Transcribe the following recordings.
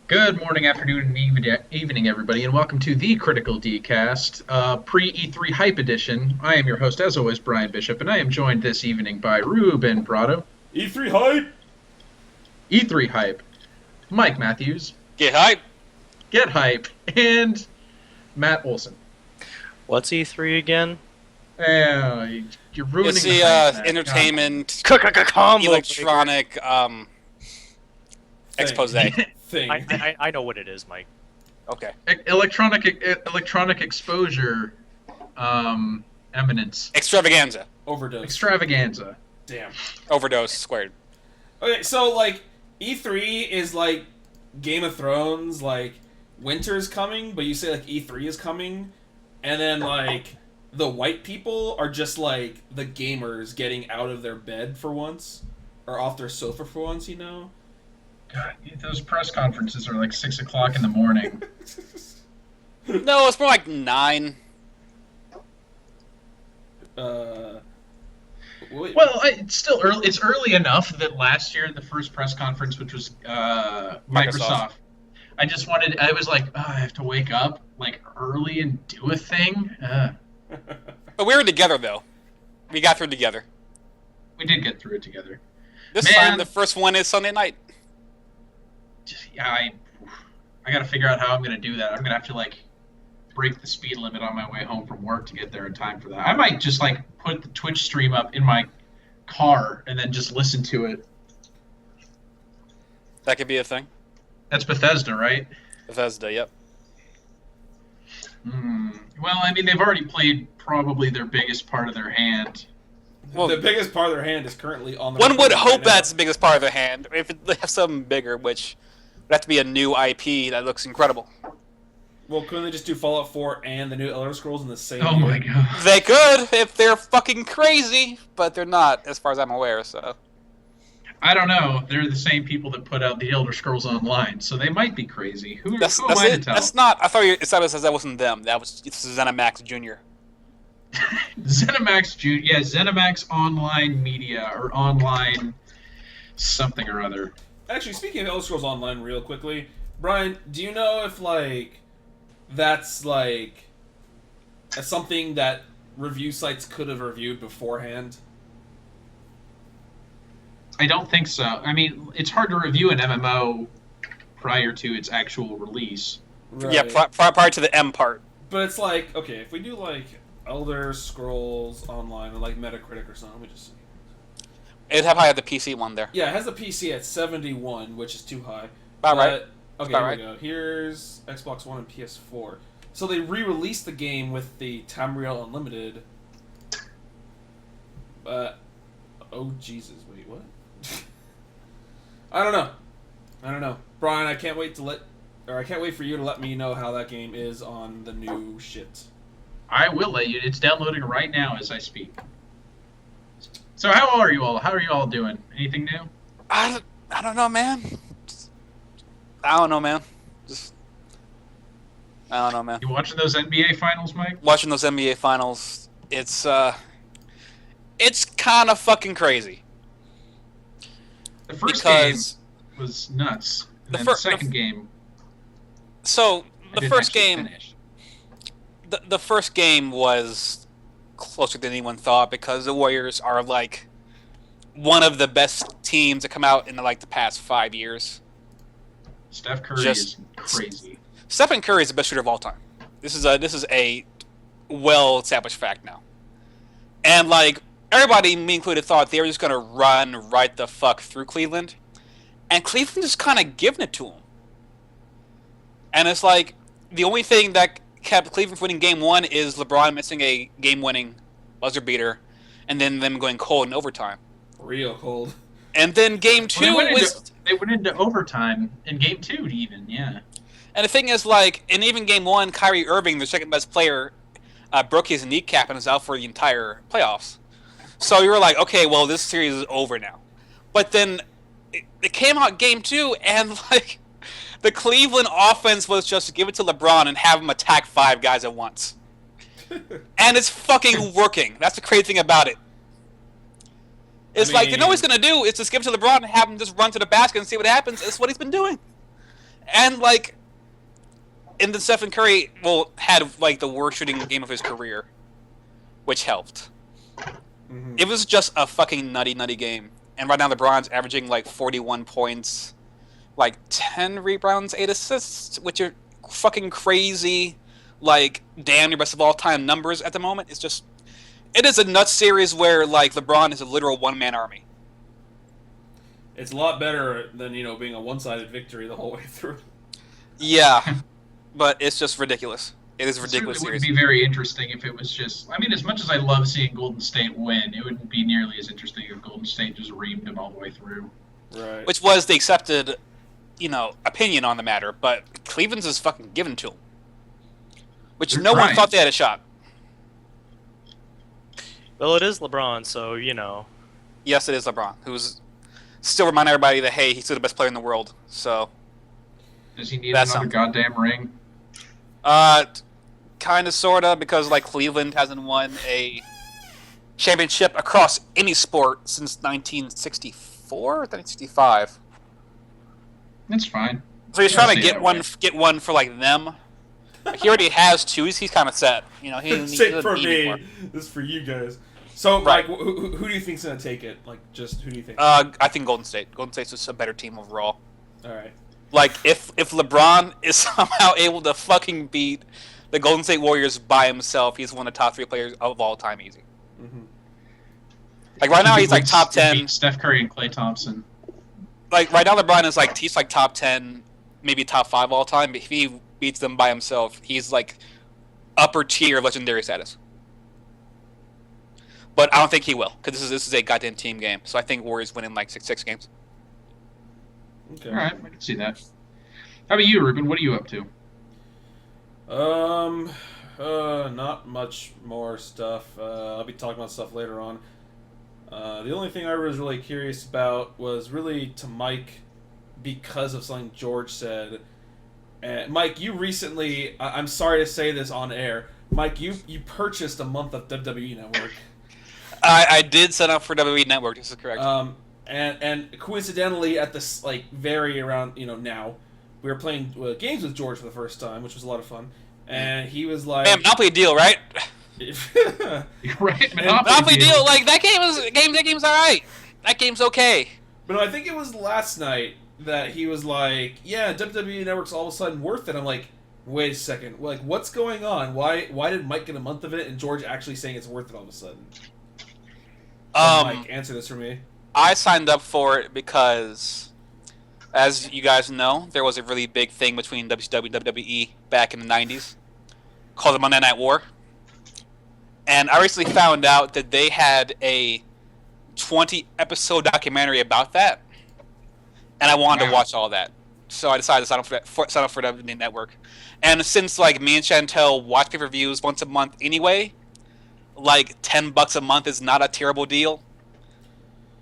Good morning, afternoon, and evening, everybody, and welcome to the Critical Dcast, pre-E3 Hype Edition. I am your host, as always, Brian Bishop, and I am joined this evening by Ruben Prado, E3 hype! E3 Hype, Mike Matthews, Get hype. Get Hype, and Matt Olson. What's E3 again? You're ruining It's the the hype, Matt. entertainment, Combo electronic expose. Thing. I know what it is, Mike. Okay. Electronic exposure, eminence, Extravaganza. Overdose. extravaganza. Damn. Overdose squared. Okay, so, like, E3 is like Game of Thrones, like, winter's coming, but you say, like, E3 is coming, and then, like, the white people are just, like, the gamers getting out of their bed for once, or off their sofa for once, you know? God, those press conferences are like 6 o'clock in the morning. No, it's more like 9. Wait, Well, it's still early. It's early enough that last year, the first press conference, which was Microsoft, I was like, oh, I have to wake up like early and do a thing. But we were together though. We got through together. We did get through it together. This Man. time, the first one is Sunday night. Yeah, I got to figure out how I'm going to do that. I'm going to have to like break the speed limit on my way home from work to get there in time for that. I might just like put the Twitch stream up in my car and then just listen to it. That could be a thing. That's Bethesda, right? Bethesda, yep. Well, I mean, they've already played probably their biggest part of their hand. Well, the biggest part of their hand is currently on the one would right hope now. that's the biggest part of their hand. If they have something bigger, which would have to be a new IP that looks incredible. Well, couldn't they just do Fallout 4 and the new Elder Scrolls in the same Oh year? my god. They could if they're fucking crazy, but they're not, as far as I'm aware. So I don't know. They're the same people that put out the Elder Scrolls Online, so they might be crazy. Who am I to tell? That's not. I thought you said that wasn't them. That was ZeniMax Jr. ZeniMax June, yeah, ZeniMax Online Media or Online something or other. Actually, speaking of Elder Scrolls Online real quickly, Brian, do you know if, like, that's something that review sites could have reviewed beforehand? I don't think so. I mean, it's hard to review an MMO prior to its actual release. Right. Yeah, prior to the M part. But it's like, okay, if we do, like, Elder Scrolls Online or, like, Metacritic or something, let me just see. It'd have the PC one there. Yeah, it has the PC at 71, which is too high. About right. Okay, About here right. we go. Here's Xbox One and PS4. So they re-released the game with the Tamriel Unlimited. Oh Jesus! Wait, what? I don't know, Brian. I can't wait for you to let me know how that game is on the new shit. I will let you. It's downloading right now as I speak. So how are you all? How are you all doing? Anything new? I don't know, man. I don't know, man. I don't know, man. You watching those NBA finals, Mike? Watching those NBA finals, it's kind of fucking crazy. The first Because game was nuts. And the then fir- the second game, So I the didn't first actually game, finish. the first game was closer than anyone thought because the Warriors are like one of the best teams to come out in like the past 5 years. Steph Curry Just- is crazy. Stephen Curry is the best shooter of all time. This is a well-established fact now. And like everybody, me included, thought they were just gonna run right the fuck through Cleveland, and Cleveland just kind of giving it to them. And it's like the only thing that kept Cleveland from winning Game 1 is LeBron missing a game-winning buzzer beater, and then them going cold in overtime. Real cold. And then Game 2 They went into overtime in game 2 even, yeah. And the thing is, like, in even Game 1, Kyrie Irving, the second best player, broke his kneecap and is out for the entire playoffs. So you were like, okay, well, this series is over now. But then it came out Game 2, and, like, the Cleveland offense was just to give it to LeBron and have him attack 5 guys at once. And it's fucking working. That's the crazy thing about it. It's like, you know what he's going to do is just give it to LeBron and have him just run to the basket and see what happens. It's what he's been doing. And like, and then Stephen Curry had like the worst shooting game of his career, which helped. Mhm. It was just a fucking nutty game. And right now LeBron's averaging like 41 points, like 10 rebounds, 8 assists, which are fucking crazy, like damn near best of all time numbers at the moment. It is a nuts series where like LeBron is a literal one-man army. It's a lot better than being a one-sided victory the whole way through. Yeah, but it's just ridiculous. It is a It ridiculous certainly series. would be very interesting if it was just. I mean, as much as I love seeing Golden State win, it wouldn't be nearly as interesting if Golden State just reamed them all the way through. Right. Which was the accepted, opinion on the matter, but Cleveland's is fucking given to him. Which They're no one trying. thought they had a shot. Well, it is LeBron, so Yes, it is LeBron, who's still reminding everybody that, hey, he's still the best player in the world. So, Does he need That's another goddamn ring? kind of, sort of, because, like, Cleveland hasn't won a championship across any sport since 1964 or 1965. That's fine. So he's Yeah, trying I'll to say get that one, way. get one for, like, them. Like, he already has two. He's kind of set. He Say doesn't for need me. anymore. This is for you guys. So, Right. like, who do you think's gonna take it? Like, just who do you think? I think Golden State. Golden State's just a better team overall. All right. Like, if LeBron is somehow able to fucking beat the Golden State Warriors by himself, he's one of the top 3 players of all time, easy. Mm-hmm. Like, right now, he's like Beats- top 10. beats Steph Curry and Klay Thompson. Like, right now, LeBron is like, he's like top 10, maybe top 5 all time. But if he beats them by himself, he's like upper tier legendary status. But I don't think he will, because this is a goddamn team game. So I think Warriors win in like six games. Okay. All right, I can see that. How about you, Ruben? What are you up to? Not much more stuff. I'll be talking about stuff later on. The only thing I was really curious about was really to Mike because of something George said. And Mike, you recently, I'm sorry to say this on air, Mike, you purchased a month of WWE Network. I did sign up for WWE Network. This is correct. And coincidentally, at this very around now, we were playing games with George for the first time, which was a lot of fun. And he was like, Man, Monopoly deal, right? Right, Monopoly deal, like that game's alright. That game's okay. But no, I think it was last night that he was like, "Yeah, WWE Network's all of a sudden worth it." I'm like, "Wait a second, like what's going on? Why did Mike get a month of it and George actually saying it's worth it all of a sudden?" Mike, answer this for me. I signed up for it because, as you guys know, there was a really big thing between WCW and WWE back in the 90s called the Monday Night War. And I recently found out that they had a 20-episode documentary about that. And I wanted to watch all that. So I decided to sign up for WWE Network. And since like me and Chantel watch pay-per-views once a month anyway, like $10 a month is not a terrible deal.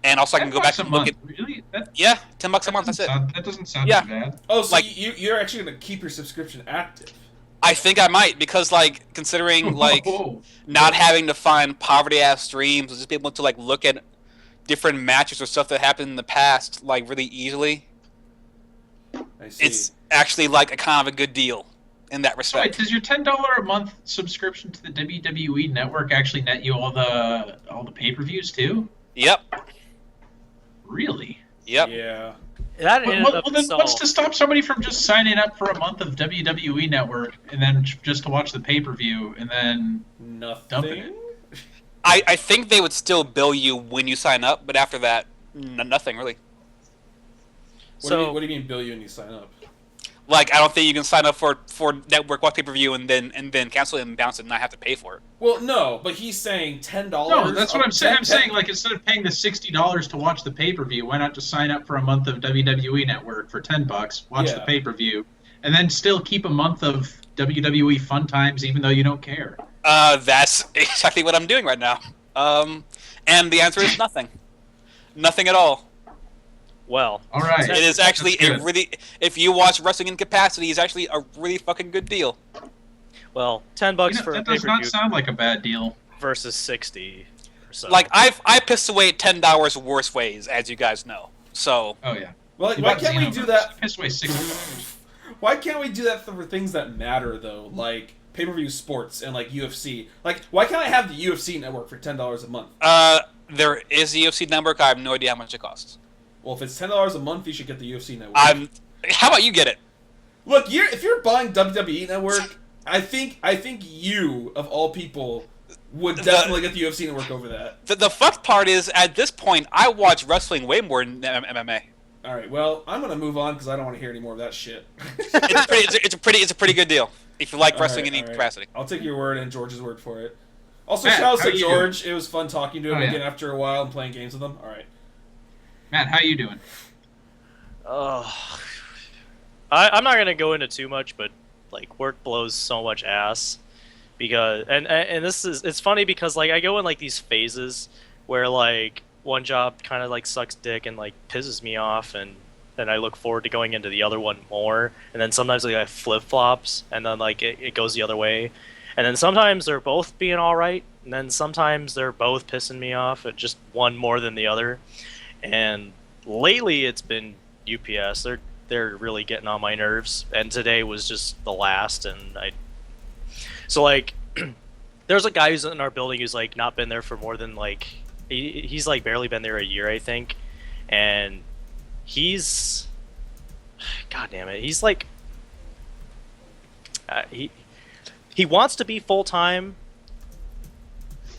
And also I can go back and look at Really? $10 a month. That's it. That doesn't sound Yeah. too bad. Oh, so Like- you're actually gonna keep your subscription active? I think I might because like considering like Whoa. not having to find poverty ass streams, just be able to like look at different matches or stuff that happened in the past like really easily. I see. It's actually like a kind of a good deal in that So wait, respect. does your $10 a month subscription to the WWE Network actually net you all the pay-per-views too? Yep. Really? Yep. Yeah. That in and of Well, then itself. what's to stop somebody from just signing up for a month of WWE Network and then just to watch the pay-per-view and then dumping Nothing. it? I think they would still bill you when you sign up, but after that, nothing really. What do you mean bill you when you sign up? Like I don't think you can sign up for network watch pay-per-view and then cancel it and bounce it and not have to pay for it. Well, no, but he's saying $10. No, that's what I'm saying. I'm saying, like, instead of paying the $60 to watch the pay-per-view, why not just sign up for a month of WWE Network for $10, watch the Yeah. pay-per-view, and then still keep a month of WWE Fun Times even though you don't care? That's exactly what I'm doing right now. And the answer is nothing. Nothing at all. Well, All right. It is actually That's a good. really, if you watch wrestling in capacity, it's actually a really fucking good deal. well, $10 You know, for a that does not pay-per-view sound like a bad deal. versus 60 or so. Like I pissed away $10 worse ways, as you guys know. So Oh, yeah. Well, You why bought can't we Xenoverse. do that? Piss away $60. Why can't we do that for things that matter though, like pay-per-view sports and like UFC? Like, why can't I have the UFC network for $10 a month? There is a UFC network. I have no idea how much it costs. Well, if it's $10 a month, you should get the UFC network. How about you get it? Look, if you're buying WWE network, I think you of all people would definitely get the UFC network over that. The fucked part is, at this point, I watch wrestling way more than MMA. All right, well, I'm gonna move on because I don't want to hear any more of that shit. It's a pretty good deal if you like wrestling in any all right. capacity. I'll take your word and George's word for it. Also, Matt, shout out how to you George. It was fun talking to him Oh, yeah. again after a while and playing games with him. All right. Matt, how you doing? I'm not gonna go into too much, but like work blows so much ass because and it's funny because like I go in like these phases where like one job kind of like sucks dick and like pisses me off, and then I look forward to going into the other one more, and then sometimes like flip flops and then like it goes the other way, and then sometimes they're both being all right, and then sometimes they're both pissing me off at just one more than the other. And lately it's been UPS. They're really getting on my nerves, and today was just the last. And so like there's a guy who's in our building who's like not been there for more than like he's like barely been there a year, I think, and he's god damn it, he's like he wants to be full time,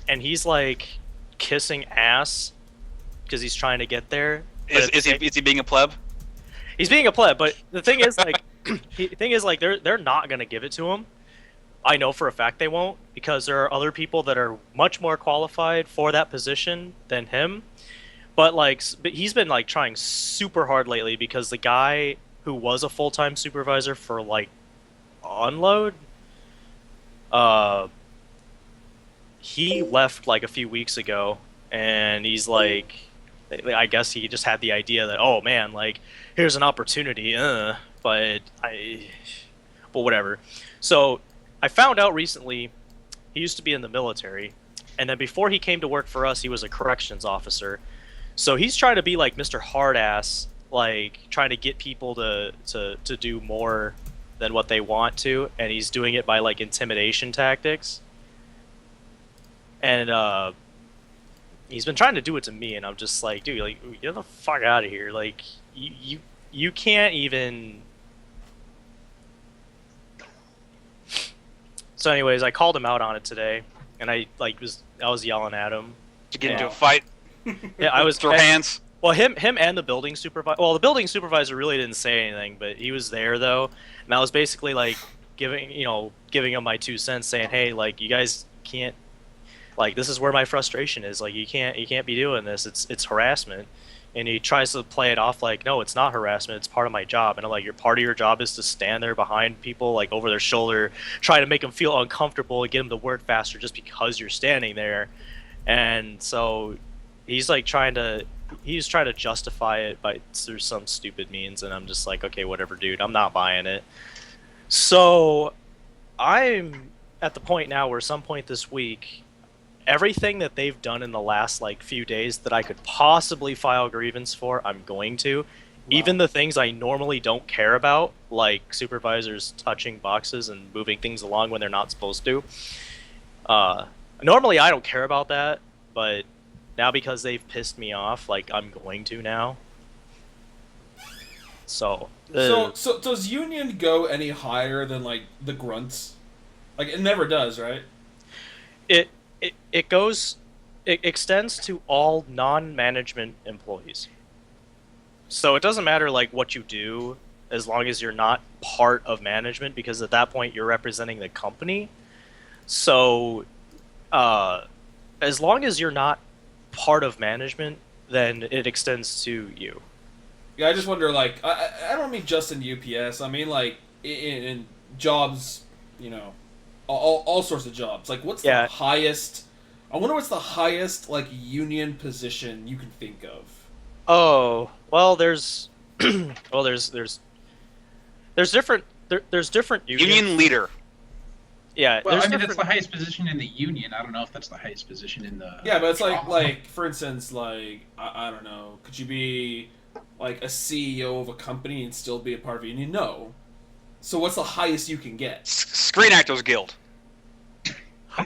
and he's like kissing ass because he's trying to get there. Is he being a pleb? He's being a pleb, but the thing is, like, they're not gonna give it to him. I know for a fact they won't, because there are other people that are much more qualified for that position than him. But he's been like trying super hard lately because the guy who was a full-time supervisor for like unload, he left like a few weeks ago, and he's like, I guess he just had the idea that, oh man, like here's an opportunity, but whatever. So I found out recently he used to be in the military, and then before he came to work for us, he was a corrections officer. So he's trying to be like Mr. Hardass, like trying to get people to do more than what they want to, and he's doing it by like intimidation tactics. And he's been trying to do it to me, and I'm just like, dude, like get the fuck out of here. Like you can't even. So anyways, I called him out on it today, and I was yelling at him. To get into a fight. Yeah, I was throw hands. Well, him and the building supervisor. Well, the building supervisor really didn't say anything, but he was there though, and I was basically like giving him my 2 cents, saying, hey, like you guys can't, like this is where my frustration is. Like you can't be doing this. It's harassment. And he tries to play it off like, no, it's not harassment. It's part of my job. And I'm like, part of your job is to stand there behind people, like over their shoulder, try to make them feel uncomfortable and get them to work faster just because you're standing there. And so he's trying to justify it through some stupid means. And I'm just like, okay, whatever, dude. I'm not buying it. So I'm at the point now where some point this week, everything that they've done in the last like few days that I could possibly file grievance for, I'm going to. Wow. Even the things I normally don't care about, like supervisors touching boxes and moving things along when they're not supposed to. Normally I don't care about that, but now because they've pissed me off, like I'm going to now. So does union go any higher than like the grunts? Like it never does, right? It extends to all non-management employees. So it doesn't matter like what you do as long as you're not part of management, because at that point you're representing the company. So as long as you're not part of management, then it extends to you. Yeah, I just wonder, like, I don't mean just in UPS. I mean, like, in jobs, all sorts of jobs. Like, what's the highest... I wonder what's the highest, like, union position you can think of. Oh, well, there's... there's different unions. Union leader. Yeah. Well, I mean, that's the highest position in the union. I don't know if that's the highest position in the... Yeah, but it's like, for instance, like, I don't know, could you be... like a CEO of a company and still be a part of a union? No. So what's the highest you can get? Screen Actors Guild.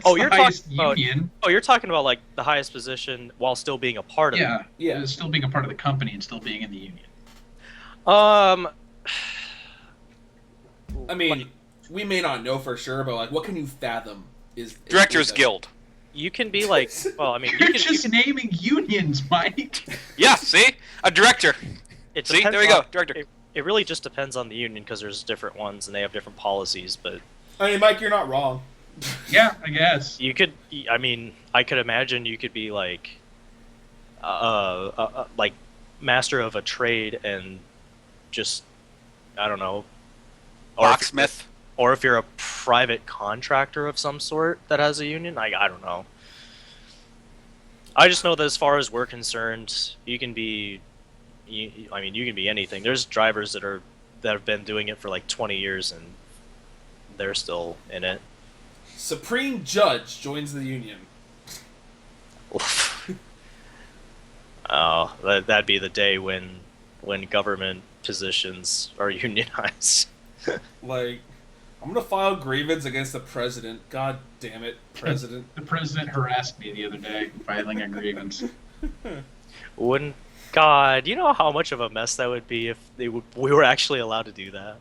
Oh, the you're highest talking about union. you're talking about like the highest position while still being a part of Yeah, Yeah. still being a part of the company and still being in the union. it. I mean, we may not know for sure, but like, what can you fathom is Directors is that- Guild. you can be like, well, I mean, You're you can. just naming unions, Mike. Yeah, see? A director. It See? depends There we go, on- director. It really just depends on the union because there's different ones and they have different policies. But I mean, Mike, you're not wrong. Yeah, I guess. you could, I mean, I could imagine you could be like, like master of a trade and just, I don't know, Locksmith. or if you're a private contractor of some sort that has a union. I don't know. I just know that as far as we're concerned, you can be. I mean, you can be anything. There's drivers that have been doing it for like 20 years and they're still in it. Supreme Judge joins the union. Oh, that'd be the day when government positions are unionized. Like, I'm gonna file grievance against the president. God damn it, president. The president harassed me the other day filing a grievance. Wouldn't God? You know how much of a mess that would be if we were actually allowed to do that.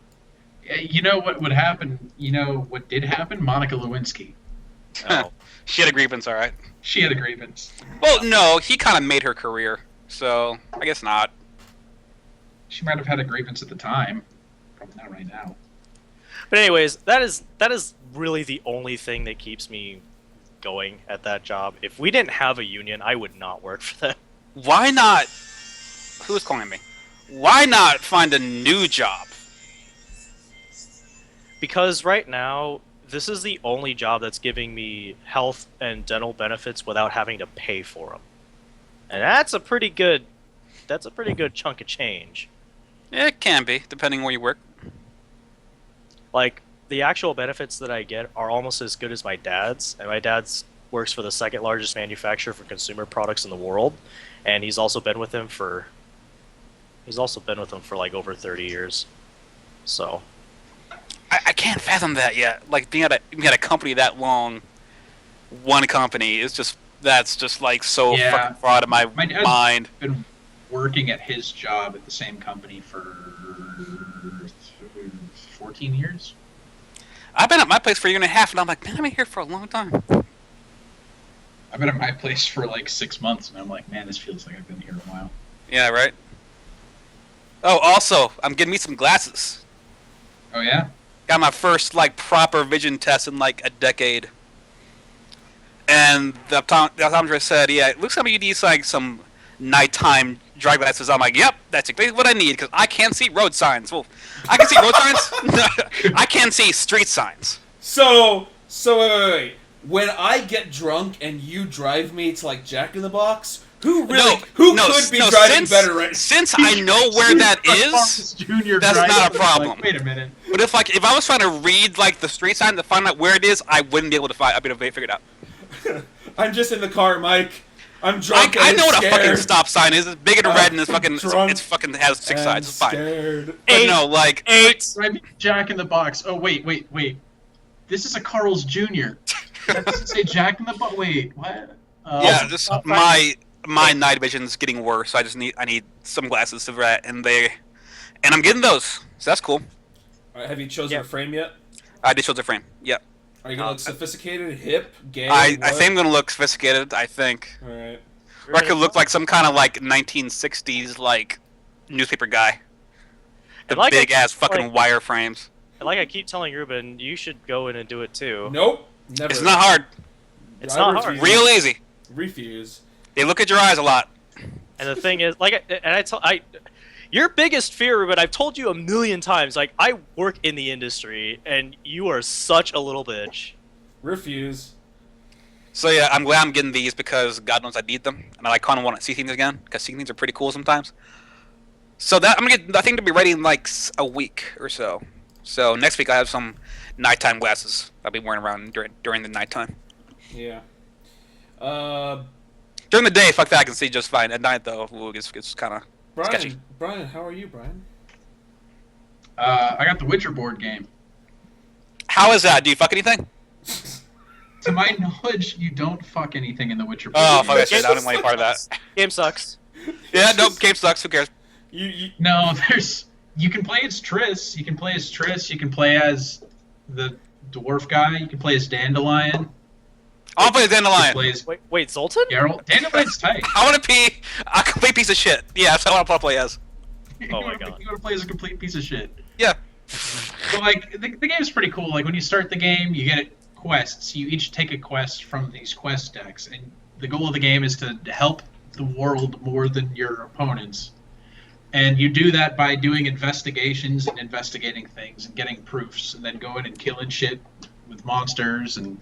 You know what would happen? You know what did happen? Monica Lewinsky. Oh. She had a grievance, alright. She had a grievance. Well, no, he kind of made her career, so I guess not. She might have had a grievance at the time. Probably not right now. But anyways, that is really the only thing that keeps me going at that job. If we didn't have a union, I would not work for them. Why not? Who's calling me? Why not find a new job? Because right now, this is the only job that's giving me health and dental benefits without having to pay for them, and that's a pretty good chunk of change. It can be, depending where you work. Like the actual benefits that I get are almost as good as my dad's, and my dad's works for the second largest manufacturer for consumer products in the world, and he's also been with them for like over 30 years. So I can't fathom that yet. Like being at a company that long, one company is that's just like so Yeah. fucking far out of my My dad's mind. been working at his job at the same company for 14 years. I've been at my place for a year and a half, and I'm like, man, I've been here for a long time. I've been at my place for like 6 months, and I'm like, man, this feels like I've been here a while. Yeah, right. Oh, also, I'm getting me some glasses. Oh yeah? Got my first like proper vision test in like a decade. And the optometrist said, "Yeah, it looks like you need like some nighttime dry glasses." I'm like, "Yep, that's exactly what I need because I can't see road signs." Well, I can see road signs. I can't see street signs. So wait. When I get drunk and you drive me to like Jack in the Box, who could be driving better right now? Since I know where that is, Junior that's driving, not a problem. Like, wait a minute. but if I was trying to read like the street sign to find out where it is, I wouldn't be able to find. I'd be able to figure it out. I'm just in the car, Mike. I'm drunk. I and know what scared. a fucking stop sign is. It's big and red, and it's fucking drunk it's fucking has 6 sides. It's fine. Scared. But no, like Driving Jack in the Box. Oh wait. This is a Carl's Jr. That doesn't say Jack in the Box. Wait, what? yeah, this my night vision's getting worse. So I need some glasses for that, and I'm getting those. So that's cool. All right, have you chosen a frame yet? I did show the frame. Yep. Are you gonna look sophisticated, hip, gay? I what? think I'm gonna look sophisticated. I think. All right. Or I could look like some kind of like 1960s like newspaper guy. The like big ass fucking like- wireframes. Like I keep telling Ruben, you should go in and do it too. Nope. Never. It's not hard. It's I not refuse. hard. Real easy. Refuse. They look at your eyes a lot. And the thing is, your biggest fear, Ruben, I've told you a million times, like, I work in the industry, and you are such a little bitch. Refuse. So yeah, I'm glad I'm getting these because God knows I need them, and I kind of want to see things again because seeing things are pretty cool sometimes. So that I'm gonna get. I think to be ready in like a week or so. So next week I have some nighttime glasses I'll be wearing around during the nighttime. Yeah. During the day, fuck that, I can see just fine. At night though, ooh, it's kind of sketchy. Brian, how are you, Brian? I got the Witcher board game. How is that? Do you fuck anything? To my knowledge, you don't fuck anything in the Witcher board Oh, game. fuck that shit. I don't want any part of that. Game sucks. Yeah, nope, game sucks. Who cares? You No, you can play as Triss. You can play as Triss. You can play as the dwarf guy. You can play as Dandelion. I'll play Dandelion. Play as Wait, Zoltan? Geralt. Dandelion's tight. I want to be a complete piece of shit. Yeah, that's what I want to play as. Oh my God. You want to play as a complete piece of shit. Yeah. But like the game's pretty cool. Like when you start the game, you get quests. You each take a quest from these quest decks, and the goal of the game is to help the world more than your opponents. And you do that by doing investigations and investigating things and getting proofs, and then going and killing shit with monsters and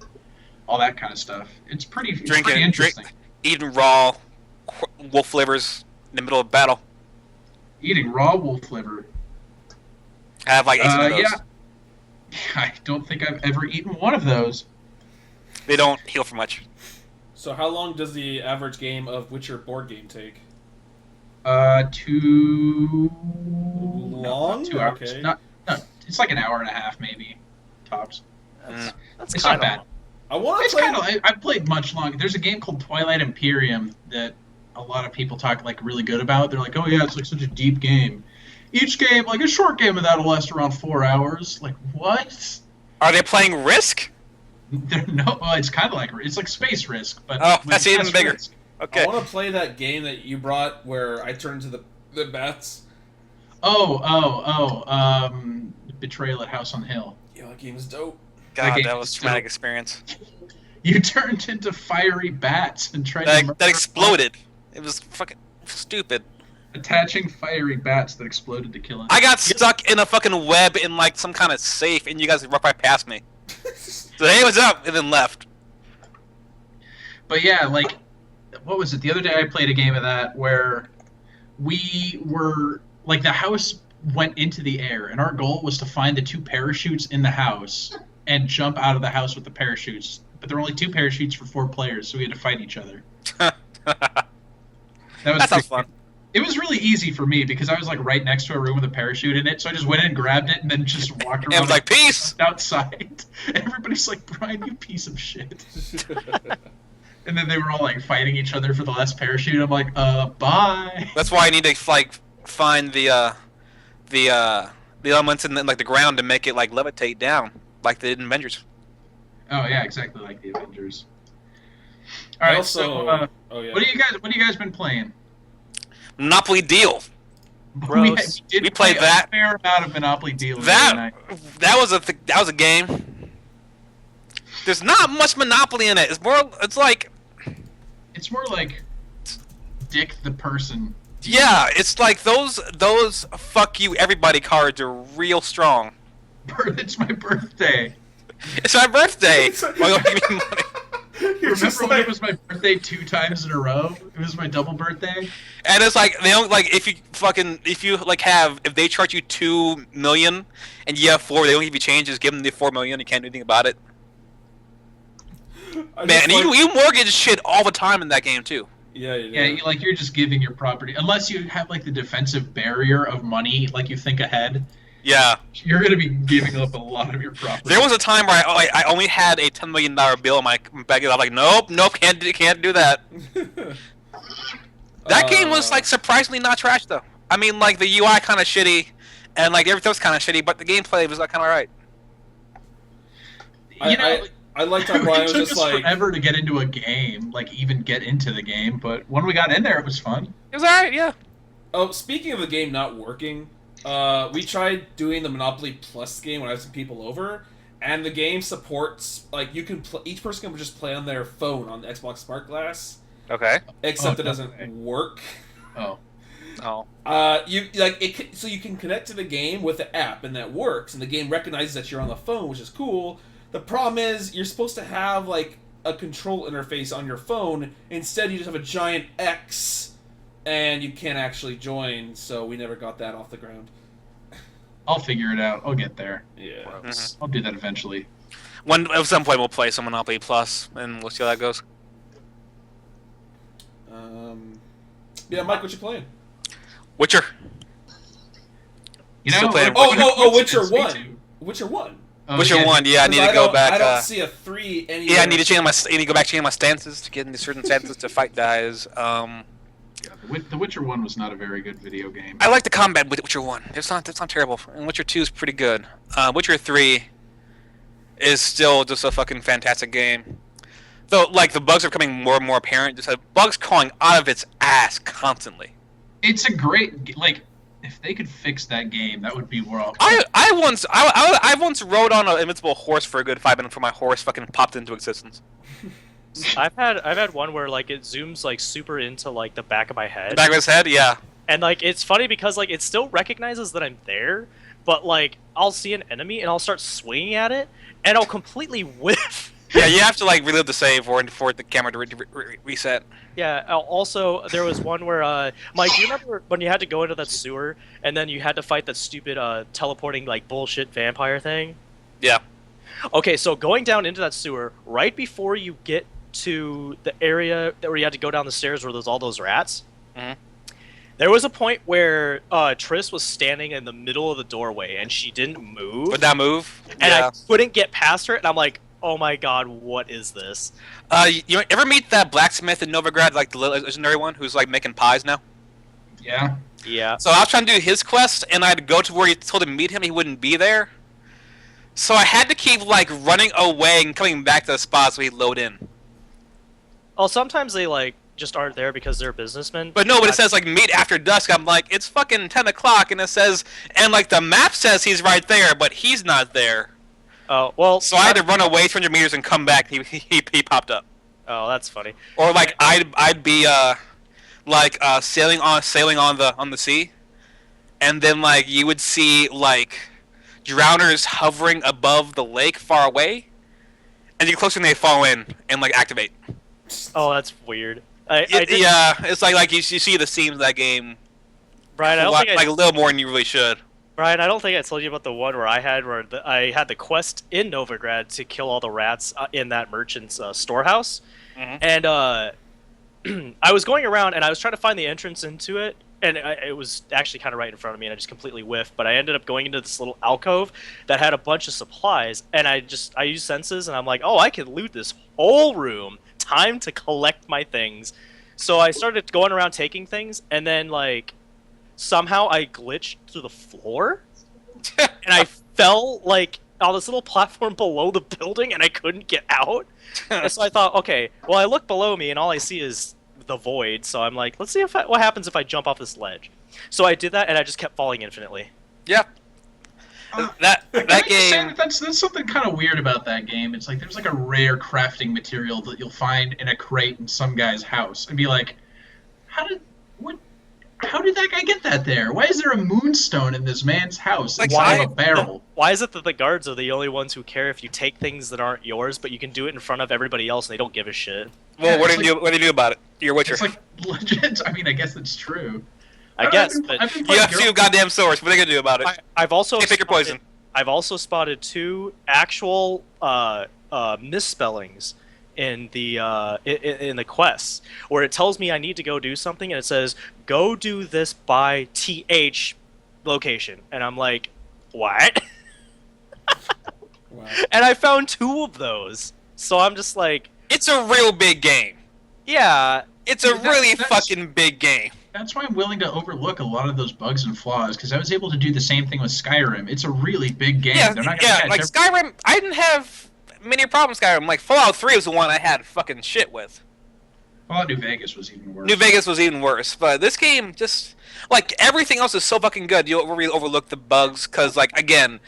all that kind of stuff. It's pretty interesting. Eating raw wolf livers in the middle of battle. Eating raw wolf liver. I have like 18 of those. Yeah. I don't think I've ever eaten one of those. They don't heal for much. So how long does the average game of Witcher board game take? Too Long? not 2 hours. Okay. No, it's like an hour and a half maybe, tops. That's It's kind not of bad. I want to It's play. kind of. I've played much longer. There's a game called Twilight Imperium that a lot of people talk like really good about. They're like, oh yeah, it's like such a deep game. Each game, like a short game of that'll last around 4 hours. Like what? Are they playing Risk? It's kind of like it's like Space Risk, but Oh, with that's even less bigger. risk. Okay. I want to play that game that you brought where I turn into the bats. Betrayal at House on Hill. Yeah, that game is dope. God, game that was is a traumatic dope. experience. You turned into fiery bats and tried to murder That exploded. It was fucking stupid. attaching fiery bats that exploded to kill him. I got stuck in a fucking web in like some kind of safe, and you guys walked right past me. So hey, what's up? And then left. But yeah, like, what was it? The other day I played a game of that where we were, like, the house went into the air, and our goal was to find the 2 parachutes in the house and jump out of the house with the parachutes. But there were only 2 parachutes for 4 players, so we had to fight each other. That That sounds fun. It was really easy for me because I was, like, right next to a room with a parachute in it, so I just went in and grabbed it and then just walked around And was like, peace! outside. Everybody's like, Brian, you piece of shit. And then they were all like fighting each other for the last parachute. I'm like, bye. That's why I need to like find the elements in like the ground to make it like levitate down, like they did in Avengers. Oh yeah, exactly like the Avengers. All right, so oh yeah. what do you guys been playing? Monopoly Deal. Gross. We played play that. a fair amount of Monopoly Deal. That was a game. There's not much Monopoly in it. It's more like Dick the person. Yeah, it's like those fuck you everybody cards are real strong. It's my birthday. It's my birthday. Why don't you give me money? Remember when it was my birthday 2 times in a row? It was my double birthday. And it's like they don't like if they charge you 2 million and you have 4, they don't give you change. Just give them the 4 million. You can't do anything about it. Man, and you mortgage shit all the time in that game too. Yeah, you do. Yeah, you're just giving your property unless you have like the defensive barrier of money, like you think ahead. Yeah. You're gonna be giving up a lot of your property. There was a time where I only had a $10 million bill in my bag. I was like, nope, can't do that. That game was like surprisingly not trash though. I mean, like the UI kind of shitty, and like everything was kind of shitty, but the gameplay was like kind of alright. I liked how Brian it was took just us like, forever to get into a game, like even get into the game. But when we got in there, it was fun. It was alright, yeah. oh, speaking of the game not working, we tried doing the Monopoly Plus game when I had some people over, and the game supports like you can each person can just play on their phone on the Xbox Smart Glass, Okay. except it no doesn't way. work. Oh. You like it, so you can connect to the game with the app, and that works, and the game recognizes that you're on the phone, which is cool. The problem is you're supposed to have like a control interface on your phone. Instead, you just have a giant X, and you can't actually join. So we never got that off the ground. I'll figure it out. I'll get there. Yeah. Mhm. I'll do that eventually. At some point we'll play some Monopoly Plus, and we'll see how that goes. Yeah, Mike, what you playing? Witcher. You know, Still playing Witcher Me 1. too. Witcher 1. Oh, Witcher yeah. 1, yeah, I need to I go don't- back. I don't see a 3 anywhere. Yeah, I need to go back change my stances to get into certain stances to fight guys. Yeah, the Witcher 1 was not a very good video game. I like the combat with Witcher 1. It's not terrible. And Witcher 2 is pretty good. Witcher 3 is still just a fucking fantastic game. Though, like, the bugs are becoming more and more apparent. Just bugs crawling out of its ass constantly. It's a great, like, if they could fix that game, that would be world. I once rode on an invincible horse for a good 5 minutes before my horse fucking popped into existence. I've had one where like it zooms like super into like the back of my head. The back of his head, yeah. And like it's funny because like it still recognizes that I'm there, but like I'll see an enemy and I'll start swinging at it and I'll completely whiff. Yeah, you have to like relive the save for the camera to reset. Yeah. Also, there was one where Mike, do you remember when you had to go into that sewer and then you had to fight that stupid teleporting like bullshit vampire thing? Yeah. Okay, so going down into that sewer right before you get to the area where you had to go down the stairs where there's all those rats. Mhm. There was a point where Triss was standing in the middle of the doorway and she didn't move. Would that move? And Yeah. I couldn't get past her, and I'm like, oh my god, what is this? You ever meet that blacksmith in Novigrad, like the legendary one, who's like making pies now? Yeah. Yeah. So I was trying to do his quest, and I had to go to where he told him to meet him. He wouldn't be there. So I had to keep like running away and coming back to the spot so he'd load in. Oh, sometimes they like just aren't there because they're businessmen. But no, but it says like meet after dusk. I'm like, it's fucking 10 o'clock, and it says, and like the map says he's right there, but he's not there. Oh well. So I had to run away 200 meters and come back. He popped up. Oh, that's funny. Or like I'd be sailing on the sea, and then like you would see like drowners hovering above the lake far away, and you get closer and they fall in and like activate. Oh, that's weird. Yeah, it's like you see the seams of that game Brian, I don't think like a little more than you really should. Brian, I don't think I told you about the one where I had the quest in Novigrad to kill all the rats in that merchant's storehouse, and I was going around and I was trying to find the entrance into it, and it was actually kind of right in front of me, and I just completely whiffed. But I ended up going into this little alcove that had a bunch of supplies, and I used senses, and I'm like, oh, I can loot this whole room. Time to collect my things. So I started going around taking things, and then like somehow I glitched through the floor, and I fell like on this little platform below the building, and I couldn't get out. And so I thought, okay, well I look below me, and all I see is the void. So I'm like, let's see what happens if I jump off this ledge. So I did that, and I just kept falling infinitely. Yeah. That game. That's something kind of weird about that game. It's like there's like a rare crafting material that you'll find in a crate in some guy's house, and be like, how did that guy get that there? Why is there a moonstone in this man's house Like, inside of a barrel? Why is it that the guards are the only ones who care if you take things that aren't yours, but you can do it in front of everybody else and they don't give a shit? Well, Yeah, what it's do you do about it? You're Witcher. It's like legit. I mean, I guess it's true. I guess, but I've been You playing have two goddamn swords. What are they gonna do about it? I've also Can't pick your poison. I've also spotted two actual misspellings in the quests where it tells me I need to go do something, and it says go do this by TH location, and I'm like, what? Wow. And I found two of those, so I'm just like, It's a real big game. yeah. It's a really That's- fucking big game. That's why I'm willing to overlook a lot of those bugs and flaws, because I was able to do the same thing with Skyrim. It's a really big game. Yeah, They're not gonna catch like Skyrim. I didn't have many problems with Skyrim. Like Fallout 3 was the one I had fucking shit with. Fallout New Vegas was even worse. New Vegas was even worse, but this game just like everything else is so fucking good. You'll really overlook the bugs because, like, again,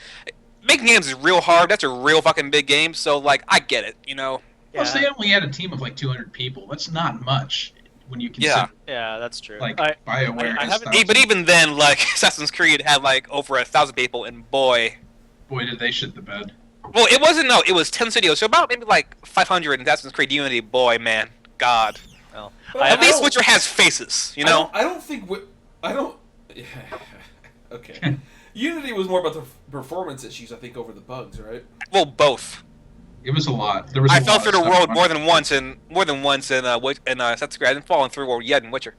making games is real hard. That's a real fucking big game. So, like, I get it, you know. Plus, they only had a team of like 200 people. That's not much when you consider Yeah. Yeah, that's true. like I BioWare. has haven't- thousands. But even then, like Assassin's Creed had like over 1,000 people, and boy, Boy, did they shit the bed. well, it wasn't. No, it was 10 studios, so about maybe like 500 in Assassin's Creed Unity. Boy, man, God. well, But At least don't- Witcher has faces, you know. I don't think. I don't. Okay. Unity was more about the performance issues, I think, over the bugs, right? Well, both. It was a lot. There was. I a fell lot through of the stuff world on more it. than once in Assassin's Creed. I didn't fall through or yet in Witcher.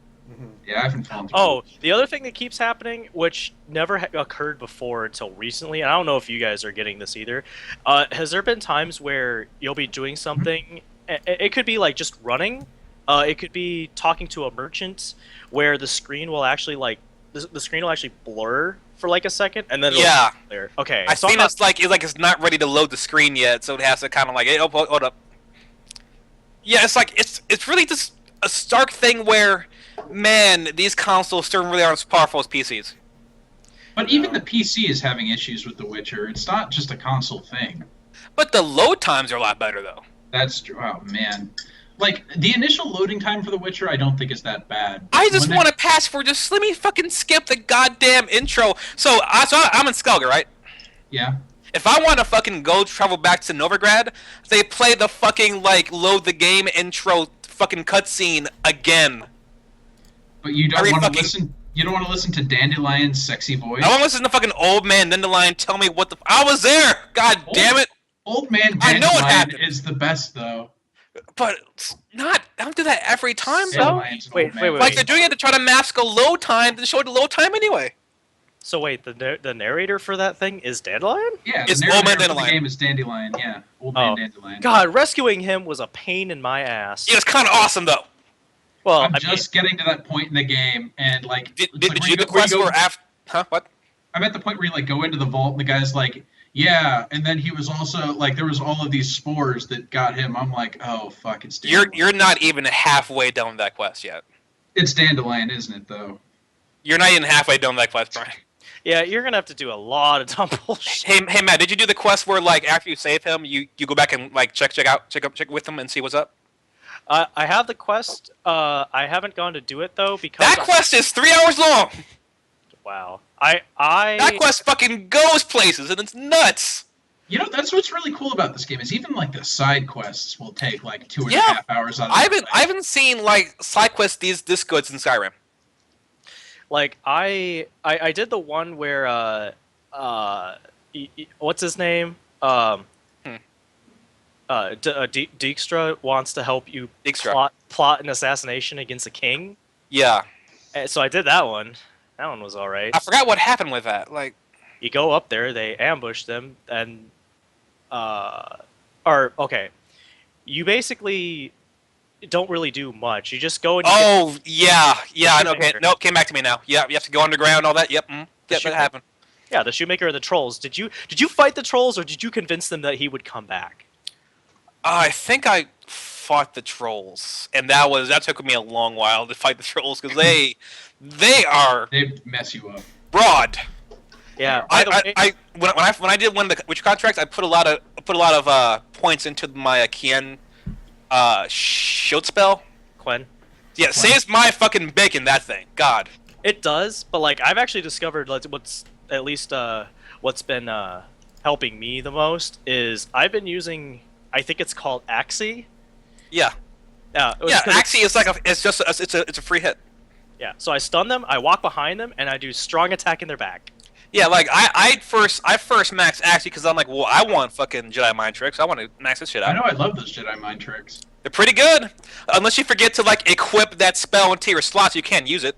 Yeah, I haven't fallen through. Oh, the other thing that keeps happening, which never occurred before until recently, and I don't know if you guys are getting this either. Has there been times where you'll be doing something? It could be like just running. It could be talking to a merchant, where the screen will actually the screen will actually blur for like a second, and then it'll Yeah. be clear. Okay, I so think it's like it's not ready to load the screen yet, so it has to kind of like, hey, oh, hold up. Yeah, it's like it's really just a stark thing where, man, these consoles still really aren't as powerful as PCs. But even the PC is having issues with The Witcher. It's not just a console thing. But the load times are a lot better though. That's true. Oh man, like the initial loading time for The Witcher, I don't think is that bad. I just When want to pass for just let me fucking skip the goddamn intro. So I'm in Skellige, right? Yeah. If I want to fucking go travel back to Novigrad, they play the fucking like load the game intro fucking cutscene again. But you don't Every want to fucking- listen. You don't want to listen to Dandelion's sexy voice. I want to listen to fucking old man Dandelion tell me what the I was there. God damn it! Old man I know it Dandelion happened. is the best though. But it's not. I don't do that every time though. Dandelion's an Wait, old man. wait, wait. Like they're doing it to try to mask a load time to show the load time anyway. So wait, the narrator for that thing is Dandelion? Yeah, It's the Old Man narrator for the Dandelion. game is Dandelion. Yeah, Old Oh. Man Dandelion. God, rescuing him was a pain in my ass. Yeah, it's kind of awesome though. Well, I'm I just getting to that point in the game, and like, Did it's like you do the quest where after? Huh? What? I'm at the point where you like go into the vault, and the guy's like, "Yeah," and then he was also like, there was all of these spores that got him. I'm like, "Oh fuck, it's Dandelion." You're not even halfway done that quest yet. It's Dandelion, isn't it? Though. You're not even halfway done that quest, Brian. yeah, you're gonna have to do a lot of dumb bullshit. Hey Matt, did you do the quest where like after you save him, you go back and like check with him and see what's up? I have the quest. I haven't gone to do it though because That quest is 3 hours long. wow. That quest fucking goes places and it's nuts. You know, that's what's really cool about this game is even like the side quests will take like 2.5 Yeah. hours out of I the haven't seen like side quests this good since Skyrim. like I did the one where what's his name? Dijkstra wants to help you Dijkstra. plot an assassination against a king. Yeah, So I did that one. That one was all right. I forgot what happened with that. Like, You go up there, they ambush them, and or okay, you basically don't really do much. You just go and yeah, I know. Okay, Shoemaker. nope, came back to me now. Yeah, you have to go underground, all that. Yep, yep, that Shoemaker. happened. yeah, the shoemaker and the trolls. Did you fight the trolls or did you convince them that he would come back? I think I fought the trolls, and that took me a long while to fight the trolls because they are They mess you up. broad. Yeah. By the way, When I did one of the witch contracts, I put a lot of points into my Kian shield spell. Quen, Yeah, saves my fucking bacon. That thing, God. it does, but like I've actually discovered like, what's been helping me the most is I've been using. I think it's called Axie. Yeah, Yeah. yeah. Actually, it's like it's a free hit. Yeah. So I stun them, I walk behind them, and I do strong attack in their back. Yeah, like I first maxed Axie because I'm like, well, I want fucking Jedi mind tricks. I want to max this shit I out. know I love those Jedi mind tricks. They're pretty good, unless you forget to like equip that spell into your slots. You can't use it.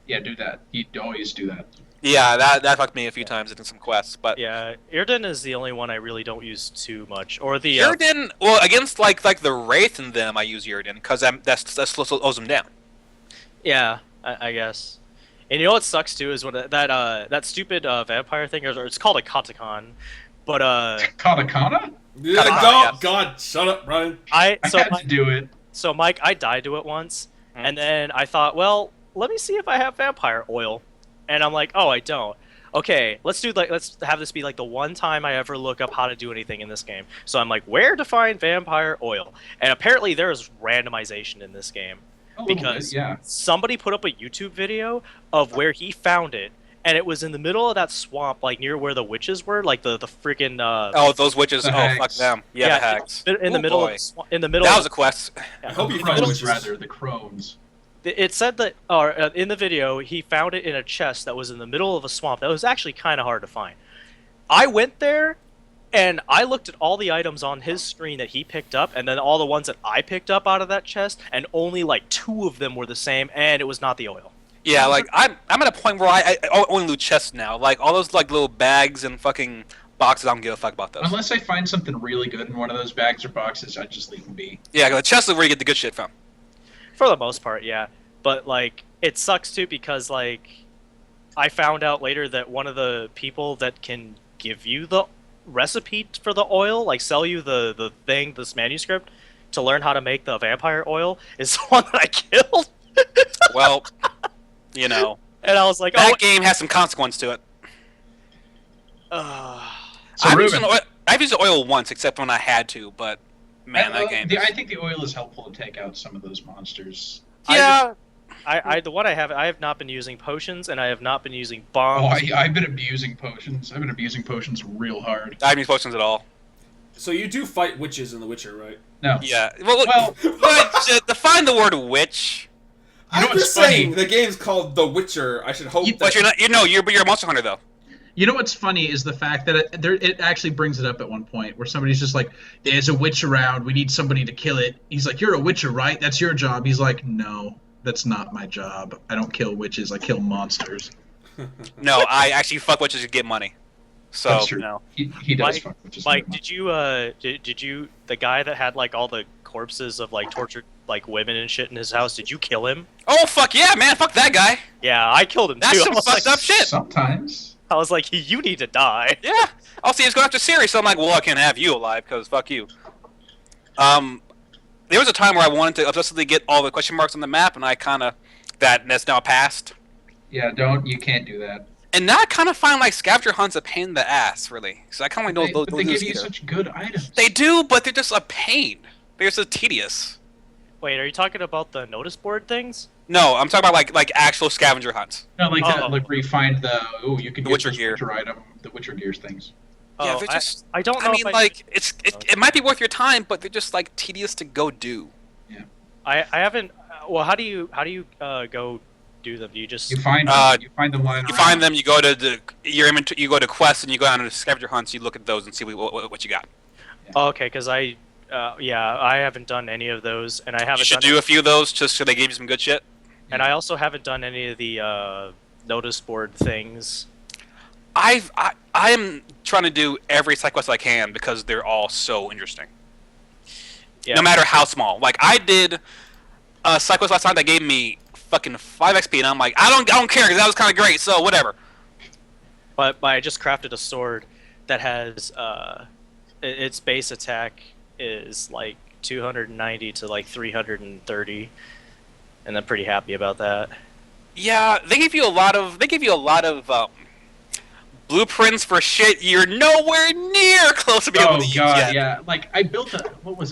Yeah, do that. You always do that. Yeah, that fucked me a few times in some quests, but Yeah, Irden is the only one I really don't use too much. Or the Yrden, well, against like the Wraith and them, I use Yrden because that slows them down. yeah, I guess. And you know what sucks too is when that stupid vampire thing, or it's called a Katakon, but Katakana? Yeah, Gotta go, yes. God, shut up, Brian. I had to do it. So Mike, I died to it once, Hmm. and then I thought, well, let me see if I have vampire oil, and I'm like, oh, I don't. Okay, let's have this be like the one time I ever look up how to do anything in this game. So I'm like, where to find vampire oil? And apparently there's randomization in this game A little because bit, yeah. somebody put up a YouTube video of where he found it, and it was in the middle of that swamp, like near where the witches were, like the freaking Oh, those witches! The Oh, fuck hags. them! Yeah, the hags. in the Oh, middle boy. of in the middle. That of, was a quest. yeah, I hope you in the find middle- witches. Crones, rather, the crones. It said that, or in the video, he found it in a chest that was in the middle of a swamp. That was actually kind of hard to find. I went there, and I looked at all the items on his screen that he picked up, and then all the ones that I picked up out of that chest, and only like 2 of them were the same, and it was not the oil. Yeah, like I'm at a point where I only loot chests now. Like all those like little bags and fucking boxes, I don't give a fuck about those. Unless I find something really good in one of those bags or boxes, I just leave them be. Yeah, the chest is where you get the good shit from. For the most part, yeah. But like, it sucks too because like, I found out later that one of the people that can give you the recipe for the oil, like sell you the thing, this manuscript, to learn how to make the vampire oil, is the one that I killed. Well, you know, And I was like, that game has some consequence to it. So Ruben, I've used the oil once, except when I had to, but man, that game. I think the oil is helpful to take out some of those monsters. Yeah. the one I have not been using potions, and I have not been using Oh, bombs. I've been abusing potions. I've been abusing potions real hard. I haven't used potions at all. So you do fight witches in The Witcher, right? No. Yeah. Well, define the word witch. You know I'm what's just funny? saying the game's called The Witcher. I should hope that. But you're not. You're a monster hunter though. You know what's funny is the fact that it actually brings it up at one point where somebody's just like, "There's a witch around. We need somebody to kill it." He's like, "You're a witcher, right? That's your job." He's like, "No, that's not my job. I don't kill witches. I kill monsters." No, I actually fuck witches to get money. So That's true. no. He does fuck witches. Mike, did you the guy that had like all the corpses of like tortured like women and shit in his house? Did you kill him? Oh fuck yeah, man! Fuck that guy. Yeah, I killed him That's too. some I was fucked up shit. Sometimes. I was like, you need to die. Yeah. Also, he was going after Siri, so I'm like, well, I can't have you alive because fuck you. There was a time where I wanted to obsessively get all the question marks on the map, and I kind of that's now passed. Yeah, you can't do that. And now I kind of find like scavenger hunts a pain in the ass, really. So I kind of like But don't they do give those you either. such good items. They do, but they're just a pain. They're so tedious. Wait, are you talking about the notice board things? No, I'm talking about like actual scavenger hunts. No, like that. Oh. Like where you find you can The get Witcher this gear. Witcher item, the Witcher gears things. Yeah, Oh, they're just. I don't know. I mean, if like it might be worth your time, but they're just like tedious to go do. I haven't. Well, how do you go do them? Do you just You find them lying You around. find them, you go to your inventory, you go to quests, and you go down to scavenger hunts. You look at those and see what you got. Oh, okay, because I haven't done any of those, and I haven't You should done do a few of those just so they give you some good shit. and I also haven't done any of the notice board things. I am trying to do every side quest I can because they're all so interesting. Yeah. No matter how small. Like I did a side quest last night that gave me fucking 5 XP, and I'm like, I don't care because that was kind of great. So whatever. But I just crafted a sword that has its base attack is like 290 to like 330, and I'm pretty happy about that. Yeah, they give you a lot of blueprints for shit you're nowhere near close to being able Oh to use god, yet. yeah. Like I built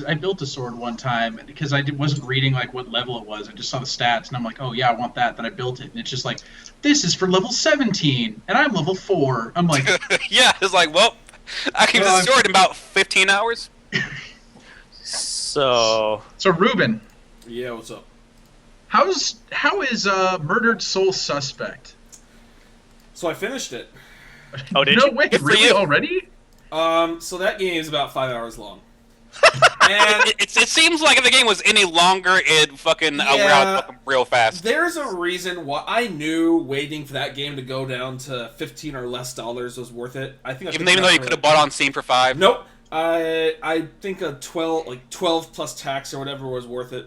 I built a sword one time because wasn't reading like what level it was. I just saw the stats and I'm like, oh yeah, I want that. Then I built it and it's just like, this is for level 17 and I'm level 4. I'm like, Yeah, it's like, well, I can use Well, this sword in about 15 hours. So so Ruben, Yeah, what's up? how is Murdered Soul Suspect? So I finished it. Oh, did no you? way, Good for really you. already? So that game is about 5 hours long. And It seems like if the game was any longer, it'd fucking Yeah. outround fucking real fast. there's a reason why I knew waiting for that game to go down to $15 or less was worth it. I think I Even picked it though up you for- could have bought on Steam for 5. Nope. I think a 12 plus tax or whatever was worth it.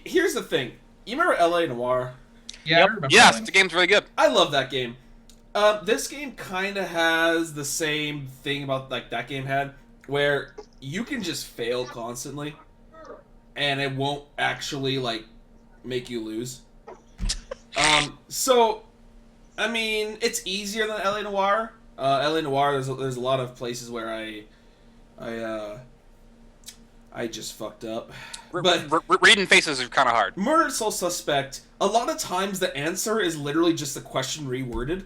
Here's the thing. You remember LA Noire? Yeah, Yep. I remember Yes, that. the game's really good. I love that game. This game kind of has the same thing about like that game had, where you can just fail constantly, and it won't actually like make you lose. So, I mean, it's easier than LA Noire. LA Noire, there's a lot of places where I just fucked up. But Reading faces is kind of hard. Murdered Soul Suspect, a lot of times the answer is literally just a question reworded.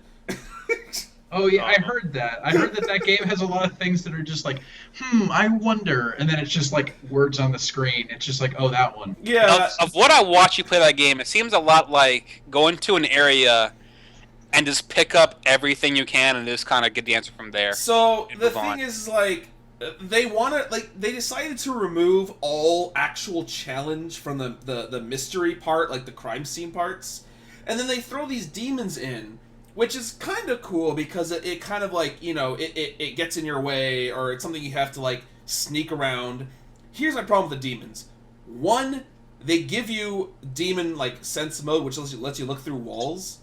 Oh yeah, I heard that. I heard that game has a lot of things that are just like, I wonder, and then it's just like words on the screen. It's just like, oh, that one. Yeah. Of what I watch you play that game, it seems a lot like going to an area and just pick up everything you can and just kind of get the answer from there. So and the move thing on. is, like, they decided to remove all actual challenge from the mystery part, like the crime scene parts, And then they throw these demons in, which is kind of cool because it kind of like, it gets in your way, or it's something you have to like sneak around. Here's my problem with the demons. One, they give you demon like sense mode, which lets you look through walls,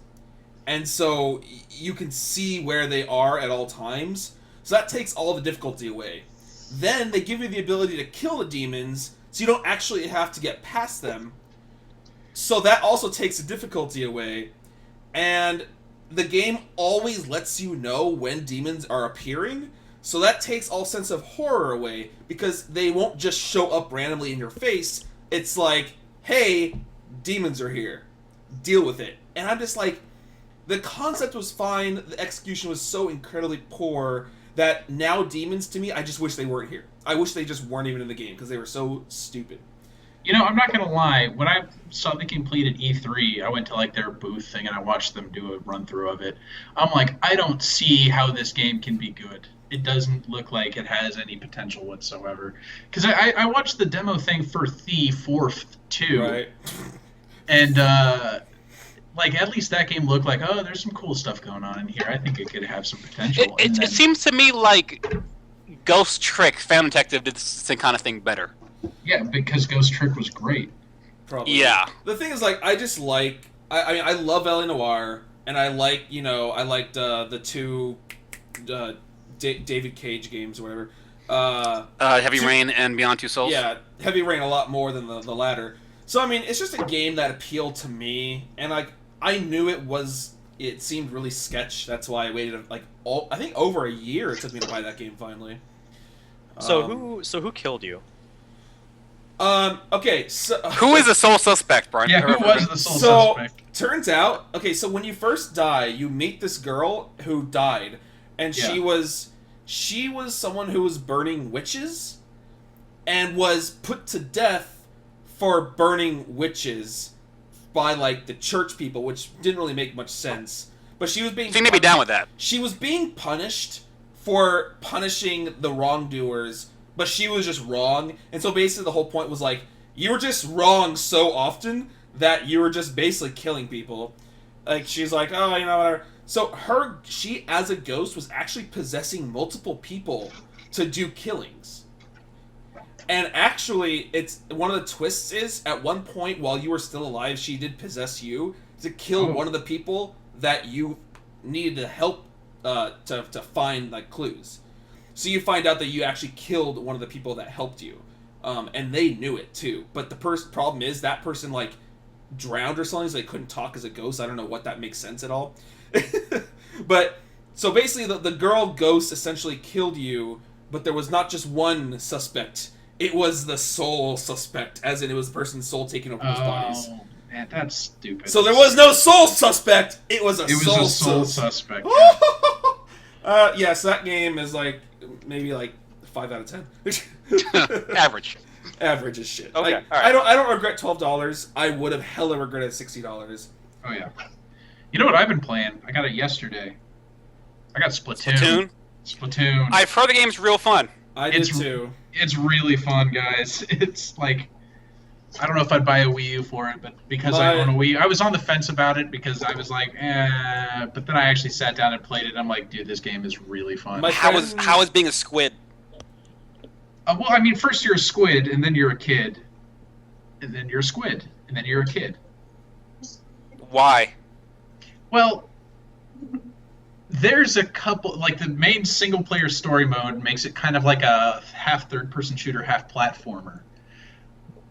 and so you can see where they are at all times. So that takes all the difficulty away. Then they give you the ability to kill the demons, so you don't actually have to get past them. So that also takes the difficulty away. And the game always lets you know when demons are appearing, so that takes all sense of horror away, because they won't just show up randomly in your face. It's like, hey, demons are here. Deal with it. And I'm just like, the concept was fine, the execution was so incredibly poor that now demons, to me, I just wish they weren't here. I wish they just weren't even in the game, because they were so stupid. I'm not going to lie. When I saw the completed E3, I went to like their booth thing and I watched them do a run through of it. I'm like, I don't see how this game can be good. It doesn't look like it has any potential whatsoever. Because I watched the demo thing for Thief 4th too. Right. And like at least that game looked like, oh, there's some cool stuff going on in here. I think it could have some potential. It seems to me like Ghost Trick Phantom Detective did the same kind of thing better. Yeah, because Ghost Trick was great. Probably. Yeah. The thing is, like, I just like... I mean, I love L.A. Noire, and I like, I liked the two David Cage games or whatever. Heavy Rain and Beyond Two Souls. Yeah, Heavy Rain a lot more than the latter. So, I mean, it's just a game that appealed to me, and, like, I knew it seemed really sketch. That's why I waited, like, I think over a year it took me to buy that game finally. So who killed you? Okay, so... Who is the sole suspect, Brian? Yeah, who was the sole suspect? Turns out, okay, so when you first die, you meet this girl who died, and she was someone who was burning witches, and was put to death for burning witches by, like, the church people, which didn't really make much sense. But she was being... Seem to be down with that. She was being punished for punishing the wrongdoers, but she was just wrong. And so basically the whole point was like, you were just wrong so often that you were just basically killing people. Like, she's like, oh, whatever. So she as a ghost was actually possessing multiple people to do killings. And actually, it's one of the twists is, at one point while you were still alive, she did possess you to kill one of the people that you needed to help to find, like, clues. So you find out that you actually killed one of the people that helped you. And they knew it, too. But the problem is that person, like, drowned or something, so they couldn't talk as a ghost. I don't know what that makes sense at all. But, so basically, the girl ghost essentially killed you, but there was not just one suspect. It was the sole suspect, as in it was the person's soul taking over those bodies. Oh, man, that's stupid. So there was no sole suspect! It was a sole suspect. Yeah, so that game is like maybe like 5 out of 10. Average. Average as shit. Okay, Like, all right. I don't regret $12. I would have hella regretted $60. Oh yeah. You know what I've been playing? I got it yesterday. I got Splatoon? Splatoon. I've heard the game's real fun. I did too. It's really fun, guys. It's like, I don't know if I'd buy a Wii U for it, but because I own a Wii U, I was on the fence about it because I was like, but then I actually sat down and played it. And I'm like, dude, this game is really fun. How is being a squid? Well, I mean, first you're a squid, and then you're a kid, and then you're a squid, and then you're a kid. Why? Well, there's a couple, like the main single-player story mode makes it kind of like a half third-person shooter, half platformer.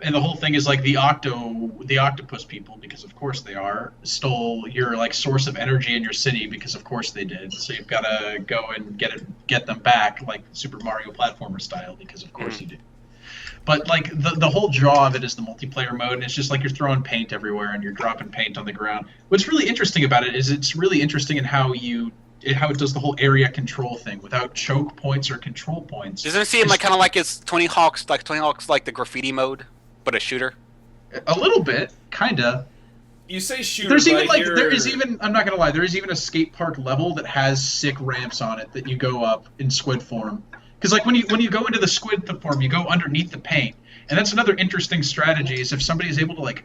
And the whole thing is like the octopus people, because of course they are, stole your like source of energy in your city because of course they did. So you've got to go and get them back, like Super Mario platformer style, because of course you do. But like the whole draw of it is the multiplayer mode, and it's just like you're throwing paint everywhere and you're dropping paint on the ground. What's really interesting about it is it's really interesting in how it does the whole area control thing without choke points or control points. Doesn't it seem like kind of like it's Tony Hawk's like the graffiti mode, but a shooter? A little bit, kinda. You say shooter. There's even like there is even, I'm not gonna lie, there is even a skate park level that has sick ramps on it that you go up in squid form. Because like when you go into the squid form, you go underneath the paint, and that's another interesting strategy. Is if somebody is able to like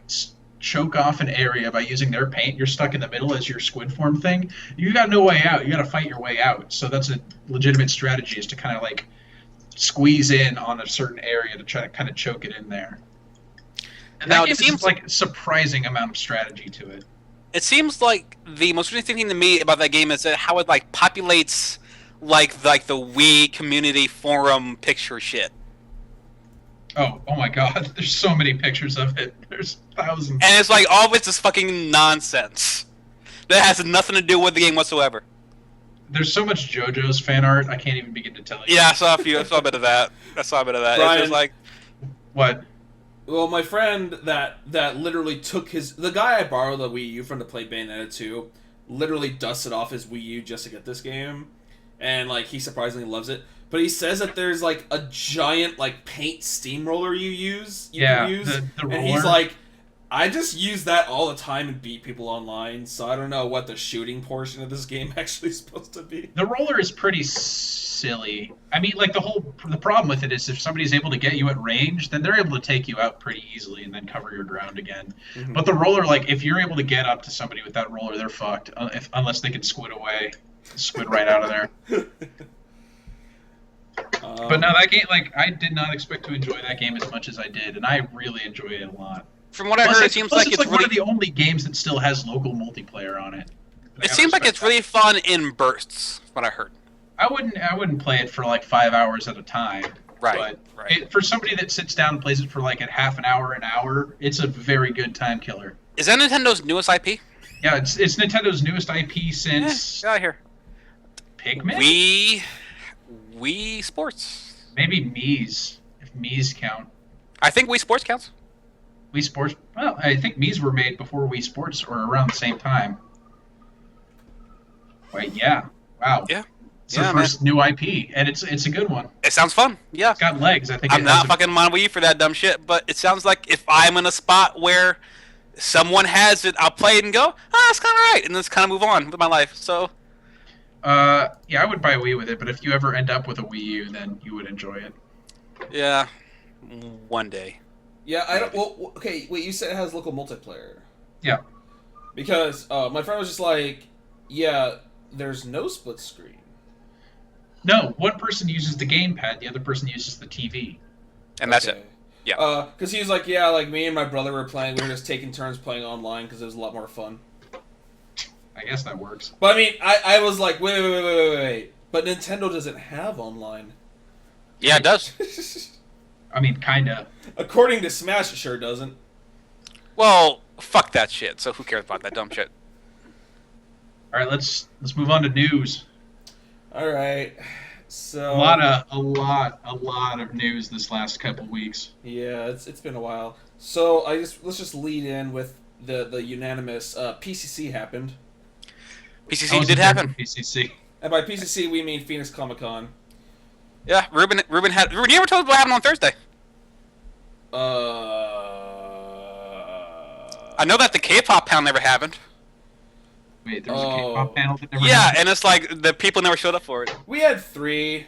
choke off an area by using their paint, you're stuck in the middle as your squid form thing. You got no way out. You got to fight your way out. So that's a legitimate strategy, is to kind of like squeeze in on a certain area to try to kind of choke it in there. And Now, that game it seems has like a surprising amount of strategy to it. It seems like the most interesting thing to me about that game is that how it like populates like the Wii community forum picture shit. Oh my God! There's so many pictures of it. There's thousands. And it's like all of it's just fucking nonsense that has nothing to do with the game whatsoever. There's so much JoJo's fan art. I can't even begin to tell you. Yeah, I saw a bit of that. Brian, It's just like, What? Well, my friend that literally took the guy I borrowed the Wii U from to play Bayonetta 2, literally dusted off his Wii U just to get this game, and like he surprisingly loves it. But he says that there's like a giant like paint steamroller you can use, the and roller. he's like, I just use that all the time and beat people online, so I don't know what the shooting portion of this game actually is supposed to be. The roller is pretty silly. I mean, like the problem with it is if somebody's able to get you at range, then they're able to take you out pretty easily and then cover your ground again. Mm-hmm. But the roller, like if you're able to get up to somebody with that roller, they're fucked. Unless they can squid right out of there. But no, that game, like I did not expect to enjoy that game as much as I did, and I really enjoy it a lot. from what I heard, it seems like it's it's one really. of the only games that still has local multiplayer on it. It seems like it's really fun in bursts. From what I heard. I wouldn't play it for like 5 hours at a time. Right. But for somebody that sits down and plays it for like a half an hour, it's a very good time killer. Is that Nintendo's newest IP? Yeah, it's Nintendo's newest IP since Yeah, out here. Pikmin. Wii Sports. Maybe Mii's, if Mii's count. I think Wii Sports counts. Wii Sports. Well, I think Mii's were made before Wii Sports or around the same time. Wait, yeah. Wow. Yeah. It's their first new IP, and it's a good one. It sounds fun. Yeah. It's got legs. I think I'm not fucking on Wii for that dumb shit, but it sounds like if I'm in a spot where someone has it, I'll play it and go, it's kind of right, and just kind of move on with my life. So. Yeah, I would buy a Wii with it, but if you ever end up with a Wii U, then you would enjoy it. Yeah. One day. Yeah, I don't. Well, okay. Wait, you said it has local multiplayer. Yeah. Because my friend was just like, "Yeah, there's no split screen." No, one person uses the gamepad, the other person uses the TV. And that's it. Yeah. Because he was like, "Yeah, like me and my brother were playing. We were just taking turns playing online because it was a lot more fun." I guess that works. But I mean, I was like, wait. But Nintendo doesn't have online. Yeah, it does. I mean, kinda. According to Smash, it sure doesn't. Well, fuck that shit. So who cares about that dumb shit? All right, let's move on to news. All right. So A lot of news this last couple weeks. yeah, it's been a while. So let's just lead in with the unanimous PCC happened. PCC did happen. PCC. And by PCC, we mean Phoenix Comic Con. Yeah, Ruben, you ever told us what happened on Thursday? I know that the K-pop panel never happened. Wait, there was a K-pop panel that never Yeah, happened? and it's like the people never showed up for it. We had 3.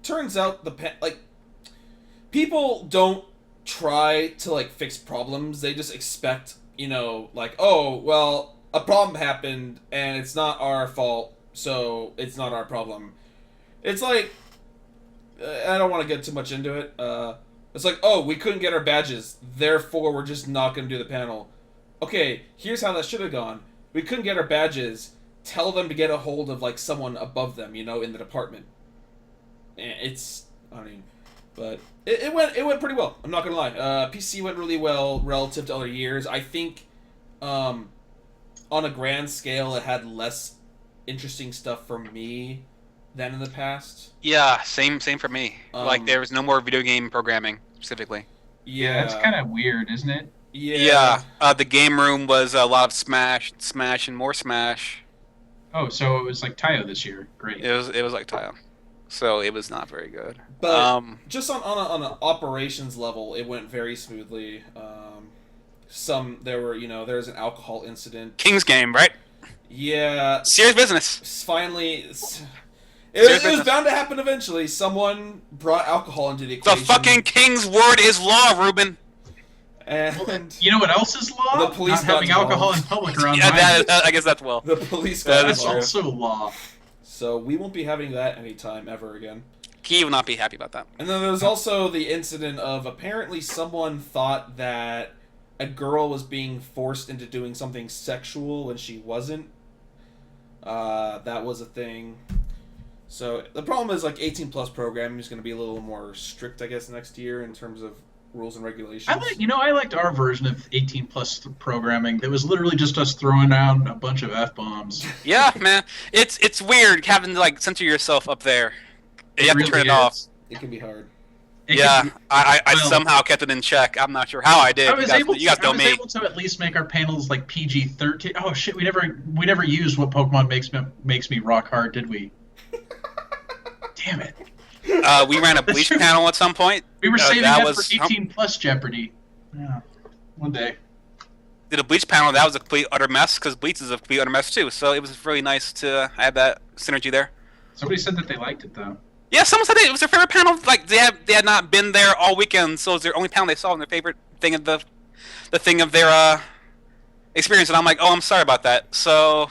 Turns out people don't try to like fix problems. They just expect, like, oh, well, a problem happened and it's not our fault, so it's not our problem. It's like, I don't want to get too much into it. It's like, oh, we couldn't get our badges, therefore we're just not going to do the panel. Okay, here's how that should have gone. We couldn't get our badges. Tell them to get a hold of like someone above them, in the department. But it went pretty well. I'm not gonna lie. PC went really well relative to other years. I think, on a grand scale, it had less interesting stuff for me than in the past. Yeah, same for me. Like there was no more video game programming specifically. Yeah, that's kind of weird, isn't it? Yeah. The game room was a lot of Smash, and more Smash. Oh, so it was like Tayo this year. Great. It was like Tayo. So it was not very good. But just on an operations level, it went very smoothly. There was an alcohol incident. King's game, right? Yeah. Serious business. Finally, it was bound to happen eventually. Someone brought alcohol into the The equation. fucking King's word is law, Ruben. And You know what else is law? The police Not got having alcohol in involved. public around Yeah, minors. I guess that's well. the police That got is That's involved. also law. So we won't be having that anytime ever again. He will not be happy about that. And then there's also the incident of apparently someone thought that a girl was being forced into doing something sexual when she wasn't. That was a thing. So the problem is, like, 18 plus programming is going to be a little more strict, I guess, next year in terms of rules and regulations. I liked our version of 18 plus programming. That was literally just us throwing out a bunch of F-bombs. Yeah, man. It's weird having to like censor yourself up there. You have to turn it off. It can be hard. I somehow kept it in check. I'm not sure how I did. I was able me. able to at least make our panels like PG-13. Oh shit, we never used what Pokemon makes me rock hard, did we? Damn it. We ran a Bleach panel at some point. We were saving that that was- for 18 plus Jeopardy. Yeah, one day. Did a Bleach panel. That was a complete utter mess because Bleach is a complete utter mess too. So it was really nice to have that synergy there. Somebody said that they liked it though. Yeah, someone said it was their favorite panel. Like they had not been there all weekend, so it was their only panel they saw and their favorite thing of the thing of their experience. And I'm like, oh, I'm sorry about that. So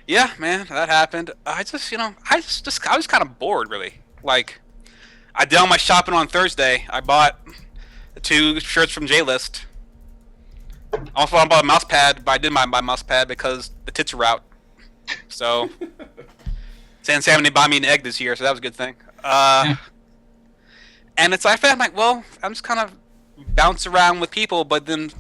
yeah, man, that happened. I was kind of bored really. Like I did all my shopping on Thursday. I bought 2 shirts from J-List. I also bought a mouse pad, but I didn't buy my mouse pad because the tits are out. So. San Salmon didn't buy me an egg this year, so that was a good thing. And I felt like, well, I'm just kind of bounce around with people, but then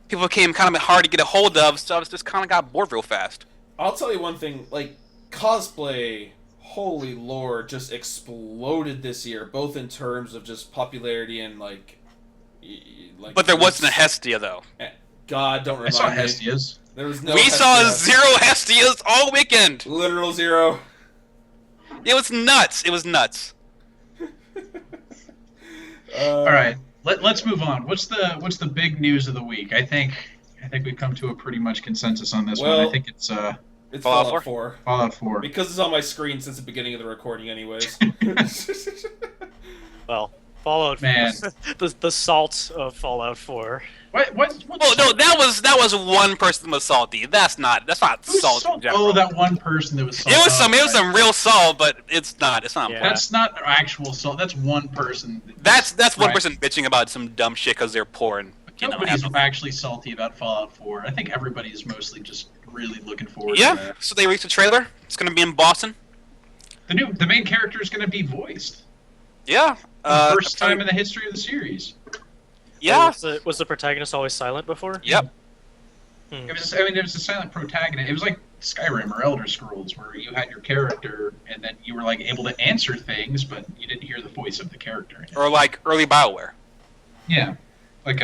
people became kind of hard to get a hold of, so I was just kind of got bored real fast. I'll tell you one thing, like, cosplay, holy lord, just exploded this year, both in terms of just popularity and, like... But there wasn't a Hestia, though. God, don't I remind saw me. Hestias. There was no We saw Hestia. 0 Hestias all weekend! Literal 0. It was nuts. It was nuts. All right, let's move on. What's the big news of the week? I think we've come to a pretty much consensus on this one. Well, I think it's It's Fallout Fallout 4. Fallout 4. Because it's on my screen since the beginning of the recording anyways. Well, Fallout. Man. the salt of Fallout 4. What's Oh no, that was one person that was salty. That's not salt in general. Oh, that one person that was salty. It was some real salt, but it's not. Yeah. That's not actual salt. That's one person. That's one Right. person bitching about some dumb shit because they're poor and Nobody's actually salty about Fallout 4. I think everybody's mostly just really looking forward to Yeah, that. so they released a trailer. It's gonna be in Boston. The main character is going to be voiced. Yeah. First time in the history of the series. Yeah. Was the protagonist always silent before? Yep. It was a silent protagonist. It was like Skyrim or Elder Scrolls, where you had your character, and then you were like able to answer things, but you didn't hear the voice of the character. Or like early BioWare, Yeah, like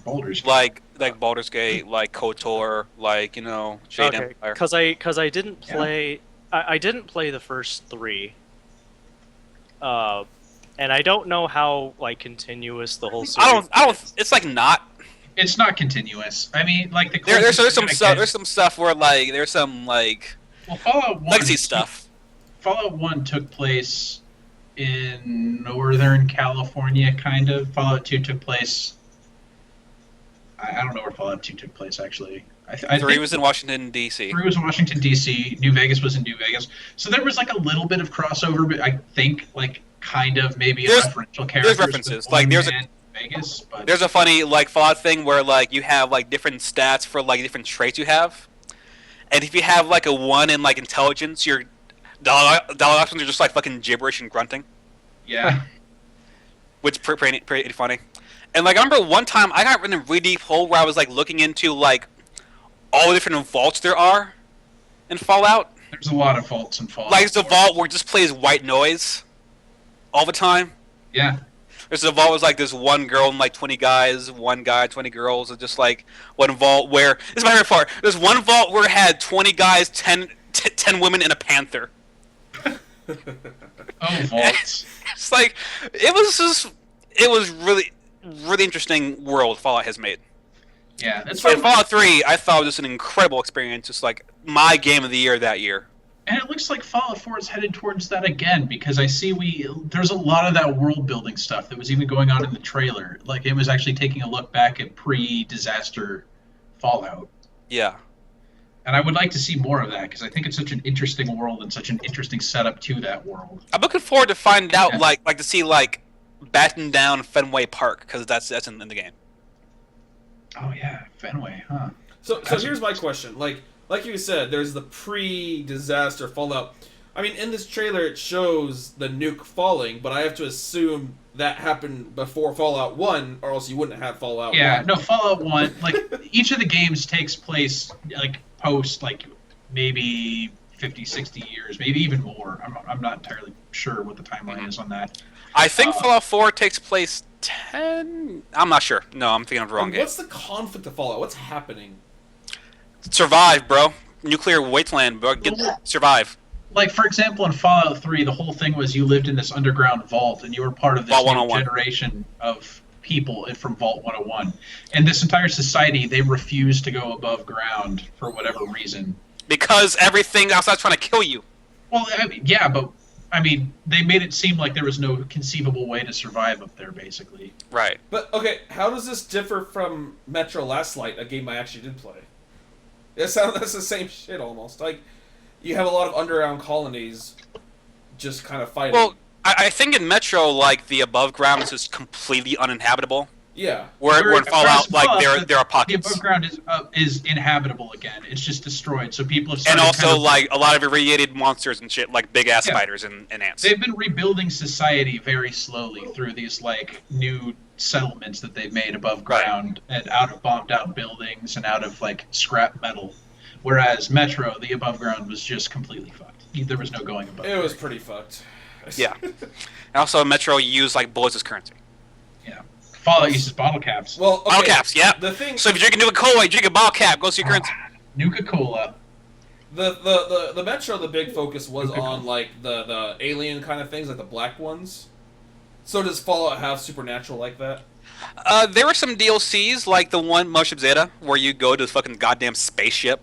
Baldur's Gate. like Baldur's Gate, like KOTOR, like Jade Okay, Empire. because I didn't play I didn't play the first 3. And I don't know how like continuous the whole series. I don't. It's like not. It's not continuous. I mean, like the There's closest some you're stuff. gonna There's some stuff where like there's some like well, Fallout 1 legacy stuff. Fallout 1 took place in Northern California, kind of. Fallout 2 took place. I don't know where Fallout 2 took place actually. I 3 think was in Washington D.C. 3 was in Washington D.C. New Vegas was in New Vegas. So there was like a little bit of crossover, but I think like kind of maybe a referential character. There's references. Like there's a Vegas, but there's a funny like Fallout thing where like you have like different stats for like different traits you have, and if you have like a 1 in like intelligence, your dialogue options are just like fucking gibberish and grunting, yeah. which is pretty funny. And like I remember one time I got in a really deep hole where I was like looking into like all the different vaults there are in Fallout. There's a lot of faults in Fallout. Like there's a vault where it just plays white noise all the time. Yeah. There's a vault with like this one girl and like 20 guys, one guy, 20 girls, and just like one vault where this is my favorite part. There's one vault where it had 20 guys, 10 women, and a panther. Oh, vaults. It's like it was really interesting world Fallout has made. Yeah, that's For Fallout 3, I thought it was just an incredible experience, just like my game of the year that year. And it looks like Fallout 4 is headed towards that again because I see there's a lot of that world building stuff that was even going on in the trailer. Like it was actually taking a look back at pre-disaster Fallout. Yeah. And I would like to see more of that because I think it's such an interesting world and such an interesting setup to that world. I'm looking forward to find out, Yeah. like to see batten down Fenway Park because that's in the game. Oh yeah, Fenway, huh? So here's my question. Like you said, there's the pre-disaster Fallout. I mean, in this trailer, it shows the nuke falling, but I have to assume that happened before Fallout 1, or else you wouldn't have Fallout 1. No, Fallout 1, like, each of the games takes place, like, post, like, maybe 50, 60 years, maybe even more. I'm not entirely sure what the timeline is on that. I think Fallout 4 takes place 10... I'm not sure. No, I'm thinking of the wrong game. What's the conflict of Fallout? What's happening? Survive, bro. Nuclear wasteland, bro. Survive. Like, for example, in Fallout 3, the whole thing was you lived in this underground vault, and you were part of this new generation of people from Vault 101. And this entire society, they refused to go above ground for whatever reason. Because everything outside's trying to kill you. Well, yeah, but, I mean, they made it seem like there was no conceivable way to survive up there, basically. Right. But, okay, how does this differ from Metro Last Light, a game I actually did play? That's the same shit, almost. Like, you have a lot of underground colonies just kind of fighting. Well, I think in Metro, like, the above ground is just completely uninhabitable. Yeah. Where in Fallout, like, there are pockets. The above ground is inhabitable again. It's just destroyed, so people have and started also, like, a lot of irradiated monsters and shit, like big-ass spiders and ants. They've been rebuilding society very slowly through these, like, new settlements that they've made above ground and out of bombed-out buildings and out of, like, scrap metal. Whereas Metro, the above ground was just completely fucked. There was no going above. It was pretty fucked. Yeah. And also, Metro used, like, bullets as currency. Yeah. Fallout uses bottle caps. Well, okay. Bottle caps, yeah. The thing. So if you're drinking Nuka-Cola, you drink a bottle cap, goes to your currency. Nuka-Cola. The Metro, the big focus was on, like, the alien kind of things, like the black ones. So does Fallout have supernatural like that? There were some DLCs, like the one Mothership Zeta, where you go to the fucking goddamn spaceship.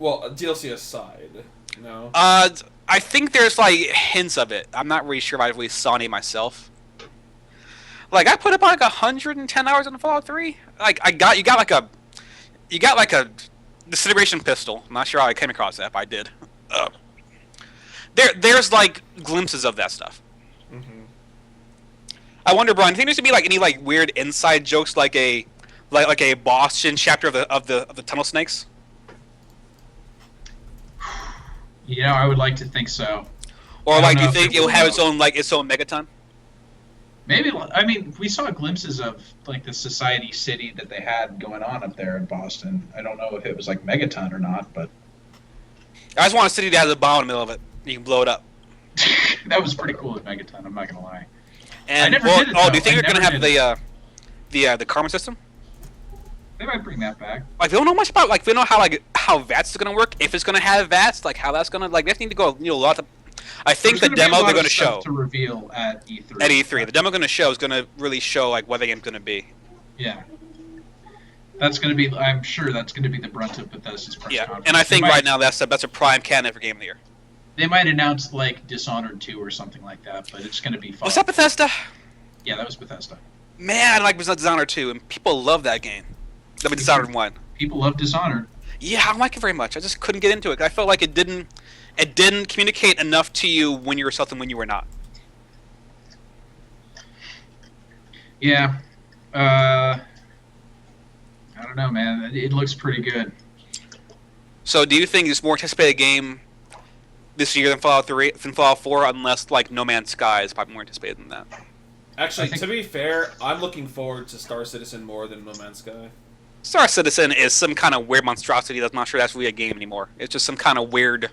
Well, DLC aside, no. I think there's like hints of it. I'm not really sure if I really saw any myself. Like I put up like 110 hours in Fallout 3. Like you got like a disintegration pistol. I'm not sure how I came across that, but I did. There's like glimpses of that stuff. Mm-hmm. I wonder, Brian, do you think there's gonna be like any like weird inside jokes, like a Boston chapter of the Tunnel Snakes? Yeah, I would like to think so. Or like, do you think it'll have its own megaton? Maybe. I mean, we saw glimpses of like the society city that they had going on up there in Boston. I don't know if it was like megaton or not, but I just want a city that has a bomb in the middle of it. You can blow it up. that was pretty cool at megaton. I'm not gonna lie. And I never did it, do you think they're gonna have the karma system? They might bring that back. Like, we don't know much about, like, we don't know how VATS is gonna work, if it's gonna have VATS, like how that's gonna, like, they need to go, a lot of. I think the demo they're gonna show to reveal at E3. At E3, the demo gonna show is gonna really show like what the game's gonna be. Yeah. That's gonna be. I'm sure that's gonna be the brunt of Bethesda's press conference. And I think right now that's a prime candidate for Game of the Year. They might announce like Dishonored 2 or something like that, but it's gonna be fun. Was that Bethesda? Yeah, that was Bethesda. Man, I like Dishonored 2, and people love that game. I mean, Dishonored 1. People love Dishonored. Yeah, I don't like it very much. I just couldn't get into it. I felt like it didn't communicate enough to you when you were yourself and when you were not. Yeah. I don't know, man. It looks pretty good. So, do you think it's more anticipated game this year than Fallout 3, than Fallout 4, unless like No Man's Sky is probably more anticipated than that? Actually, to be fair, I'm looking forward to Star Citizen more than No Man's Sky. Star Citizen is some kind of weird monstrosity that's not sure that's really a game anymore. It's just some kind of weird.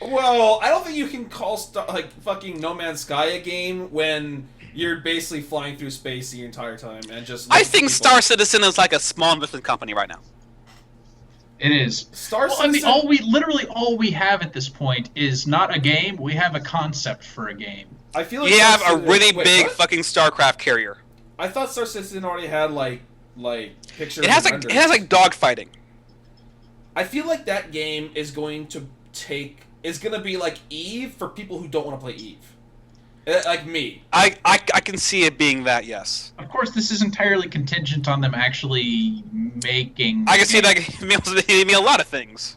Well, I don't think you can call fucking No Man's Sky a game when you're basically flying through space the entire time and just. I think Star Citizen is like a small investment company right now. It is. Star Citizen. I mean, all we have at this point is not a game. We have a concept for a game. I feel like you have a really big fucking StarCraft carrier. I thought Star Citizen already had like pictures. It has like dogfighting. I feel like that game is going to be like Eve for people who don't want to play Eve. Like me. I can see it being that, yes. Of course, this is entirely contingent on them actually making. I can see that it mean a lot of things.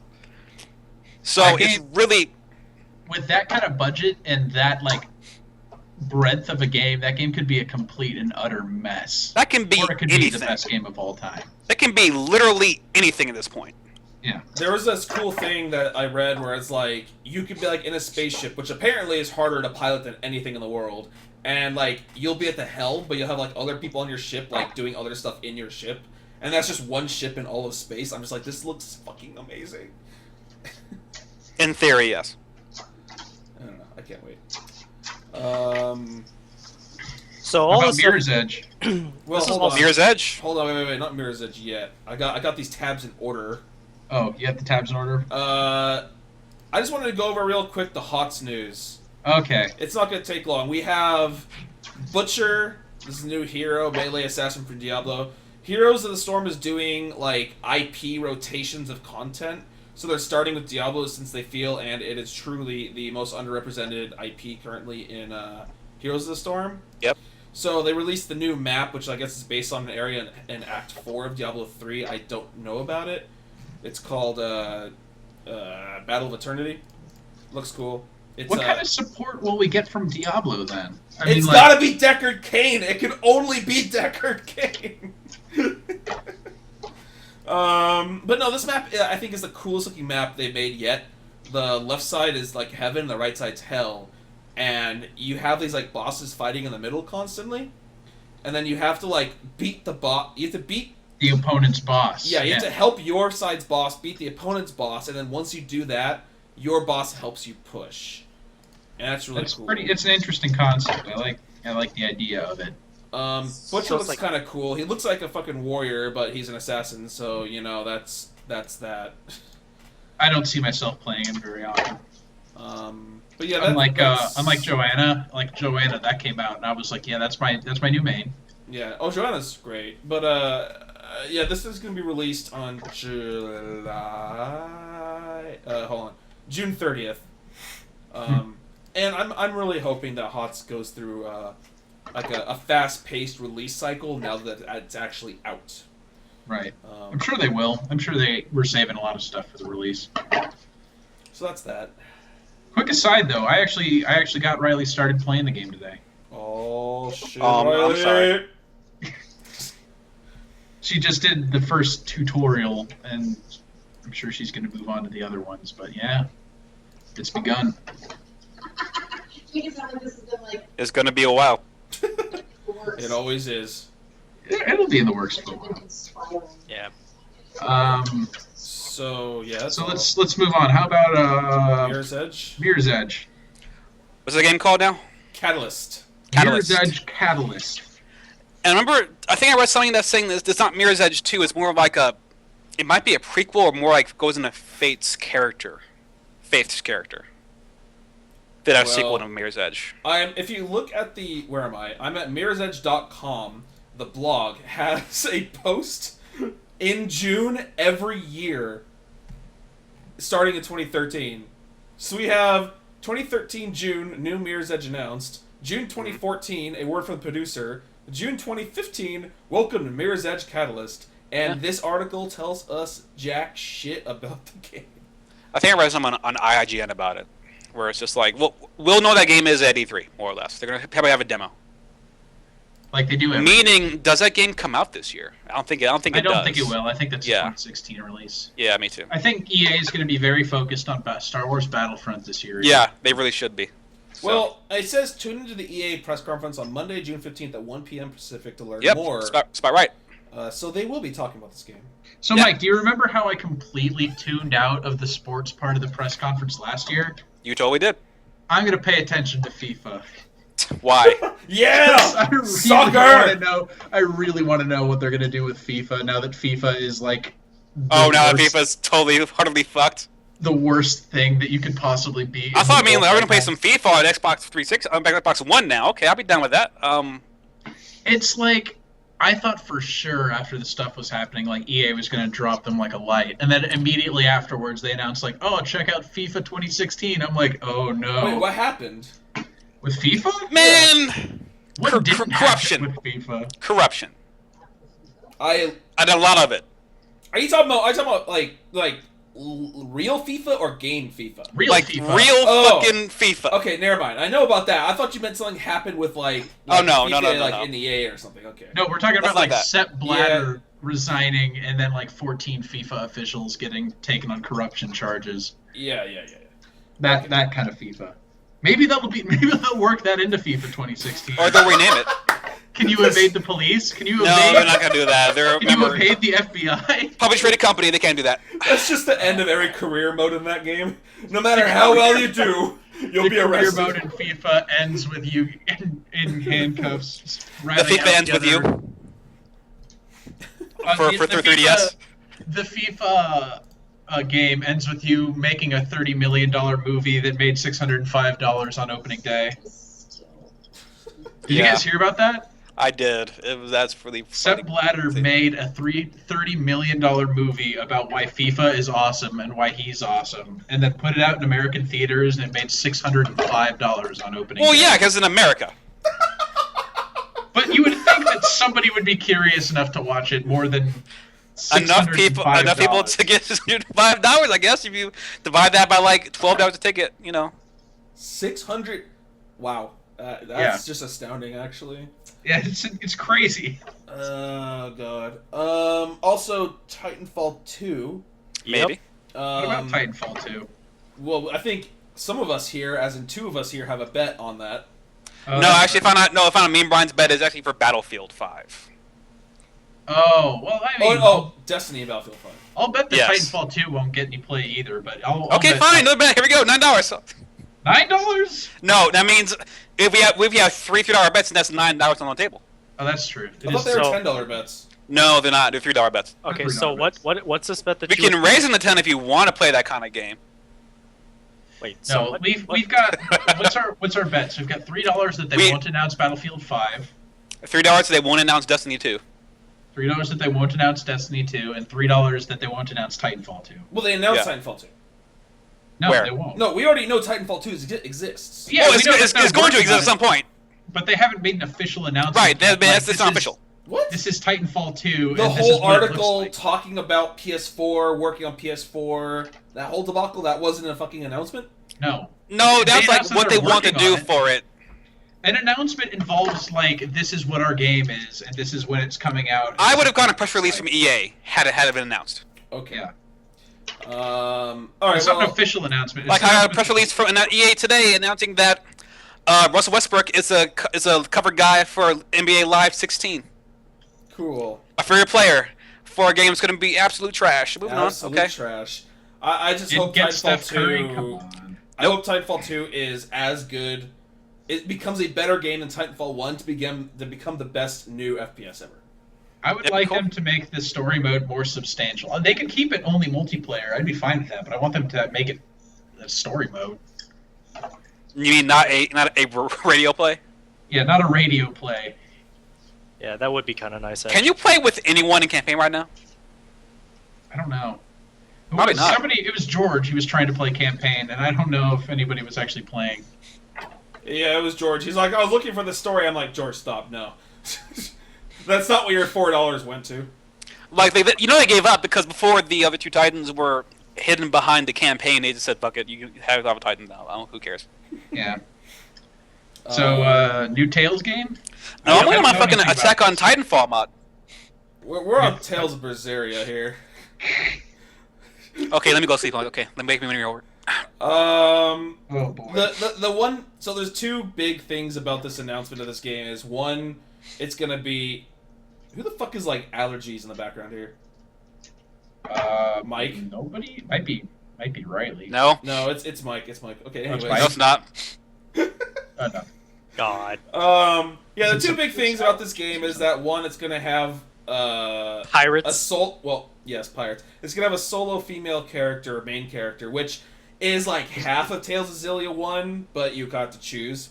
So it's really with that kind of budget and that like breadth of a game, that game could be a complete and utter mess. That can be or it could anything. be the best game of all time. That can be literally anything at this point. Yeah. There was this cool thing that I read where it's like you could be like in a spaceship, which apparently is harder to pilot than anything in the world. And like you'll be at the helm, but you'll have like other people on your ship like doing other stuff in your ship. And that's just one ship in all of space. I'm just like, this looks fucking amazing. In theory, yes. I don't know. I can't wait. So How all about this Mirror's Edge? Well, This is hold what- on. Mirror's Edge. Hold on, wait, not Mirror's Edge yet. I got these tabs in order. Oh, you have the tabs in order? I just wanted to go over real quick the HOTS news. Okay. It's not going to take long. We have Butcher, this new hero, melee assassin for Diablo. Heroes of the Storm is doing like IP rotations of content. So they're starting with Diablo since they feel, and it is truly the most underrepresented IP currently in Heroes of the Storm. Yep. So they released the new map, which I guess is based on an area in Act 4 of Diablo 3. I don't know about it. It's called Battle of Eternity. Looks cool. It's, What kind of support will we get from Diablo then? I It's gotta be Deckard Cain. It can only be Deckard Cain. But no, this map I think is the coolest looking map they've made yet. The left side is like heaven, the right side's hell, and you have these like bosses fighting in the middle constantly, and then you have to like beat the boss. You have to beat the opponent's boss. you have to help your side's boss beat the opponent's boss, and then once you do that, your boss helps you push, and that's really cool. It's an interesting concept. I like the idea of it. Butcher So it's looks kind of cool. He looks like a fucking warrior, but he's an assassin, so you know that's that. I don't see myself playing him very often. But yeah, unlike Joanna, that came out, and I was like, yeah, that's my new main. Yeah. Oh, Joanna's great, but yeah, this is gonna be released on June 30th. And I'm really hoping that HOTS goes through like a fast-paced release cycle now that it's actually out. Right. I'm sure they will. I'm sure they were saving a lot of stuff for the release. So that's that. Quick aside, though, I actually got Riley started playing the game today. Oh shit! I'm Riley. sorry. She just did the first tutorial, and I'm sure she's going to move on to the other ones. But yeah, it's begun. It's gonna be a while. It always is. It'll be in the works for a while. Yeah. So yeah. So let's move on. How about Mirror's Edge. Mirror's Edge. What's the game called now? Catalyst. Catalyst. Mirror's Edge Catalyst. And remember, I think I read something that's saying this. It's not Mirror's Edge 2. It's more of like it might be a prequel or more like goes into Faith's character. Did a sequel to Mirror's Edge. If you look at where am I? I'm at mirrorsedge.com. The blog has a post in June every year, starting in 2013. So we have 2013 June, new Mirror's Edge announced. June 2014, a word from the producer. June 2015, welcome to Mirror's Edge Catalyst. And this article tells us jack shit about the game. I think I read something on IGN about it, where it's just like, we'll know that game is at E3, more or less. They're gonna probably have a demo. Like they do. Meaning, does that game come out this year? I don't think it does. I don't think it will. I think that's a 2016 release. Yeah, me too. I think EA is going to be very focused on Star Wars Battlefront this year. Yeah, they really should be. So. Well, it says tune into the EA press conference on Monday, June 15th at 1 p.m. Pacific to learn more. Spot right. So they will be talking about this game. So, Mike, do you remember how I completely tuned out of the sports part of the press conference last year? You totally did. I'm going to pay attention to FIFA. Why? Yeah! I really want to know what they're going to do with FIFA now that FIFA is like... now that FIFA's totally, utterly fucked. The worst thing that you could possibly be. I thought, we're going to play some FIFA on Xbox 360, on Xbox One now. Okay, I'll be done with that. It's like... I thought for sure after the stuff was happening, like EA was going to drop them like a light, and then immediately afterwards they announced like, "Oh, check out FIFA 2016." I'm like, "Oh no!" Wait, what happened? With FIFA? Man, What didn't corruption. happen with FIFA? Corruption. I I did a lot of it. Are you talking about? Are you talking about like real FIFA or game FIFA? Real Like FIFA. real Oh. fucking FIFA. Okay, never mind. I know about that. I thought you meant something happened with like Oh, no, FIFA, no, no, no, like no. in EA or something. Okay. No, we're talking That's about like like that. Sepp Blatter resigning and then like 14 FIFA officials getting taken on corruption charges. Yeah. That kind of FIFA. Maybe they'll work that into FIFA 2016. Or they'll rename it. Can you evade the police? Can you No, evade? they're not gonna do that. They're Can you remember, evade the FBI? publicly traded company. They can't do that. That's just the end of every career mode in that game. No matter how well you do, you'll The be career arrested. mode in FIFA ends with you in handcuffs. The ratting FIFA out ends the with you. other- For the 3DS. The FIFA game ends with you making a $30 million movie that made $605 on opening day. Did you Yeah. guys hear about that? I did. That's really funny. Sepp Blatter made a $30 million movie about why FIFA is awesome and why he's awesome, and then put it out in American theaters, and it made $605 on opening Well, day. yeah, because in America. But you would think that somebody would be curious enough to watch it more than Enough people $605. to get $5. I guess if you divide that by like $12 a ticket, you know. 600. Wow. That's Yeah. just astounding, actually. Yeah, it's crazy. Oh god. Also, Titanfall 2. Maybe. What about Titanfall 2? Well, I think some of us here, as in two of us here, have a bet on that. Oh, No, that's actually, right. I found a meme. Brian's bet is actually for Battlefield 5. Oh, well, I mean, Destiny and Battlefield 5. I'll bet that Yes. Titanfall 2 won't get any play either, but I'll Okay, bet fine. Another bet. Here we go. $9. $9? No, that means if we have three $3 bets, and that's $9 on the table. Oh, that's true. It I thought is- they were so- $10 bets. No, they're not. They're $3 bets. Okay, $3 so bets. what's this bet that We you can raise them to 10 if you want to play that kind of game. wait? So No, what, we've got what's our bets? We've got $3 that they We- won't announce Battlefield 5, $3 they won't announce Destiny 2. $3 that they won't announce Destiny 2, and $3 that they won't announce Titanfall 2. Well, they announced Yeah. Titanfall 2. No, Where? they won't. No, we already know Titanfall 2 exists. Yeah, Well, we it's, know it's, that they're it's going to working exist at on some point. it, but they haven't made an official announcement. Right, Like, it's this not is- official. What? This is Titanfall 2. The and this whole is what it looks article like. talking about PS4, working on PS4, that whole debacle, that wasn't a fucking announcement? No. No, They that's like announced that what they they're want to working do on it. for it. An announcement involves like this is what our game is, and this is when it's coming out. I would have gotten a press release from EA had it been announced. Okay. Yeah. Alright, It's not an well, official announcement. Like It's I an got a press release from EA today announcing that Russell Westbrook is a cover guy for NBA Live 16. cool. A free player for a game that's going to be absolute trash. Moving Absolute on. Okay. trash. I just It hope gets Titanfall Steph Curry. 2... Come on. I hope Titanfall 2 is as good. It becomes a better game than Titanfall 1 to become the best new FPS ever. I would Yep, like cool. them to make the story mode more substantial. They can keep it only multiplayer. I'd be fine with that, but I want them to make it a story mode. You mean not a radio play? Yeah, not a radio play. Yeah, that would be kind of nice. Can you play with anyone in campaign right now? I don't know. It Probably was not. It was George. He was trying to play campaign, and I don't know if anybody was actually playing. Yeah, it was George. He's like, I was looking for the story. I'm like, George, stop. No. That's not what your $4 went to. Like they gave up because before the other two Titans were hidden behind the campaign, they just said, "Fuck it, you have a Titan now. Who cares?" Yeah. So, new Tales game? No, I I'm don't on my know fucking anything Attack about on Titanfall mod. We're on Tales of Berseria here. Okay, let me go sleep. Okay, let me make me over. Um, Oh boy. the one. So there's two big things about this announcement of this game. Is one, it's gonna be. Who the fuck is like allergies in the background here? Mike? Nobody? Might be Riley. No, No, it's Mike. It's Mike. Okay, Oh, it's anyways. no, it's not. Oh, no. God. Yeah, the two big things about this game is that one, it's gonna have a Pirates. well, yes, pirates. It's gonna have a solo female character, main character, which is like half of Tales of Xillia 1, but you got to choose.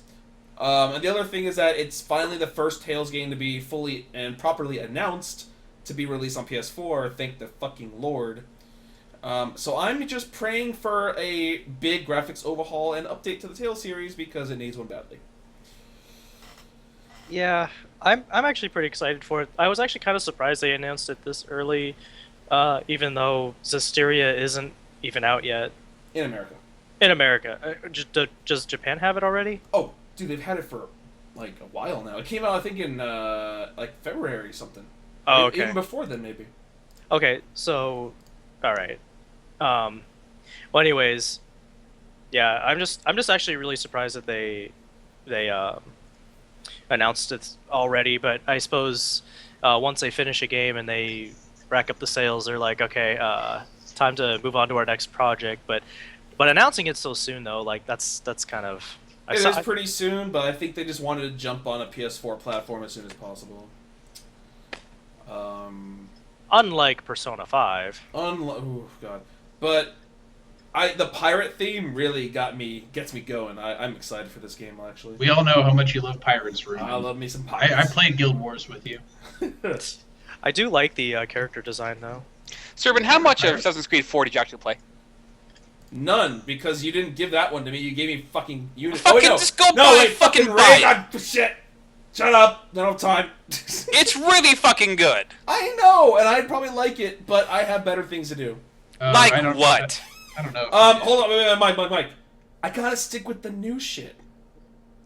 And the other thing is that it's finally the first Tales game to be fully and properly announced to be released on PS4. Thank the fucking Lord. So I'm just praying for a big graphics overhaul and update to the Tales series because it needs one badly. Yeah, I'm actually pretty excited for it. I was actually kind of surprised they announced it this early, even though Zestiria isn't even out yet. In America. In America. Does Japan have it already? Oh, dude, they've had it for like a while now. It came out, I think, in like February or something. Oh, okay. Even before then, maybe. Okay, so, all right. Well, anyways, yeah, I'm just actually really surprised that they announced it already. But I suppose once they finish a game and they rack up the sales, they're like, okay, time to move on to our next project. But announcing it so soon though, like that's kind of It is pretty soon, but I think they just wanted to jump on a PS4 platform as soon as possible. Unlike Persona 5. Oh god, but the pirate theme really gets me going. I'm excited for this game actually. We all know how much you love pirates, Ruben. I love me some pirates. I played Guild Wars with you. I do like the character design though. Serban, how much of Assassin's Creed 4 did you actually play? None, because you didn't give that one to me. You gave me fucking Unity. Fucking Oh, wait, no. just go no, buy wait, it, fucking fucking buy Ray. Shit. Shut up. I don't have time. It's really fucking good. I know, and I'd probably like it, but I have better things to do. Like what? I don't know. Hold on, wait, Mike. I gotta stick with the new shit.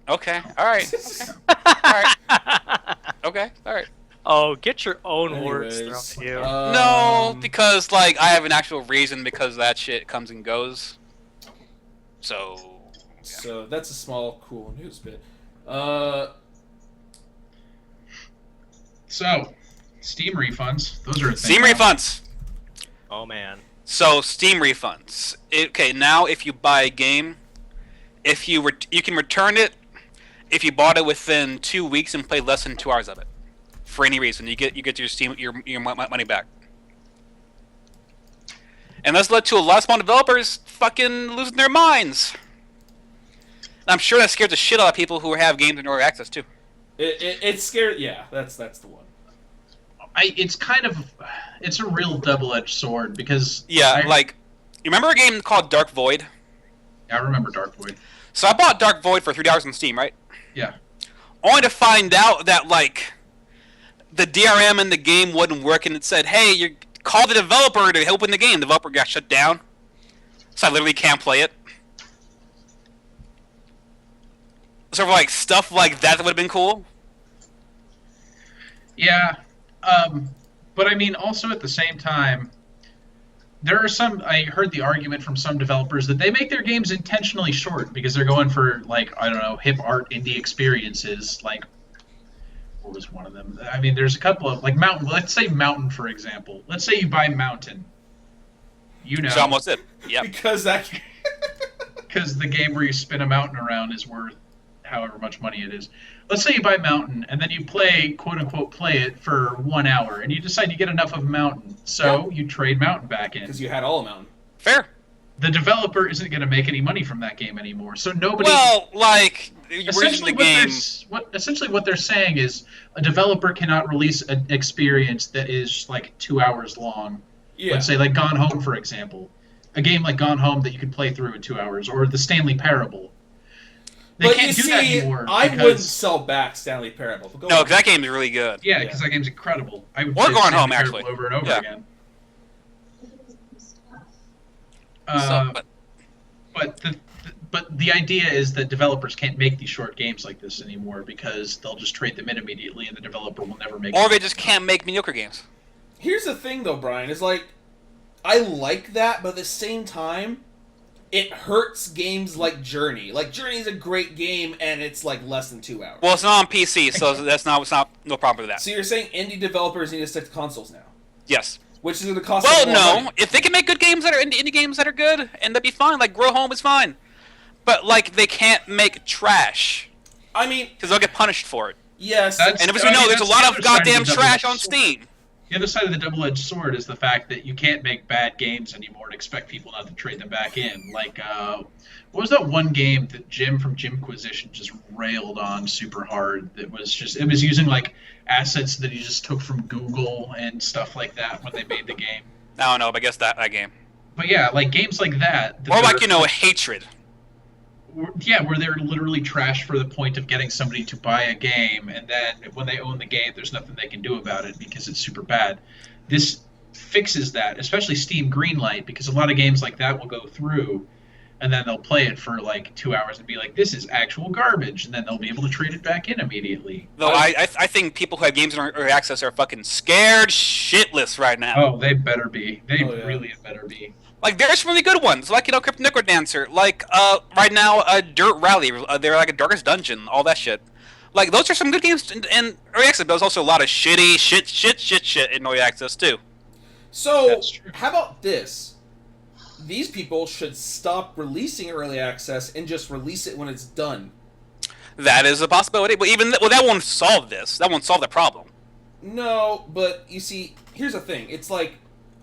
Okay, alright. Alright. Okay, alright. Oh, get your own words Anyways, thrown at you. No, because, like, I have an actual reason because that shit comes and goes. So... So, that's a small, cool news bit. So, Steam refunds. Those are a thing Steam now. refunds! Oh man. So, Steam refunds. Okay, now if you buy a game, you can return it if you bought it within 2 weeks and played less than 2 hours of it. For any reason, you get your Steam your money back. And that's led to a lot of small developers fucking losing their minds. And I'm sure that scares the shit out of people who have games in early access too. It's scary. Yeah, that's the one. It's a real double-edged sword because you remember a game called Dark Void? I remember Dark Void. So I bought Dark Void for $3 on Steam, right? Yeah. Only to find out that the DRM in the game wouldn't work, and it said, "Hey, you call the developer to open the game." The developer got shut down, so I literally can't play it. Sort of stuff like that would have been cool. Yeah, but I mean, also at the same time, there are some. I heard the argument from some developers that they make their games intentionally short because they're going for I don't know, hip art indie experiences. What was one of them? I mean, there's a couple of Mountain. Let's say Mountain, for example. Let's say you buy Mountain. That's almost it. Yeah. Because the game where you spin a mountain around is worth however much money it is. Let's say you buy Mountain, and then you play, quote-unquote, play it for 1 hour, and you decide you get enough of Mountain, so you trade Mountain back in. Because you had all of Mountain. Fair. The developer isn't going to make any money from that game anymore, so nobody... Well, essentially what they're saying is a developer cannot release an experience that is, 2 hours long. Yeah. Let's say, Gone Home, for example. A game like Gone Home that you could play through in 2 hours, or the Stanley Parable. They can't do that anymore. I wouldn't sell back Stanley Parable. No, because that game is really good. Yeah, because that game's incredible. I would Or play Gone Stanley Home, Parable actually. over and over Yeah. again. But the idea is that developers can't make these short games like this anymore because they'll just trade them in immediately, and the developer will never make. Or they just can't make mediocre games. Here's the thing, though, Brian. Is I like that, but at the same time, it hurts games like Journey. Journey is a great game, and it's less than 2 hours. Well, it's not on PC, so it's not no problem with that. So you're saying indie developers need to stick to consoles now? Yes. Which is going to cost. Well, them more no. money. If they can make good games that are indie games that are good, and that'd be fine. Grow Home is fine, but they can't make trash. I mean, because they'll get punished for it. Yes. And as we know, there's a lot of goddamn trash on Steam. The other side of the double-edged sword is the fact that you can't make bad games anymore and expect people not to trade them back in. Like, what was that one game that Jim from Jimquisition just railed on super hard? That was just it was using like assets that he just took from Google and stuff like that when they made the game. I don't know, but I guess that game. But yeah, like games like that. Or like hatred. Yeah, where they're literally trash for the point of getting somebody to buy a game, and then when they own the game, there's nothing they can do about it because it's super bad. This fixes that, especially Steam Greenlight, because a lot of games like that will go through, and then they'll play it for like 2 hours and be like, "This is actual garbage," and then they'll be able to trade it back in immediately. Though I think people who have games in early access are fucking scared shitless right now. Oh, they better be. They really better be. Like, there's really good ones, like, Crypt Necrodancer, like, right now, Dirt Rally, they're like a Darkest Dungeon, all that shit. Like, those are some good games in early access, but there's also a lot of shitty shit in early access, too. So, how about this? These people should stop releasing early access and just release it when it's done. That is a possibility, but that won't solve this. That won't solve the problem. No, but, you see, here's the thing. It's like,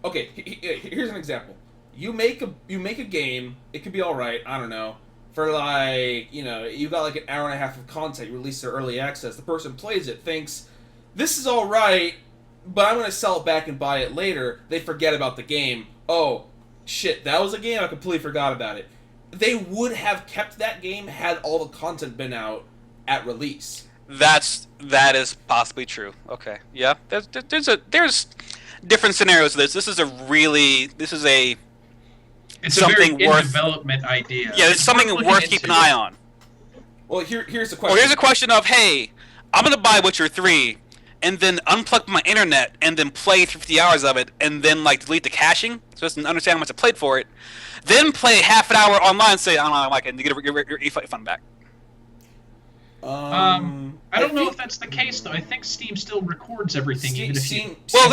okay, here's an example. You make a game, it could be alright, I don't know, for like, you got like an hour and a half of content, you release their early access, the person plays it, thinks, this is alright, but I'm going to sell it back and buy it later, they forget about the game, oh, shit, that was a game, I completely forgot about it. They would have kept that game had all the content been out at release. That is possibly true. Okay, yeah, there's different scenarios to this. This is It's something a very worth development idea. Yeah, it's something worth keeping an eye on. Well, here's the Or question. here's a question of, hey, I'm gonna buy Witcher 3, and then unplug my internet, and then play 50 hours of it, and then like delete the caching, so it doesn't understand how much I played for it. Then play half an hour online, and say, I don't know, I like it, and you get your refund back. I don't know if that's the case though. I think Steam still records everything, even if you. Well,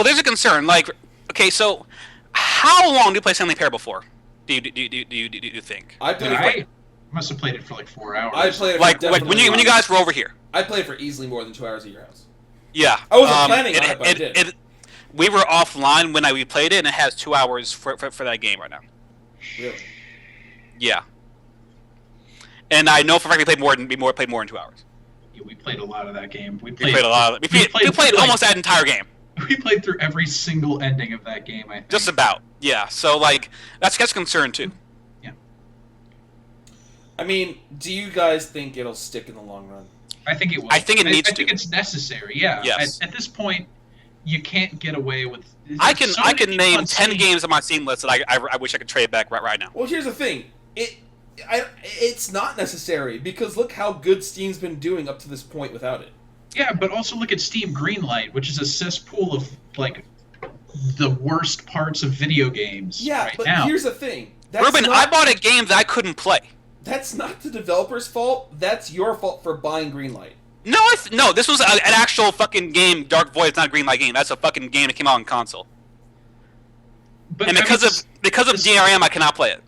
there's a concern. Like, okay, so how long do you play Stanley Parable for? Do you think? I must have played it for like 4 hours. I played it like when you guys were over here. I played for easily more than 2 hours at your house. Yeah, I wasn't planning on it, but I did. We were offline when we played it, and it has 2 hours for that game right now. Really? Yeah. And I know for a fact we played more than 2 hours. Yeah, we played a lot of that game. We played a lot. We played almost that entire game. We played through every single ending of that game, I think. Just about, yeah. So, like, that's a concern, too. Yeah. I mean, do you guys think it'll stick in the long run? I think it will. I think it needs to. I think it's necessary, yeah. Yes. At this point, you can't get away with... I can name 10 games on my Steam list that I wish I could trade back right now. Well, here's the thing. It's not necessary, because look how good Steam's been doing up to this point without it. Yeah, but also look at Steam Greenlight, which is a cesspool of, like, the worst parts of video games right now. Yeah, but here's the thing. Ruben, I bought a game that I couldn't play. That's not the developer's fault. That's your fault for buying Greenlight. No, this was an actual fucking game, Dark Void. It's not a Greenlight game. That's a fucking game that came out on console. But, and because of DRM, I cannot play it.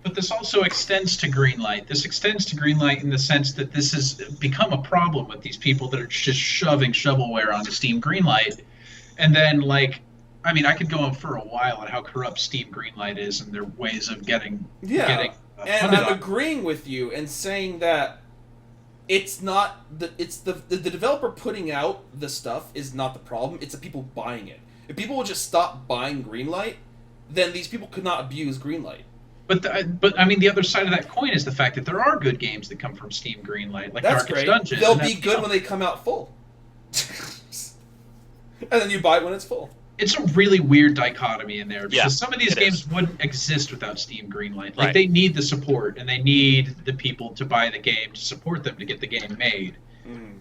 But this also extends to Greenlight. This extends to Greenlight in the sense that this has become a problem with these people that are just shoving shovelware onto Steam Greenlight. And then, like, I mean, I could go on for a while on how corrupt Steam Greenlight is and their ways of getting and I'm agreeing with you and saying that it's not the developer putting out the stuff is not the problem. It's the people buying it. If people would just stop buying Greenlight, then these people could not abuse Greenlight. But I mean, the other side of that coin is the fact that there are good games that come from Steam Greenlight, like That's Darkest great. Dungeon. They'll be good when they come out full. And then you buy it when it's full. It's a really weird dichotomy in there, because some of these games is. wouldn't exist without Steam Greenlight. Like, they need the support, and they need the people to buy the game to support them to get the game made.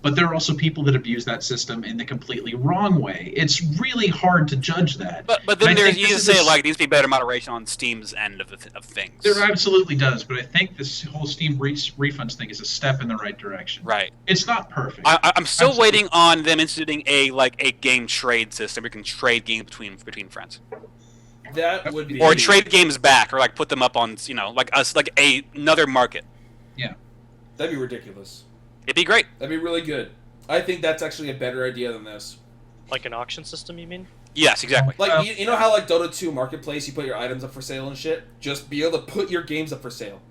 But there are also people that abuse that system in the completely wrong way. It's really hard to judge that. But then you say, like, needs to be better moderation on Steam's end of things. There absolutely does, but I think this whole Steam refunds thing is a step in the right direction. Right. It's not perfect. I'm still waiting on them instituting a game trade system. We can trade games between friends. That would be... Or trade games back, or like put them up on, another market. Yeah. That'd be ridiculous. It'd be great. That'd be really good. I think that's actually a better idea than this. Like an auction system, you mean? Yes, exactly. Like you know how like Dota 2 Marketplace, you put your items up for sale and shit. Just be able to put your games up for sale.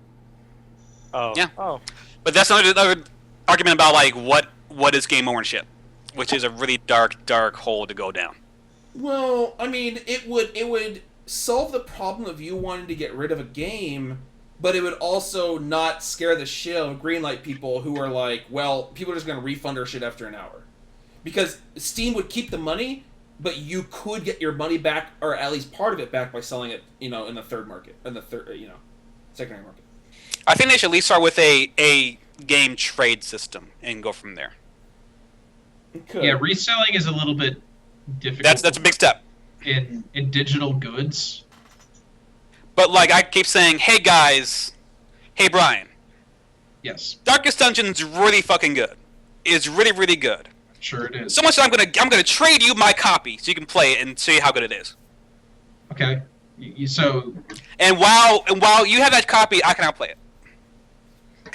Oh. Yeah. Oh. But that's another argument about like what is game ownership, which is a really dark hole to go down. Well, I mean, it would solve the problem of you wanting to get rid of a game, but it would also not scare the shit out of greenlight people who are like, well, people are just going to refund our shit after an hour. Because Steam would keep the money, but you could get your money back, or at least part of it back, by selling it, in the third market, in the secondary market. I think they should at least start with a game trade system and go from there. Yeah, reselling is a little bit difficult. That's a big step. In digital goods. But like I keep saying, hey guys, hey Brian, Yes, Darkest Dungeon's really fucking good. It's really, really good. sure it is. So much that I'm gonna trade you my copy so you can play it and see how good it is. Okay, so And while you have that copy, I can outplay it.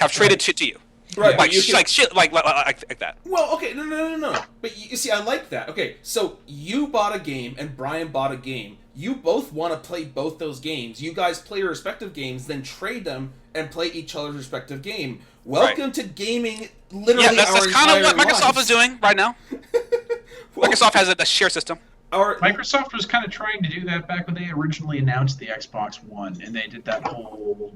I've traded shit to you. Right, Like but you can- shit like that. Well, okay, no. But you see, I like that. Okay, so you bought a game and Brian bought a game. You both want to play both those games. You guys play your respective games, then trade them and play each other's respective game. Welcome to gaming. Literally, Yeah, that's kind of what Microsoft lives. is doing right now. Well, Microsoft has a share system. Microsoft was kind of trying to do that back when they originally announced the Xbox One, and they did that whole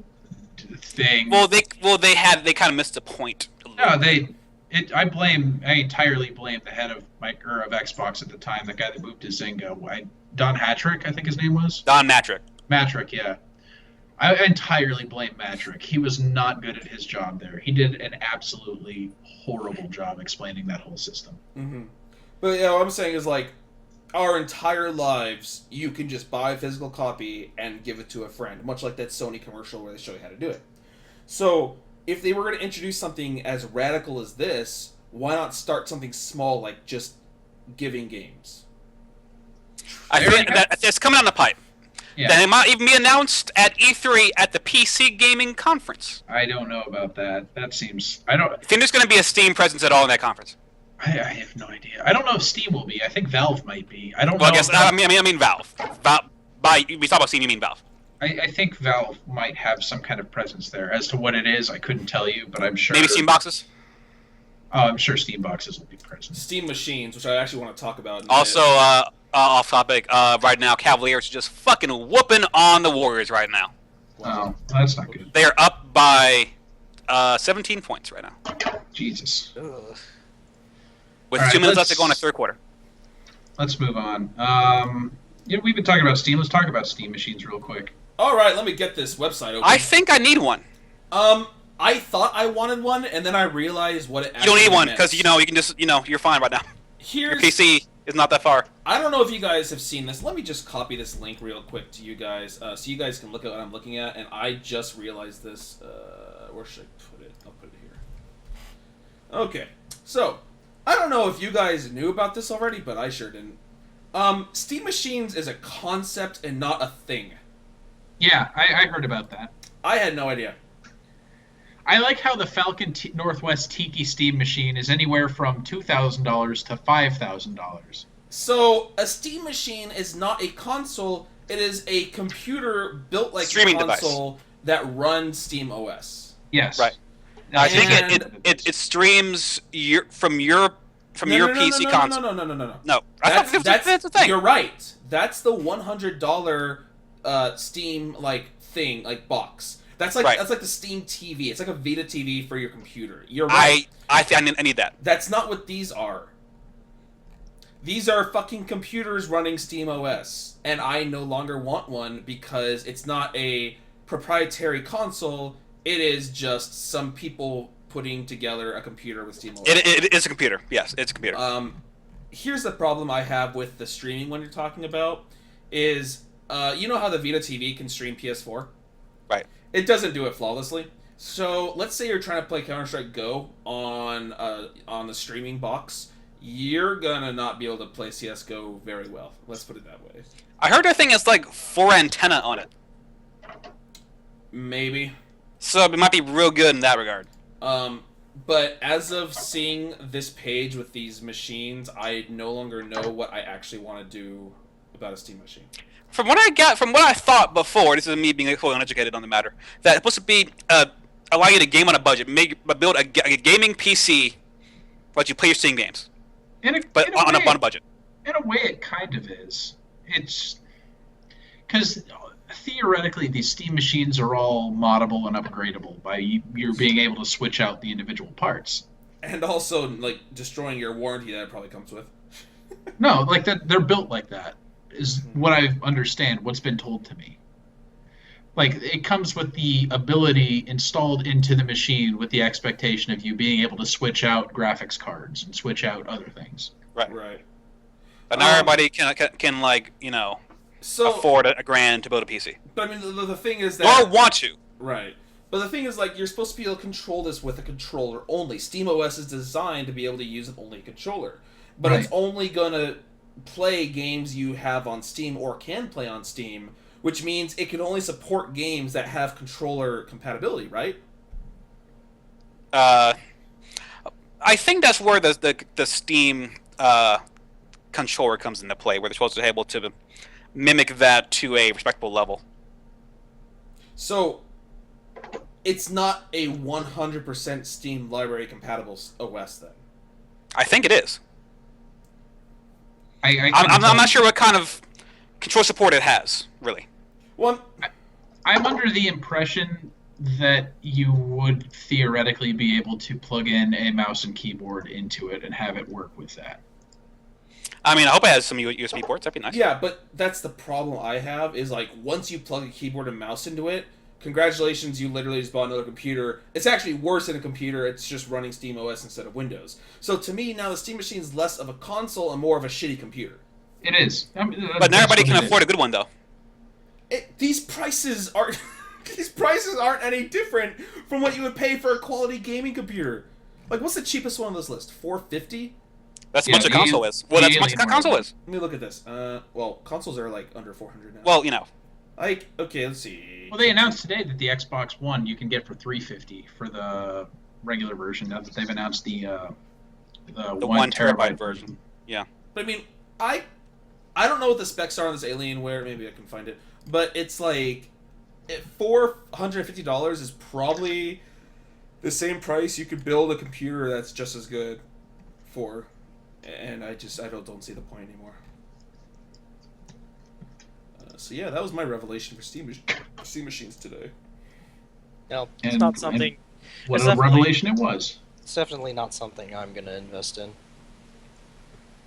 thing. Well, they kind of missed the point. No, I entirely blame the head of Xbox at the time, the guy that moved to Zynga, Don Hattrick, I think his name was. Don Matrick. Matrick, yeah. I entirely blame Matrick. He was not good at his job there. He did an absolutely horrible job explaining that whole system. Mm-hmm. But yeah, what I'm saying is like, our entire lives, you can just buy a physical copy and give it to a friend, much like that Sony commercial where they show you how to do it. So, if they were going to introduce something as radical as this, why not start something small like just giving games? I think that it's coming down the pipe. Yeah. That it might even be announced at E3 at the PC Gaming Conference. I don't know about that. That seems... I think there's going to be a Steam presence at all in that conference. I have no idea. I don't know if Steam will be. I think Valve might be. I don't Well, know. I guess I mean Valve. We talk about Steam, you mean Valve. I think Valve might have some kind of presence there. As to what it is, I couldn't tell you, but I'm sure. Maybe Steam boxes. Oh, I'm sure Steam boxes will be present. Steam machines, which I actually want to talk about in a Also, bit. off topic. Right now, Cavaliers are just fucking whooping on the Warriors right now. Wow, that's not good. They are up by 17 points right now, Jesus. with All right, 2 minutes left let's- to go in the third quarter. Let's move on. We've been talking about Steam. Let's talk about Steam machines real quick. Alright, let me get this website open. I think I need one. I thought I wanted one, and then I realized what it You actually don't need one meant. because you can just you're fine right now. Your Here's... PC is not that far. I don't know if you guys have seen this. Let me just copy this link real quick to you guys, so you guys can look at what I'm looking at. And I just realized this. Where should I put it? I'll put it here. Okay, so I don't know if you guys knew about this already, but I sure didn't. Steam Machines is a concept and not a thing. Yeah, I heard about that. I had no idea. I like how the Falcon Northwest Tiki Steam machine is anywhere from $2,000 to $5,000. So a Steam Machine is not a console; it is a computer built like Streaming a console that runs Steam OS. Yes. Right. I think And- it streams from your PC console. No. No, I thought that's the thing. You're right. That's the $100 Steam thing box. That's like Right. that's like the Steam TV. It's like a Vita TV for your computer. You're right. I think I need that. That's not what these are. These are fucking computers running Steam OS, and I no longer want one because it's not a proprietary console. It is just some people putting together a computer with Steam OS. It is a computer. Yes, it's a computer. Here's the problem I have with the streaming one you're talking about is, you know how the Vita TV can stream PS4? Right. It doesn't do it flawlessly. So let's say you're trying to play Counter-Strike Go on the streaming box. You're gonna not be able to play CS:GO very well. Let's put it that way. I heard that thing has 4 antenna on it, Maybe. so it might be real good in that regard. But as of seeing this page with these machines, I no longer know what I actually want to do about a Steam machine. From what I thought before, this is me being fully uneducated on the matter, that it's supposed to be allow you to game on a budget, build a gaming PC, let you play your Steam games, but on a budget. In a way, it kind of is. It's because theoretically, these Steam machines are all moddable and upgradable by you being able to switch out the individual parts. And also, like, destroying your warranty that it probably comes with. No, like that, they're built like that, is what I understand, what's been told to me. Like, it comes with the ability installed into the machine with the expectation of you being able to switch out graphics cards and switch out other things. Right. But not everybody can like, afford a grand to build a PC. But I mean, the thing is that... Or want to. Right. But the thing is, like, you're supposed to be able to control this with a controller only. SteamOS is designed to be able to use it only a controller. But It's only going to play games you have on Steam or can play on Steam, which means it can only support games that have controller compatibility, right? I think that's where the Steam controller comes into play, where they're supposed to be able to mimic that to a respectable level. So, it's not a 100% Steam library compatible OS then? I think it is. I'm not sure what kind of control support it has, really. Well, I'm under the impression that you would theoretically be able to plug in a mouse and keyboard into it and have it work with that. I mean, I hope it has some USB ports. That'd be nice. Yeah, but that's the problem I have, is like, once you plug a keyboard and mouse into it, congratulations, you literally just bought another computer. It's actually worse than a computer, it's just running SteamOS instead of Windows. So to me, now the Steam machine is less of a console and more of a shitty computer. It is. But not everybody can afford a good one, though. These prices aren't... These prices aren't any different from what you would pay for a quality gaming computer. Like, what's the cheapest one on this list? $450? That's much a console is. Well, that's much a console is. Let me look at this. Well, consoles are like under $400 now. Well, Like, okay, let's see. Well, they announced today that the Xbox One you can get for $350 for the regular version. Now that they've announced the 1 terabyte version. Yeah. But I mean, I don't know what the specs are on this Alienware. Maybe I can find it. But it's like, $450 is probably the same price you could build a computer that's just as good for. And I don't see the point anymore. So yeah, that was my revelation for Steam machines today. No, it's not something. What a revelation it was. It's definitely not something I'm gonna invest in,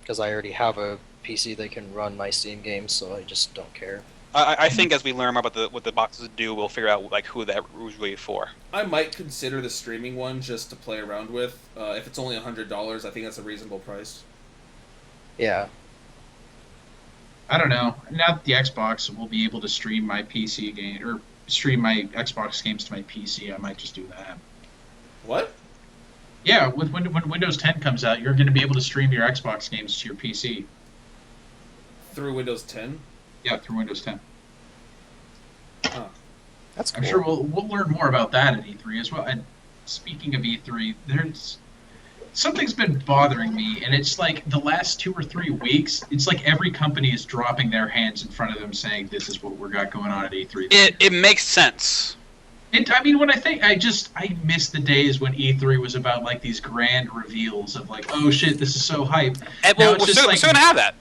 because I already have a PC that can run my Steam games, so I just don't care. I think as we learn more about what the boxes do, we'll figure out like who that was really for. I might consider the streaming one just to play around with. If it's only $100, I think that's a reasonable price. Yeah. I don't know. Now that the Xbox will be able to stream my PC game or stream my Xbox games to my PC, I might just do that. What? Yeah, when Windows 10 comes out, you're going to be able to stream your Xbox games to your PC. Through Windows 10? Yeah, through Windows 10. Huh. That's cool. I'm sure we'll learn more about that at E3 as well. And speaking of E3, there's something's been bothering me, and it's like the last 2 or 3 weeks, it's like every company is dropping their hands in front of them saying, this is what we got going on at E3. It makes sense. I mean, when I miss the days when E3 was about like these grand reveals of like, oh shit, this is so hype. And, well, we're still gonna have that.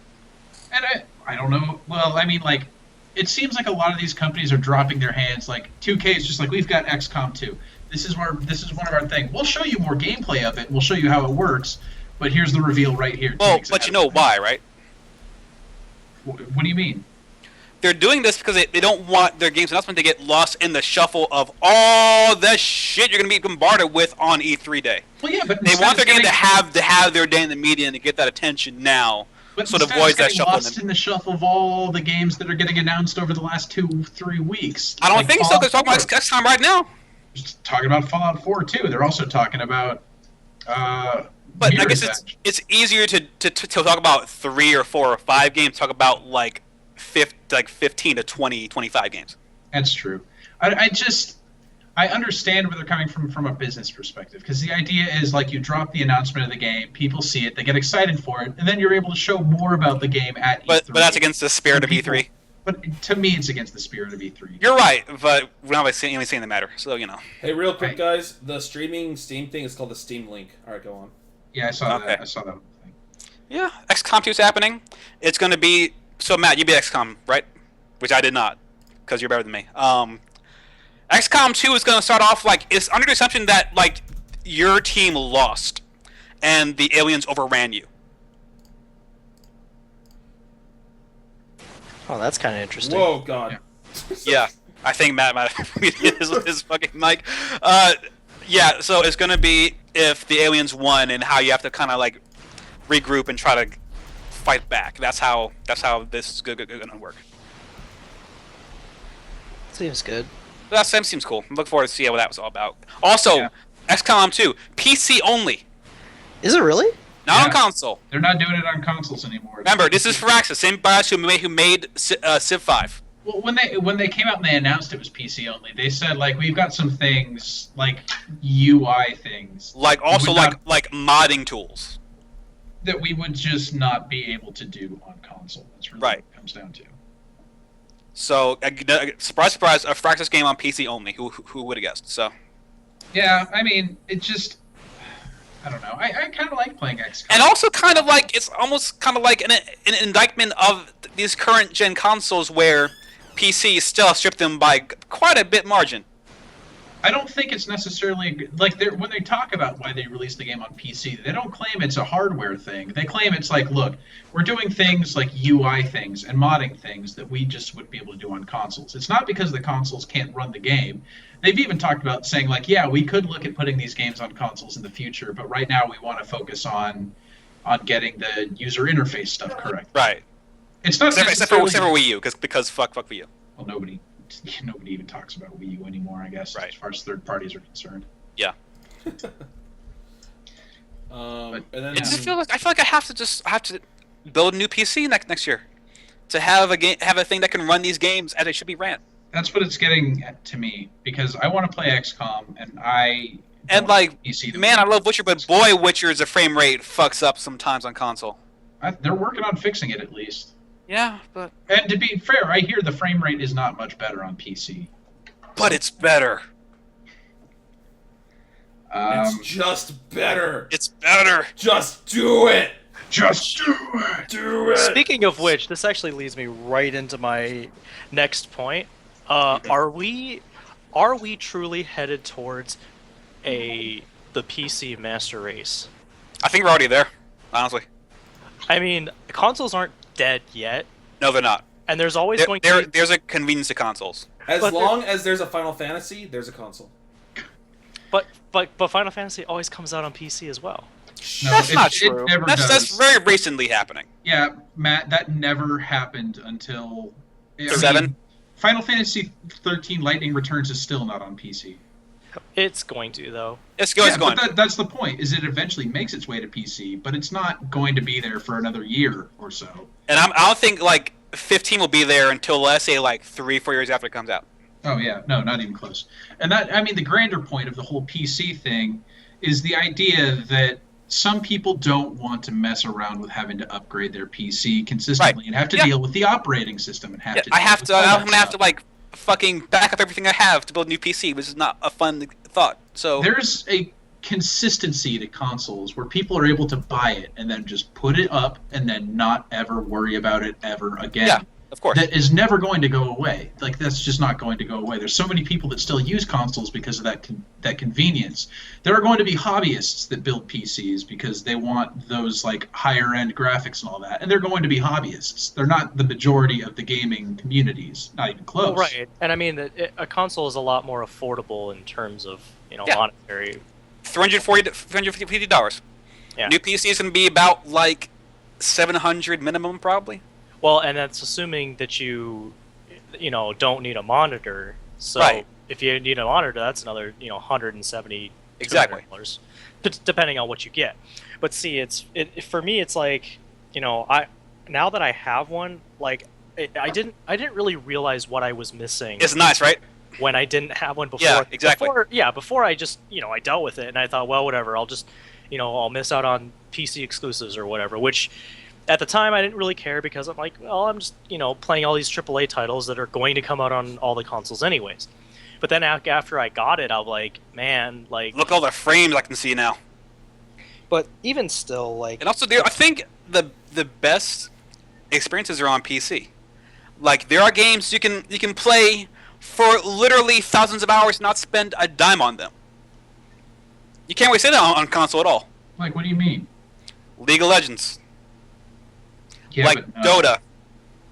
And I don't know. Well, I mean, like, it seems like a lot of these companies are dropping their hands. Like 2K is just like, we've got XCOM 2. This is one of our things. We'll show you more gameplay of it. We'll show you how it works. But here's the reveal right here. Well, but you know why, right? What do you mean? They're doing this because they don't want their games announcement to get lost in the shuffle of all the shit you're going to be bombarded with on E3 day. Well, yeah, but they want their game to have their day in the media and to get that attention now. But so it avoids that shuffle. Lost in the shuffle of all the games that are getting announced over the last 2-3 weeks. I don't think so. They're talking about XCOM right now. Just talking about Fallout 4 too. They're also talking about. But I guess it's easier to talk about 3 or 4 or 5 games. Talk about like 15 to 20, 25 games. That's true. I just I understand where they're coming from a business perspective, because the idea is like you drop the announcement of the game, people see it, they get excited for it, and then you're able to show more about the game at E3. But that's against the spirit of People- E3. But to me, it's against the spirit of E3. You're right, but we're not even saying the matter. So Hey, real quick, Right. guys, the streaming Steam thing is called the Steam Link. All right, go on. Yeah, I saw Okay. that. I saw that thing. Yeah, XCOM 2 is happening. It's going to be so Matt, you beat XCOM, right? Which I did not, because you're better than me. XCOM 2 is going to start off like it's under the assumption that like your team lost and the aliens overran you. Oh, that's kind of interesting. Whoa, God. Yeah, I think Matt might have muted his fucking mic. Yeah, so it's going to be if the aliens won and how you have to kind of like regroup and try to fight back. That's how this is going to work. Seems good. That seems cool. I'm looking forward to see what that was all about. Also, Yeah. XCOM 2, PC only, Is it really? not on Yeah. console. They're not doing it on consoles anymore. Remember, this is Firaxis, same bias who made Civ 5. Well, when they came out and they announced it was PC only, they said like we've got some things like UI things Like also would not- like modding tools. that we would just not be able to do on console. That's really Right. what it comes down to. So surprise, surprise, a Firaxis game on PC only. Who would have guessed? So Yeah, I mean, it just I don't know. I kind of like playing XCOM. and also kind of like it's almost kind of like an indictment of these current gen consoles where PC still stripped them by quite a bit margin. I don't think it's necessarily like when they talk about why they released the game on PC, they don't claim it's a hardware thing. They claim it's like, look, we're doing things like UI things and modding things that we just wouldn't be able to do on consoles. It's not because the consoles can't run the game. They've even talked about saying like, yeah, we could look at putting these games on consoles in the future, but right now we want to focus on getting the user interface stuff correct. Right. It's not Except for necessarily Wii U, because fuck Wii U. well, nobody even talks about Wii U anymore, I guess, Right. as far as third parties are concerned. Yeah. And then It just feel like I feel like I have to build a new PC next year to have a thing that can run these games as they should be ran. That's what it's getting to me, because I want to play XCOM, and I And don't like, PC the man, way- I love Witcher, but boy, Witcher's a frame rate fucks up sometimes on console. they're working on fixing it at least. Yeah, but And to be fair, I hear the frame rate is not much better on PC. it's better. it's just better. It's better. Just do it. Just do it. Do it. Speaking of which, this actually leads me right into my next point. Are we truly headed towards the PC master race? I think we're already there. Honestly, I mean, consoles aren't dead yet, no, they're not. and there's always going to be. There's a convenience to consoles. As But long as there's a Final Fantasy, there's a console. But Final Fantasy always comes out on PC as well. No, That's it, not it true. never That's does. very recently happening. Yeah, Matt, that never happened until I 7? mean, Final Fantasy 13 Lightning Returns is still not on PC. It's going to though. It's going. Yeah, but that's the point. Is it eventually makes its way to PC, but it's not going to be there for another year or so. And I don't think like 15 will be there until let's say like 3-4 years after it comes out. Oh yeah, no, not even close. And that, I mean, the grander point of the whole PC thing is the idea that some people don't want to mess around with having to upgrade their PC consistently and have to Yeah. deal with the operating system and have Yeah, to. I deal have with to. all that I'm gonna have to stuff. like fucking back up everything I have to build a new PC, which is not a fun thought. So There's a consistency to consoles where people are able to buy it and then just put it up and then not ever worry about it ever again. Yeah, of course. That is never going to go away. Like, that's just not going to go away. There's so many people that still use consoles because of that convenience. There are going to be hobbyists that build PCs because they want those like higher end graphics and all that, and they're going to be hobbyists. They're not the majority of the gaming communities, not even close. Well, right, and I mean a console is a lot more affordable in terms of Yeah. monetary. $350. Yeah. New PC is gonna be about like 700 minimum, probably. Well, and that's assuming that you don't need a monitor. So Right. if you need a monitor, that's another $170 Exactly. $200, depending on what you get. But see, for me, it's like I now that I have one, like I didn't really realize what I was missing. It's nice, right? when I didn't have one before. Yeah, exactly. Before I just, I dealt with it and I thought, well, whatever, I'll just, I'll miss out on PC exclusives or whatever, which at the time I didn't really care because I'm like, well, I'm just, playing all these AAA titles that are going to come out on all the consoles anyways. But then after I got it, I'm like, man, like... Look at all the frames I can see now. But even still, like... And also, I think the best experiences are on PC. Like, there are games you can play for literally thousands of hours and not spend a dime on them. You can't really say that on console at all. Like, what do you mean? League of Legends. Yeah, like but, Dota.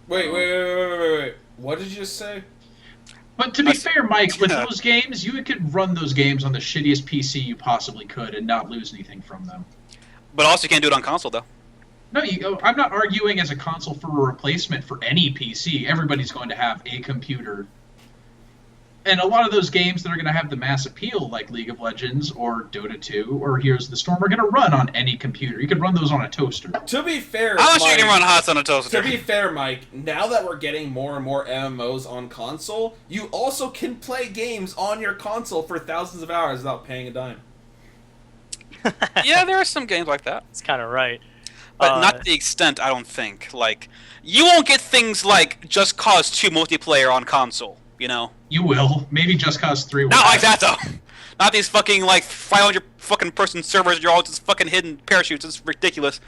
Wait. What did you just say? But to be fair, Mike, with those games, you could run those games on the shittiest PC you possibly could and not lose anything from them. But also you can't do it on console, though. No, I'm not arguing as a console for a replacement for any PC. Everybody's going to have a computer. And a lot of those games that are going to have the mass appeal, like League of Legends or Dota 2 or Heroes of the Storm, are going to run on any computer. You could run those on a toaster. To be fair, I'm not sure Mike, you can run HOTS on a toaster. To be fair, Mike, now that we're getting more and more MMOs on console, you also can play games on your console for thousands of hours without paying a dime. Yeah, there are some games like that. It's kind of right. But not to the extent, I don't think. Like, you won't get things like Just Cause 2 multiplayer on console, You will. Maybe Just Cause 3 will. Not like that, though. Not these fucking, 500 fucking person servers, you're all just fucking hidden parachutes. It's ridiculous.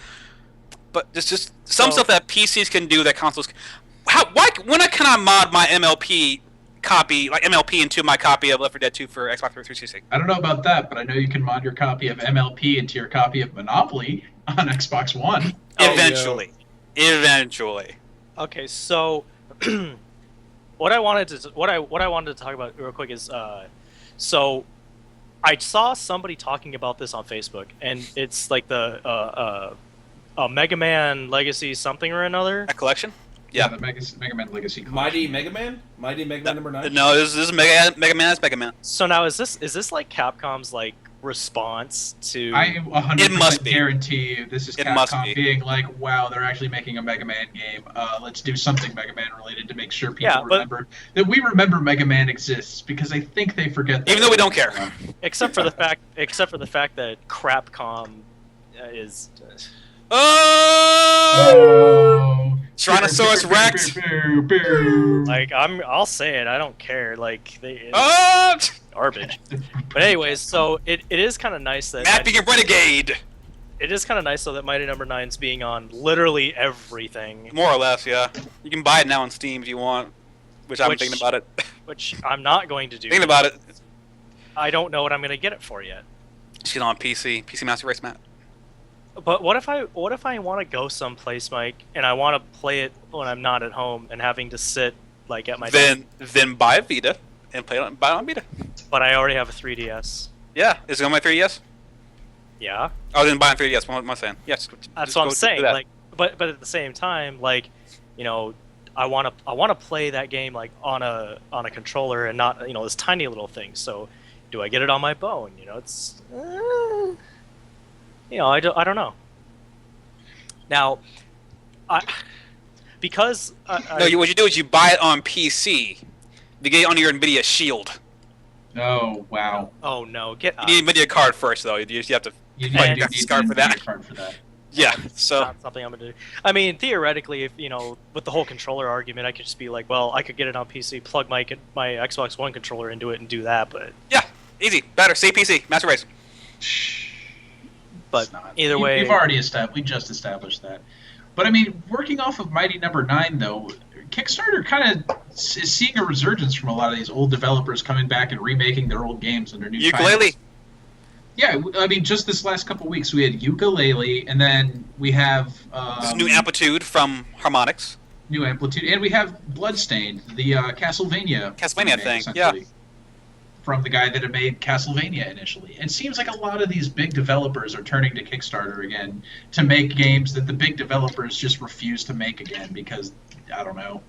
But there's just some stuff that PCs can do that consoles... When can I mod my MLP copy, like MLP into my copy of Left 4 Dead 2 for Xbox 360? I don't know about that, but I know you can mod your copy of MLP into your copy of Monopoly on Xbox One. Eventually. Eventually. Okay, so what I wanted to talk about real quick is so I saw somebody talking about this on Facebook, and it's like the Mega Man Legacy something or another. A collection? Yeah, the Mega Man Legacy Collection. Mighty Mega Man? Mighty Mega Man number 9? No, this is Mega Man. It's Mega Man. So now is this like Capcom's like response to? I 100% It must be. guarantee you this is It must Capcom be. being like, wow, they're actually making a Mega Man game. Let's do something Mega Man related to make sure people remember that we remember Mega Man exists, because I think they forget that. Even though we don't care. except for the fact that Crapcom is. Oh! Tyrannosaurus Rex! Like I'll say it. I don't care. Like it's Oh! garbage. But anyways, so it is kind of nice that Mapping a Renegade! it is kind of nice though that Mighty Number 9's being on literally everything, More or less, yeah. You can buy it now on Steam if you want, which I'm thinking about it. which I'm not going to do. Thinking about it. I don't know what I'm going to get it for yet. Just get on PC Master Race, Matt. But what if I want to go someplace, Mike, and I want to play it when I'm not at home and having to sit like at my desk? Then buy a Vita and buy it on Vita. But I already have a 3DS. Yeah, is it on my 3DS? Yeah. Oh, then buy a 3DS. What am I saying? Yeah, That's what I'm saying. Like, but at the same time, like, I want to play that game like on a controller and not this tiny little thing. So, do I get it on my phone? It's I don't know. Now, because what you do is you buy it on PC. You get it on your NVIDIA Shield. Oh, wow. Oh no, get You need a NVIDIA card first, though. You have to. You Like, need graphics a card for that. card for that. Yeah. So. not something I'm gonna do. I mean, theoretically, if with the whole controller argument, I could just be like, well, I could get it on PC, plug my Xbox One controller into it, and do that. But Yeah. Easy. Better. Say PC. Master Race. But It's not. either way, we've already established. We just established that. But I mean, working off of Mighty Number 9, though, Kickstarter kind of is seeing a resurgence from a lot of these old developers coming back and remaking their old games under new Ukulele. titles. Yeah, I mean, just this last couple weeks, we had Ukulele, and then we have This is new Amplitude from Harmonix. New Amplitude, and we have Bloodstained, the Castlevania Castlevania remake, thing, essentially, from the guy that had made Castlevania initially. It seems like a lot of these big developers are turning to Kickstarter again to make games that the big developers just refuse to make again because, I don't know.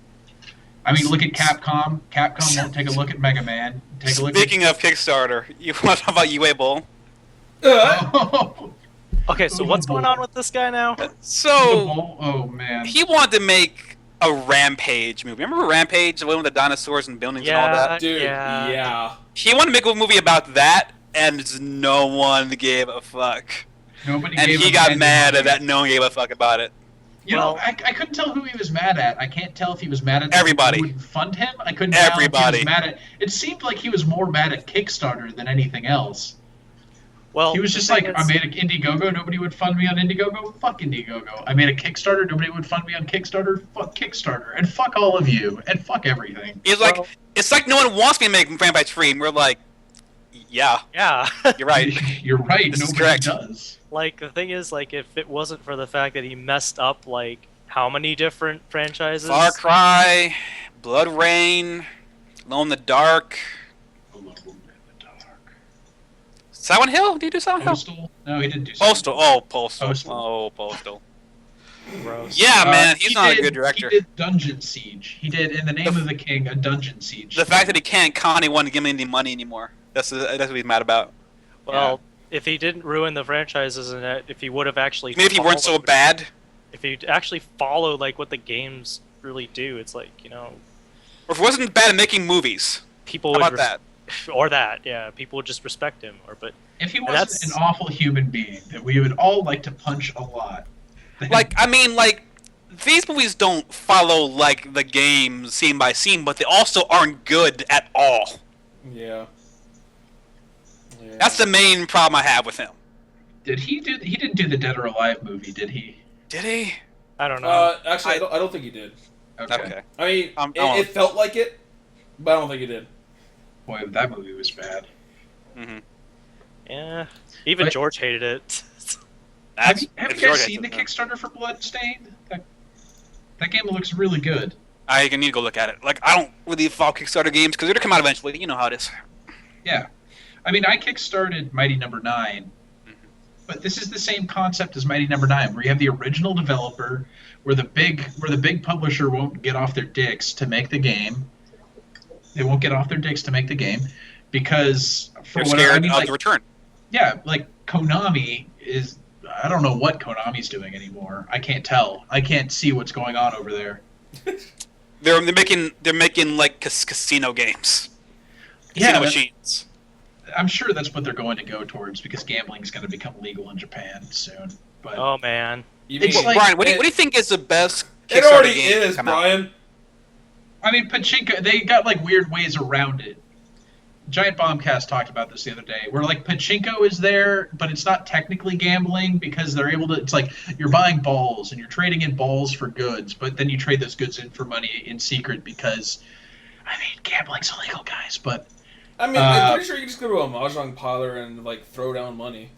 I mean, look at Capcom. Capcom won't take a look at Mega Man. Take a look Speaking of Kickstarter, you want to talk about UA Bowl? Oh, okay. So what's going on with this guy now? So oh man. he wanted to make a Rampage movie. Remember Rampage, the one with the dinosaurs and buildings and all Yeah. that? Dude, Yeah. yeah. He wanted to make a movie about that, and no one gave a fuck. Nobody And gave he him got any mad money. at that. No one gave a fuck about it. You know, Well- I couldn't tell who he was mad at. I can't tell if he was mad at the Everybody. people who would fund him. I couldn't tell if Everybody. he was mad at. It seemed like he was more mad at Kickstarter than anything else. Well, He was the just thing like, I is- made an Indiegogo, nobody would fund me on Indiegogo. Fuck Indiegogo. I made a Kickstarter, nobody would fund me on Kickstarter. Fuck Kickstarter, and fuck all of you, and fuck everything. He's like, Well- it's like no one wants me to make Rampage 3, and we're like, yeah, Yeah. you're right. You're right. This is Nobody correct. does. Like, the thing is, like, if it wasn't for the fact that he messed up, like, how many different franchises? Far Cry, Blood Rain, Alone in the Dark, Alone in the dark. Silent Hill. Did you do Silent Hill? Postal? No, he didn't do. Postal. Oh, Postal. Postal. Oh, Postal. Gross. Yeah, man, He he's not a did- good director. He did Dungeon Siege. He did In the Name of the King, a Dungeon Siege. The fact that he can't con anyone to give me any money anymore. That's what he's mad about. Well, if he didn't ruin the franchises and if he would have actually Maybe if he weren't so followed- bad, if he actually followed like what the games really do, it's like, you know, or if he wasn't bad at making movies. people How would about that? or that, yeah, people would just respect him. Or but If he And wasn't that's- an awful human being that we would all like to punch a lot. then- Like, I mean, like, these movies don't follow, like, the game scene by scene, but they also aren't good at all. Yeah. That's the main problem I have with him. Did he do? He didn't do the Dead or Alive movie, did he? Did he? I don't know. Actually, I don't think he did. Okay. I mean, I won't. it felt like it, but I don't think he did. Boy, that movie was bad. Mm-hmm. Yeah, even But- George hated it. Have you guys seen the Kickstarter for Bloodstained? That game looks really good. I need to go look at it. Like, I don't really follow Kickstarter games because they're gonna come out eventually. You know how it is. Yeah. I mean, I kickstarted Mighty Number 9, but this is the same concept as Mighty Number 9, where you have the original developer, where the big publisher won't get off their dicks to make the game. They won't get off their dicks to make the game because for They're what scared I mean, of like, the return. yeah, like Konami is. I don't know what Konami's doing anymore. I can't tell. I can't see what's going on over there. They're making like casino games. Yeah, Casino that's- machines. I'm sure that's what they're going to go towards because gambling is going to become legal in Japan soon. But Oh man, You It's mean- like- Brian, what do you think is the best? it Kickstarter already game to is, come out? Brian. I mean, pachinko, they got like weird ways around it. Giant Bombcast talked about this the other day, where like pachinko is there, but it's not technically gambling because they're able to. It's like you're buying balls and you're trading in balls for goods, but then you trade those goods in for money in secret because, I mean, gambling's illegal, guys. But I mean, I'm pretty sure you can just go to a mahjong parlor and like throw down money.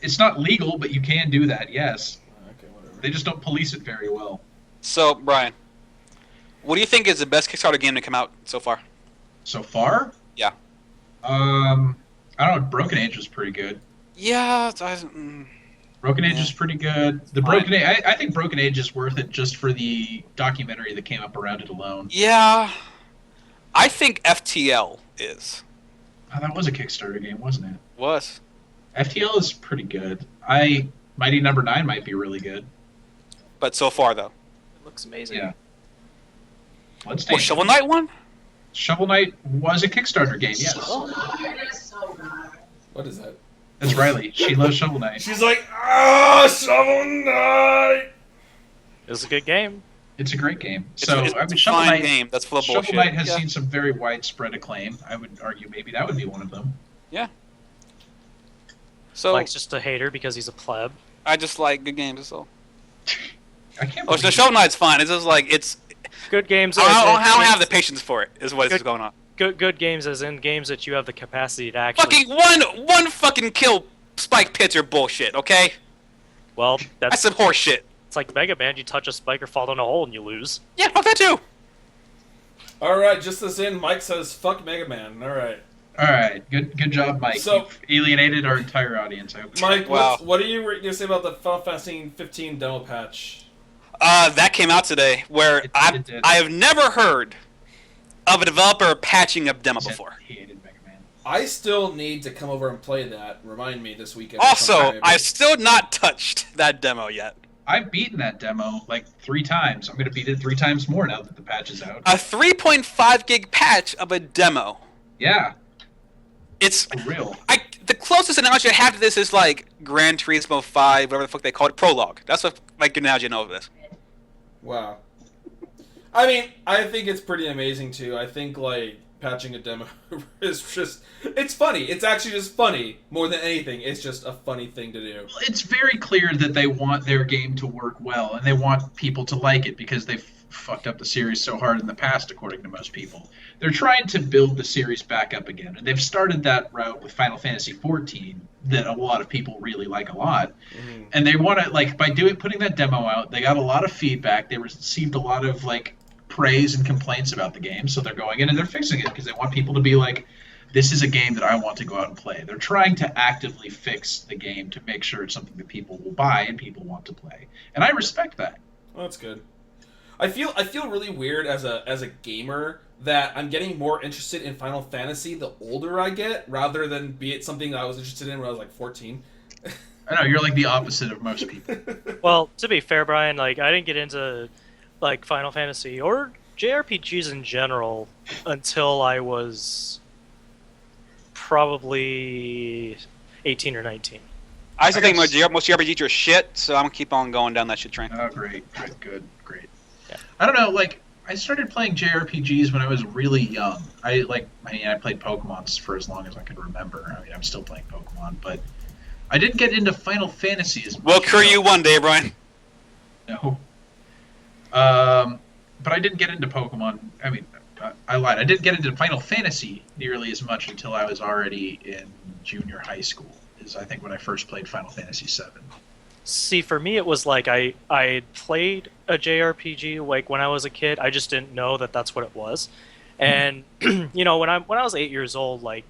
it's not legal, but you can do that. Yes, Okay, whatever. they just don't police it very well. So, Brian, what do you think is the best Kickstarter game to come out so far? So far, Yeah. I don't know. Broken Age was pretty good. Yeah, Broken Age Yeah. is pretty good. The Fine. Broken Age, I think Broken Age is worth it just for the documentary that came up around it alone. yeah. I think FTL is. Oh, that was a Kickstarter game, wasn't it? Was. FTL is pretty good. Mighty Number 9 might be really good. But so far, though. it looks amazing. Yeah. Let's Well, Shovel Knight one? Shovel Knight was a Kickstarter game, yes. What is that? That's Riley. She loves Shovel Knight. She's like, Shovel Knight! It was a good game. It's a great game. It's, So, it's I mean, a Shovel fine Knight, game. That's full of Shovel bullshit. Knight has Yeah. seen some very widespread acclaim. I would argue maybe that would be one of them. So, Mike's just a hater because he's a pleb. I just like good games, that's all. I can't Oh, believe so Shovel Knight's fine. It's just like, it's... Good games. I don't have the it's- patience for it, is what is Good- going on. good games as in games that you have the capacity to actually. Fucking one fucking kill spike pits are bullshit, okay? Well, That's that's some horse shit. it's like Mega Man. You touch a spike or fall down a hole and you lose. Yeah, fuck that too. Alright, just this in, Mike says, fuck Mega Man. Alright. All right, good job, Mike. So- You've alienated our entire audience. I hope. Mike, Wow. what are you going to say about the Final Fantasy 15 demo patch? That came out today, where It did. I have never heard of a developer patching a demo He said before. He hated Mega Man. I still need to come over and play that. Remind me this weekend. Also, sometime, maybe. I've still not touched that demo yet. I've beaten that demo like 3 times. I'm going to beat it 3 times more now that the patch is out. A 3.5 gig patch of a demo. Yeah, It's for real. the closest analogy I have to this is like Gran Turismo 5, whatever the fuck they call it, Prologue. That's what like analogy I know of this. Wow. I mean, I think it's pretty amazing too. I think like patching a demo is it's funny. It's actually just funny more than anything. It's just a funny thing to do. Well, it's very clear that they want their game to work well, and they want people to like it because they've fucked up the series so hard in the past, according to most people. They're trying to build the series back up again, and they've started that route with Final Fantasy XIV that a lot of people really like a lot. Mm-hmm. And they want to, like, by putting that demo out, they got a lot of feedback. They received a lot of, like, praise and complaints about the game, so they're going in and they're fixing it because they want people to be like, this is a game that I want to go out and play. They're trying to actively fix the game to make sure it's something that people will buy and people want to play. And I respect that. Well, that's good. I feel really weird as a gamer that I'm getting more interested in Final Fantasy the older I get, rather than be it something that I was interested in when I was like 14. I know, you're like the opposite of most people. Well, to be fair, Brian, like I didn't get into like Final Fantasy or JRPGs in general until I was probably 18 or 19. I still think guess- most JRPGs are shit, so I'm gonna keep on going down that shit train. Oh, great, good. Yeah. I don't know, like, I started playing JRPGs when I was really young. I played Pokemon for as long as I can remember. I mean, I'm still playing Pokemon, but I didn't get into Final Fantasy as much. We'll cure you one day, Brian. No. But I didn't get into Pokemon. I mean, I lied. I didn't get into Final Fantasy nearly as much until I was already in junior high school. Is I think when I first played Final Fantasy VII. See, for me, it was like I played a JRPG like when I was a kid. I just didn't know that that's what it was. And you know, when I was 8 years old, like,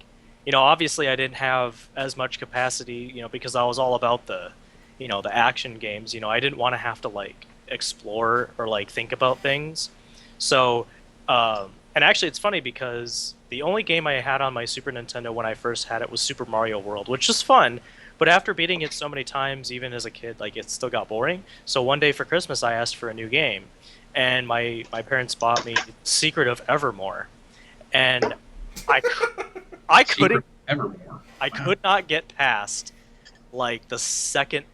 you know, obviously I didn't have as much capacity, you know, because I was all about the action games. You know, I didn't want to have to like explore or like think about things. So, and actually, it's funny because the only game I had on my Super Nintendo when I first had it was Super Mario World, which is fun. But after beating it so many times, even as a kid, like it still got boring. So one day for Christmas, I asked for a new game, and my parents bought me Secret of Evermore, and I couldn't Evermore. I could not get past like the second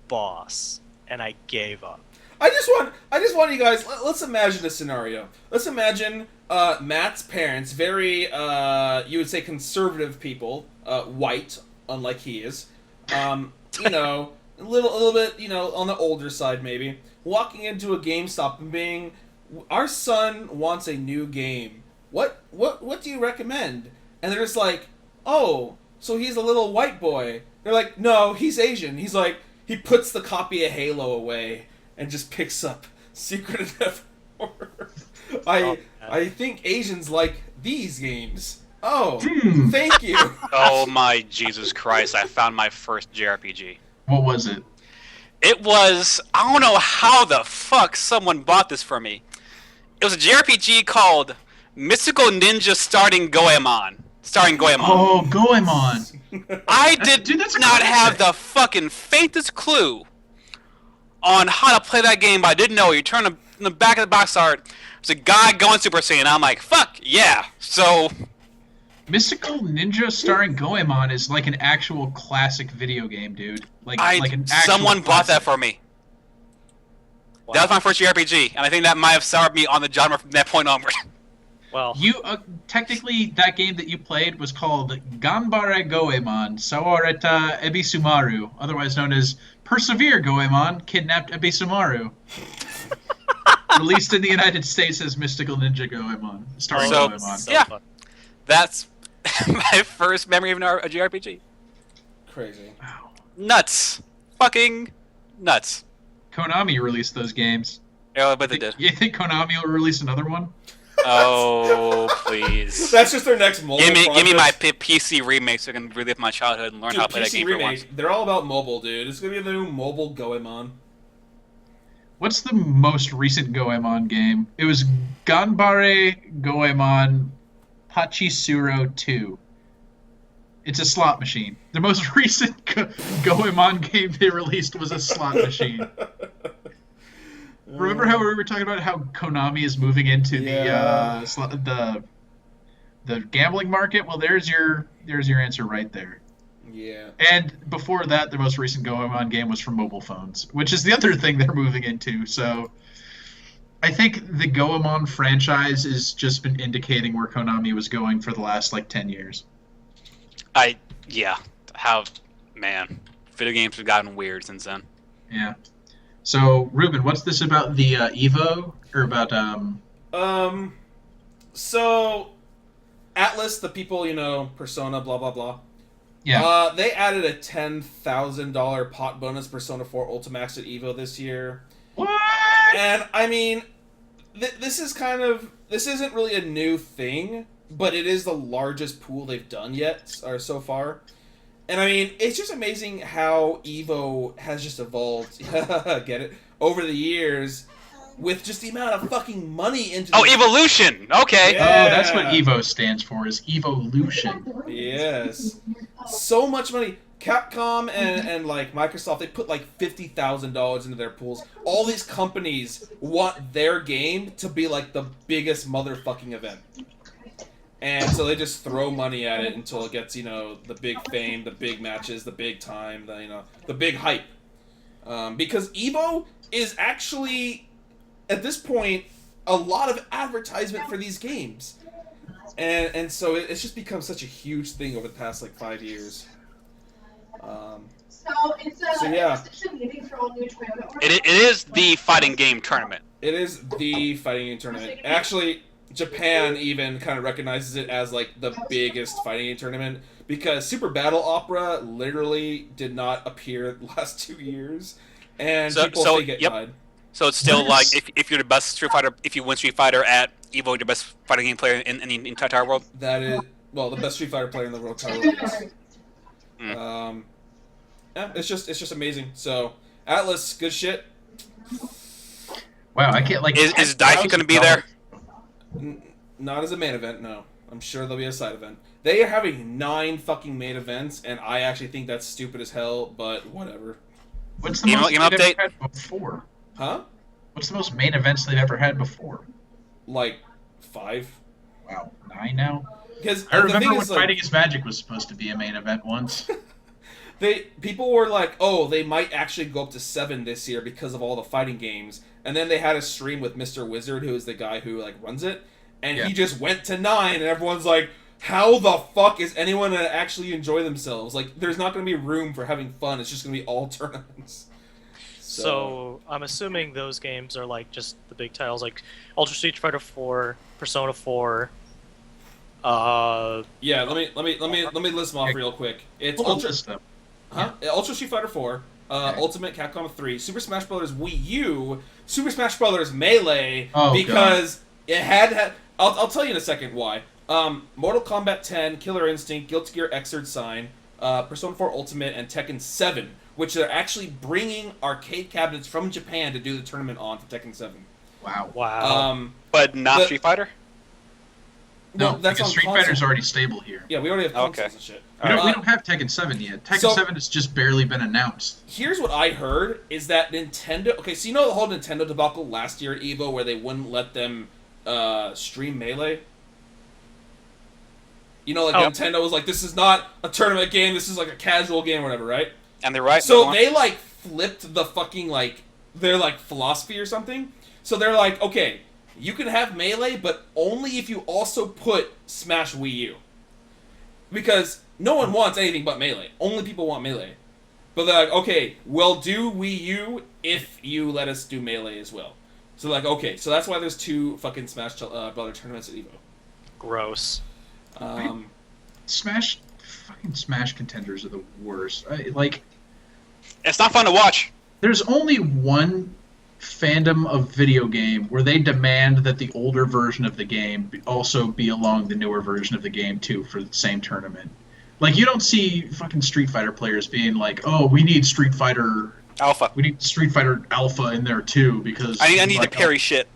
boss, and I gave up. I just want you guys. Let's imagine a scenario. Let's imagine Matt's parents, very you would say conservative people, white, unlike he is. You know, a little bit, you know, on the older side maybe. Walking into a GameStop and being, our son wants a new game. What do you recommend? And they're just like, oh, so he's a little white boy. They're like, no, he's Asian. He's like, he puts the copy of Halo away and just picks up Secret of Evermore. I think Asians like these games. Oh, thank you. Oh my Jesus Christ, I found my first JRPG. What was it? It was, I don't know how the fuck someone bought this for me. It was a JRPG called Mystical Ninja Starring Goemon. Oh, Goemon. I did Dude, that's a not have classic. the fucking faintest clue on how to play that game, but I didn't know. You turn in the back of the box art, there's a guy going Super Saiyan. I'm like, fuck, yeah. So, Mystical Ninja starring Goemon is like an actual classic video game, dude. Like an actual someone bought that classic. for me. Wow. That was my first JRPG, and I think that might have soured me on the genre from that point onward. Well, You technically that game that you played was called Ganbare Goemon Sawareta Ebisumaru, otherwise known as Persevere Goemon Kidnapped Ebisumaru. Released in the United States as Mystical Ninja Goemon, starring So- Goemon. so Yeah. fun. That's my first memory of a JRPG. Crazy. Wow. Nuts. Fucking nuts. Konami released those games. Yeah, but they did. You think Konami will release another one? Oh, please. That's just their next mobile Give me my project. PC remake so I can relive my childhood and learn Dude, how to play that PC game for remakes, once. they're all about mobile, dude. It's gonna be the new mobile Goemon. What's the most recent Goemon game? It was Ganbare Goemon Pachisuro 2. It's a slot machine. The most recent Goemon game they released was a slot machine. Remember how we were talking about how Konami is moving into Yeah. the gambling market? Well, there's your answer right there. Yeah. And before that, the most recent Goemon game was from mobile phones, which is the other thing they're moving into. So I think the Goemon franchise has just been indicating where Konami was going for the last 10 years. Man, video games have gotten weird since then. Yeah. So Ruben, what's this about the Evo or about So Atlas, the people, Persona, blah blah blah. Yeah. They added a $10,000 pot bonus Persona 4 Ultimax at Evo this year. What? And I mean, this isn't really a new thing, but it is the largest pool they've done yet, or so far. And I mean, it's just amazing how Evo has just evolved, get it, over the years, with just the amount of fucking money into Oh, this. Evolution! Okay. Yeah. Oh, that's what Evo stands for, is evolution. Yes. So much money. Capcom and Microsoft, they put $50,000 into their pools. All these companies want their game to be the biggest motherfucking event. And so they just throw money at it until it gets, the big fame, the big matches, the big time, the big hype. Because Evo is actually, at this point, a lot of advertisement for these games. And so it's just become such a huge thing over the past 5 years. So yeah. It is the fighting game tournament. It is the fighting game tournament. Actually, Japan even kind of recognizes it as the biggest fighting game tournament because Super Battle Opera literally did not appear the last 2 years, and people say get died. So it's still if you're the best Street Fighter, if you win Street Fighter at Evo, you're the best fighting game player in the entire world. That is the best Street Fighter player in the world. Is. Yeah, it's just amazing. So Atlas, good shit. Wow, I can't Is Daiki going to be there? Not as a main event, no. I'm sure there'll be a side event. They are having 9 fucking main events, and I actually think that's stupid as hell, but whatever. What's the most they've ever had before? Huh? What's the most main events they've ever had before? 5. Wow, 9 now? Because I remember when Fighting is Magic was supposed to be a main event once. People were oh, they might actually go up to 7 this year because of all the fighting games. And then they had a stream with Mr. Wizard, who is the guy who runs it, and he just went to 9, and everyone's like, how the fuck is anyone gonna actually enjoy themselves? There's not gonna be room for having fun. It's just gonna be all tournaments. So I'm assuming those games are just the big titles, like Ultra Street Fighter 4, Persona 4. Yeah, let me list them off real quick. It's Ultra Street Fighter 4, Ultimate Capcom 3, Super Smash Bros. Wii U, Super Smash Bros. Melee, because it had I'll tell you in a second why. Mortal Kombat 10, Killer Instinct, Guilty Gear Xrd Sign, Persona 4 Ultimate, and Tekken 7, which they're actually bringing arcade cabinets from Japan to do the tournament on for Tekken 7. Wow. But not Street Fighter? No, that's because Street Fighter's already stable here. Yeah, we already have consoles and shit. We don't have Tekken 7 yet. Tekken 7 has just barely been announced. Here's what I heard, is that Nintendo... Okay, so you know the whole Nintendo debacle last year at EVO where they wouldn't let them stream Melee? Nintendo was this is not a tournament game, this is a casual game or whatever, right? And they're right. So they flipped the fucking their philosophy or something. So they're okay, you can have Melee, but only if you also put Smash Wii U. Because no one wants anything but Melee. Only people want Melee. But they're okay, we'll do Wii U if you let us do Melee as well. So okay, so that's why there's 2 fucking Smash Brother tournaments at EVO. Gross. Fucking Smash contenders are the worst. It's not fun to watch. There's only one fandom of video game where they demand that the older version of the game also be along the newer version of the game too for the same tournament. You don't see fucking Street Fighter players being oh, we need Street Fighter Alpha. We need Street Fighter Alpha in there too because I need to parry shit.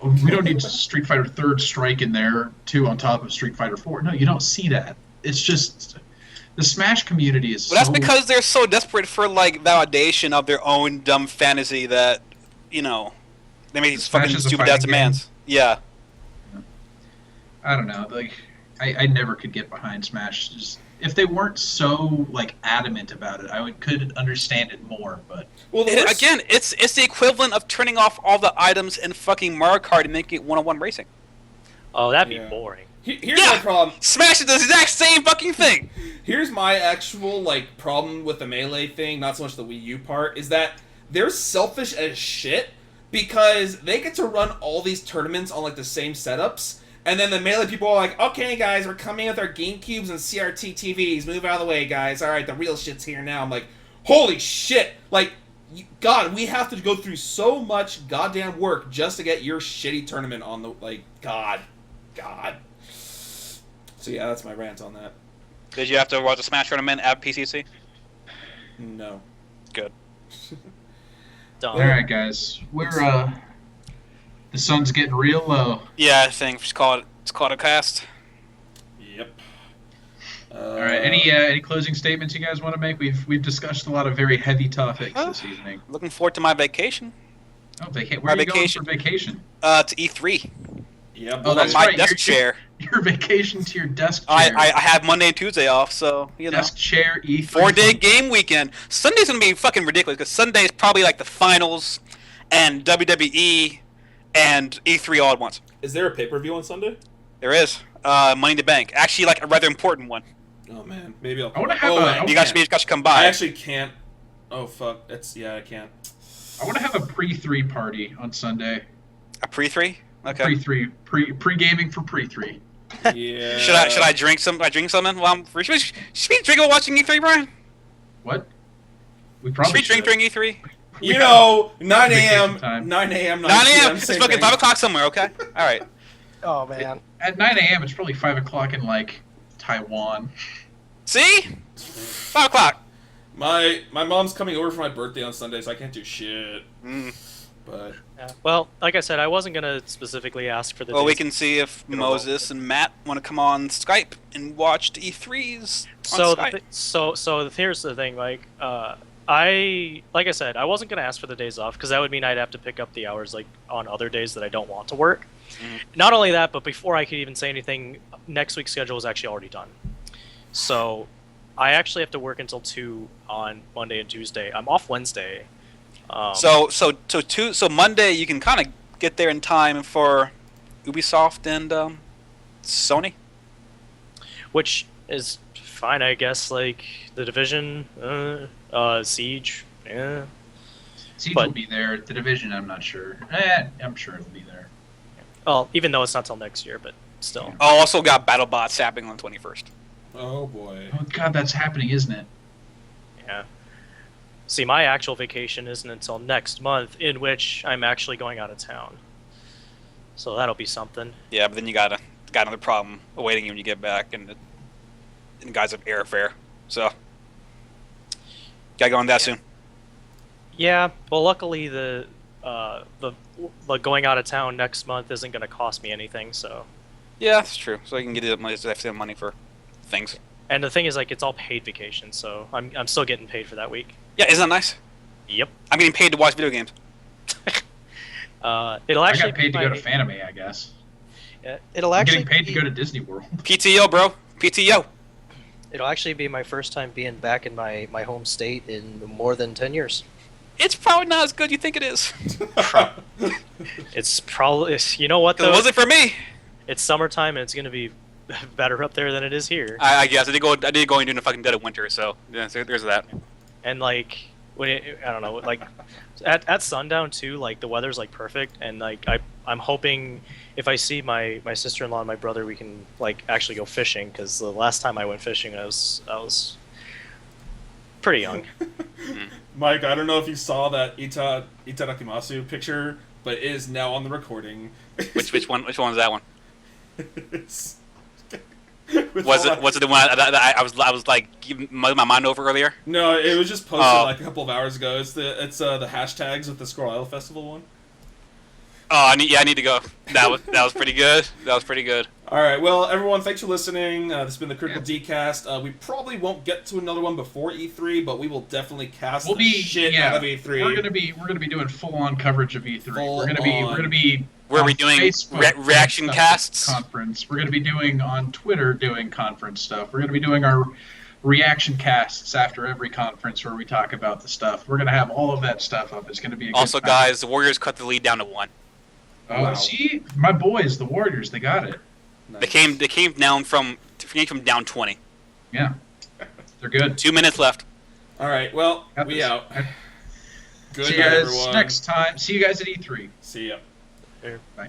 We don't need Street Fighter Third Strike in there too on top of Street Fighter 4. No, you don't see that. It's just the Smash community is. Well, that's because they're so desperate for validation of their own dumb fantasy that They made these Smash fucking is a stupid fighting ass demands. Yeah. I don't know. Like, I never could get behind Smash. Just if they weren't so like adamant about it, could understand it more. But Well, Again, it's the equivalent of turning off all the items in fucking Mario Kart and making it one-on-one racing. Oh, that'd be Yeah. boring. Here's my problem. Smash is the exact same fucking thing. Here's my actual like problem with the Melee thing, not so much the Wii U part, is that they're selfish as shit because they get to run all these tournaments on like the same setups, and then the Melee people are like, okay guys, we're coming with our GameCubes and CRT TVs, move out of the way guys, alright, the real shit's here now. I'm like, holy shit, like, God, we have to go through so much goddamn work just to get your shitty tournament on the, like, God. So yeah, that's my rant on that. Did you have to watch the Smash tournament at PCC? No. Good. Dumb. all right, guys, we're the sun's getting real low. Yeah, I think it's called a cast. Yep. All right, any closing statements you guys want to make? We've discussed a lot of very heavy topics this evening. Looking forward to my vacation. Oh, where are you going for vacation? To E3. Yeah, Oh, that's my right. desk chair. Your vacation to your desk chair. I have Monday and Tuesday off, so you know. Desk chair E3. 4-day game weekend. Sunday's gonna be fucking ridiculous because Sunday is probably like the finals, and WWE, and E3 all at once. Is there a pay-per-view on Sunday? There is Money in the Bank. Actually, like a rather important one. Oh man, maybe I'll. I want to have You guys should come by. I actually can't. Oh fuck, I can't. I want to have a pre-3 party on Sunday. A pre-3? Okay. Pre-3, pre-gaming for pre-3. Yeah. Should I drink some? I drink something while I'm free. Should we drink while watching E3, Brian? What? We Should probably we drink during E3? We You have know, 9 vacation a.m. time. 9 a.m. 9 a.m. It's It's fucking 5 o'clock somewhere. Okay. All right. Oh man. At 9 a.m. it's probably 5 o'clock in like Taiwan. See? 5 o'clock. My mom's coming over for my birthday on Sunday, so I can't do shit. But Yeah. Well, like I said, I wasn't gonna specifically ask for the. Well, we days- can see if Get a roll. Moses and Matt want to come on Skype and watch the E3s on So, Skype. so here's the thing. Like I said, I wasn't gonna ask for the days off because that would mean I'd have to pick up the hours like on other days that I don't want to work. Not only that, but before I could even say anything, next week's schedule is actually already done. So I actually have to work until 2 on Monday and Tuesday. I'm off Wednesday. So Monday you can kind of get there in time for Ubisoft and Sony. Which is fine, I guess. Like the Division, Siege, yeah. Siege But- will be there. The Division, I'm not sure. I'm sure it'll be there. Well, even though it's not till next year, but still. Oh, also got BattleBots happening on the 21st. oh boy. Oh God, that's happening, isn't it? Yeah. See, my actual vacation isn't until next month, in which I'm actually going out of town. So that'll be something. Yeah, but then you got another problem awaiting you when you get back, and the guys have airfare. So gotta go on that soon. Yeah, well, luckily the going out of town next month isn't going to cost me anything. So, Yeah, that's true. So you can get the money for things. and the thing is, like, it's all paid vacation, so I'm still getting paid for that week. Yeah, isn't that nice? Yep. I'm getting paid to watch video games. It'll I actually got paid be to go my- to Fanime, I guess. It'll I'm actually getting paid to be, go to Disney World. PTO, bro. PTO. It'll actually be my first time being back in my home state in more than 10 years. It's probably not as good as you think it is. It's probably, you know what 'Cause it though? wasn't for me. It's summertime and it's going to be better up there than it is here. I guess I did go during the fucking dead of winter, so yeah, so there's that. And like I don't know, like at sundown too, like the weather's like perfect, and like I'm hoping if I see my sister-in-law and my brother, we can like actually go fishing, because the last time I went fishing I was pretty young. Mike, I don't know if you saw that Itadakimasu picture, but it is now on the recording. Which one? Which one was that one? It's- Was it the one that I was like giving my mind over earlier? No, it was just posted Oh. like a couple of hours ago. It's the hashtags with the Squirrel Isle Festival one. Oh, I need to go. That was pretty good. That was pretty good. All right, well, everyone, thanks for listening. This has been the Critical Dcast. We probably won't get to another one before E3, but we will definitely cast the shit out of E3. We're gonna be doing full on coverage of E3. Full We're gonna be. Were we on doing Facebook reaction doing casts? Conference. We're gonna be doing on Twitter doing conference stuff. We're gonna be doing our reaction casts after every conference where we talk about the stuff. We're gonna have all of that stuff up. It's gonna be a good Also, time. guys, the Warriors cut the lead down to 1. Oh, Wow. see, my boys, the Warriors, they got it. Nice. They came down from down 20. Yeah, they're good. 2 minutes left. All right, well, Got we this. out. Good See you night, guys everyone. next time. See you guys at E3. See ya. Bye.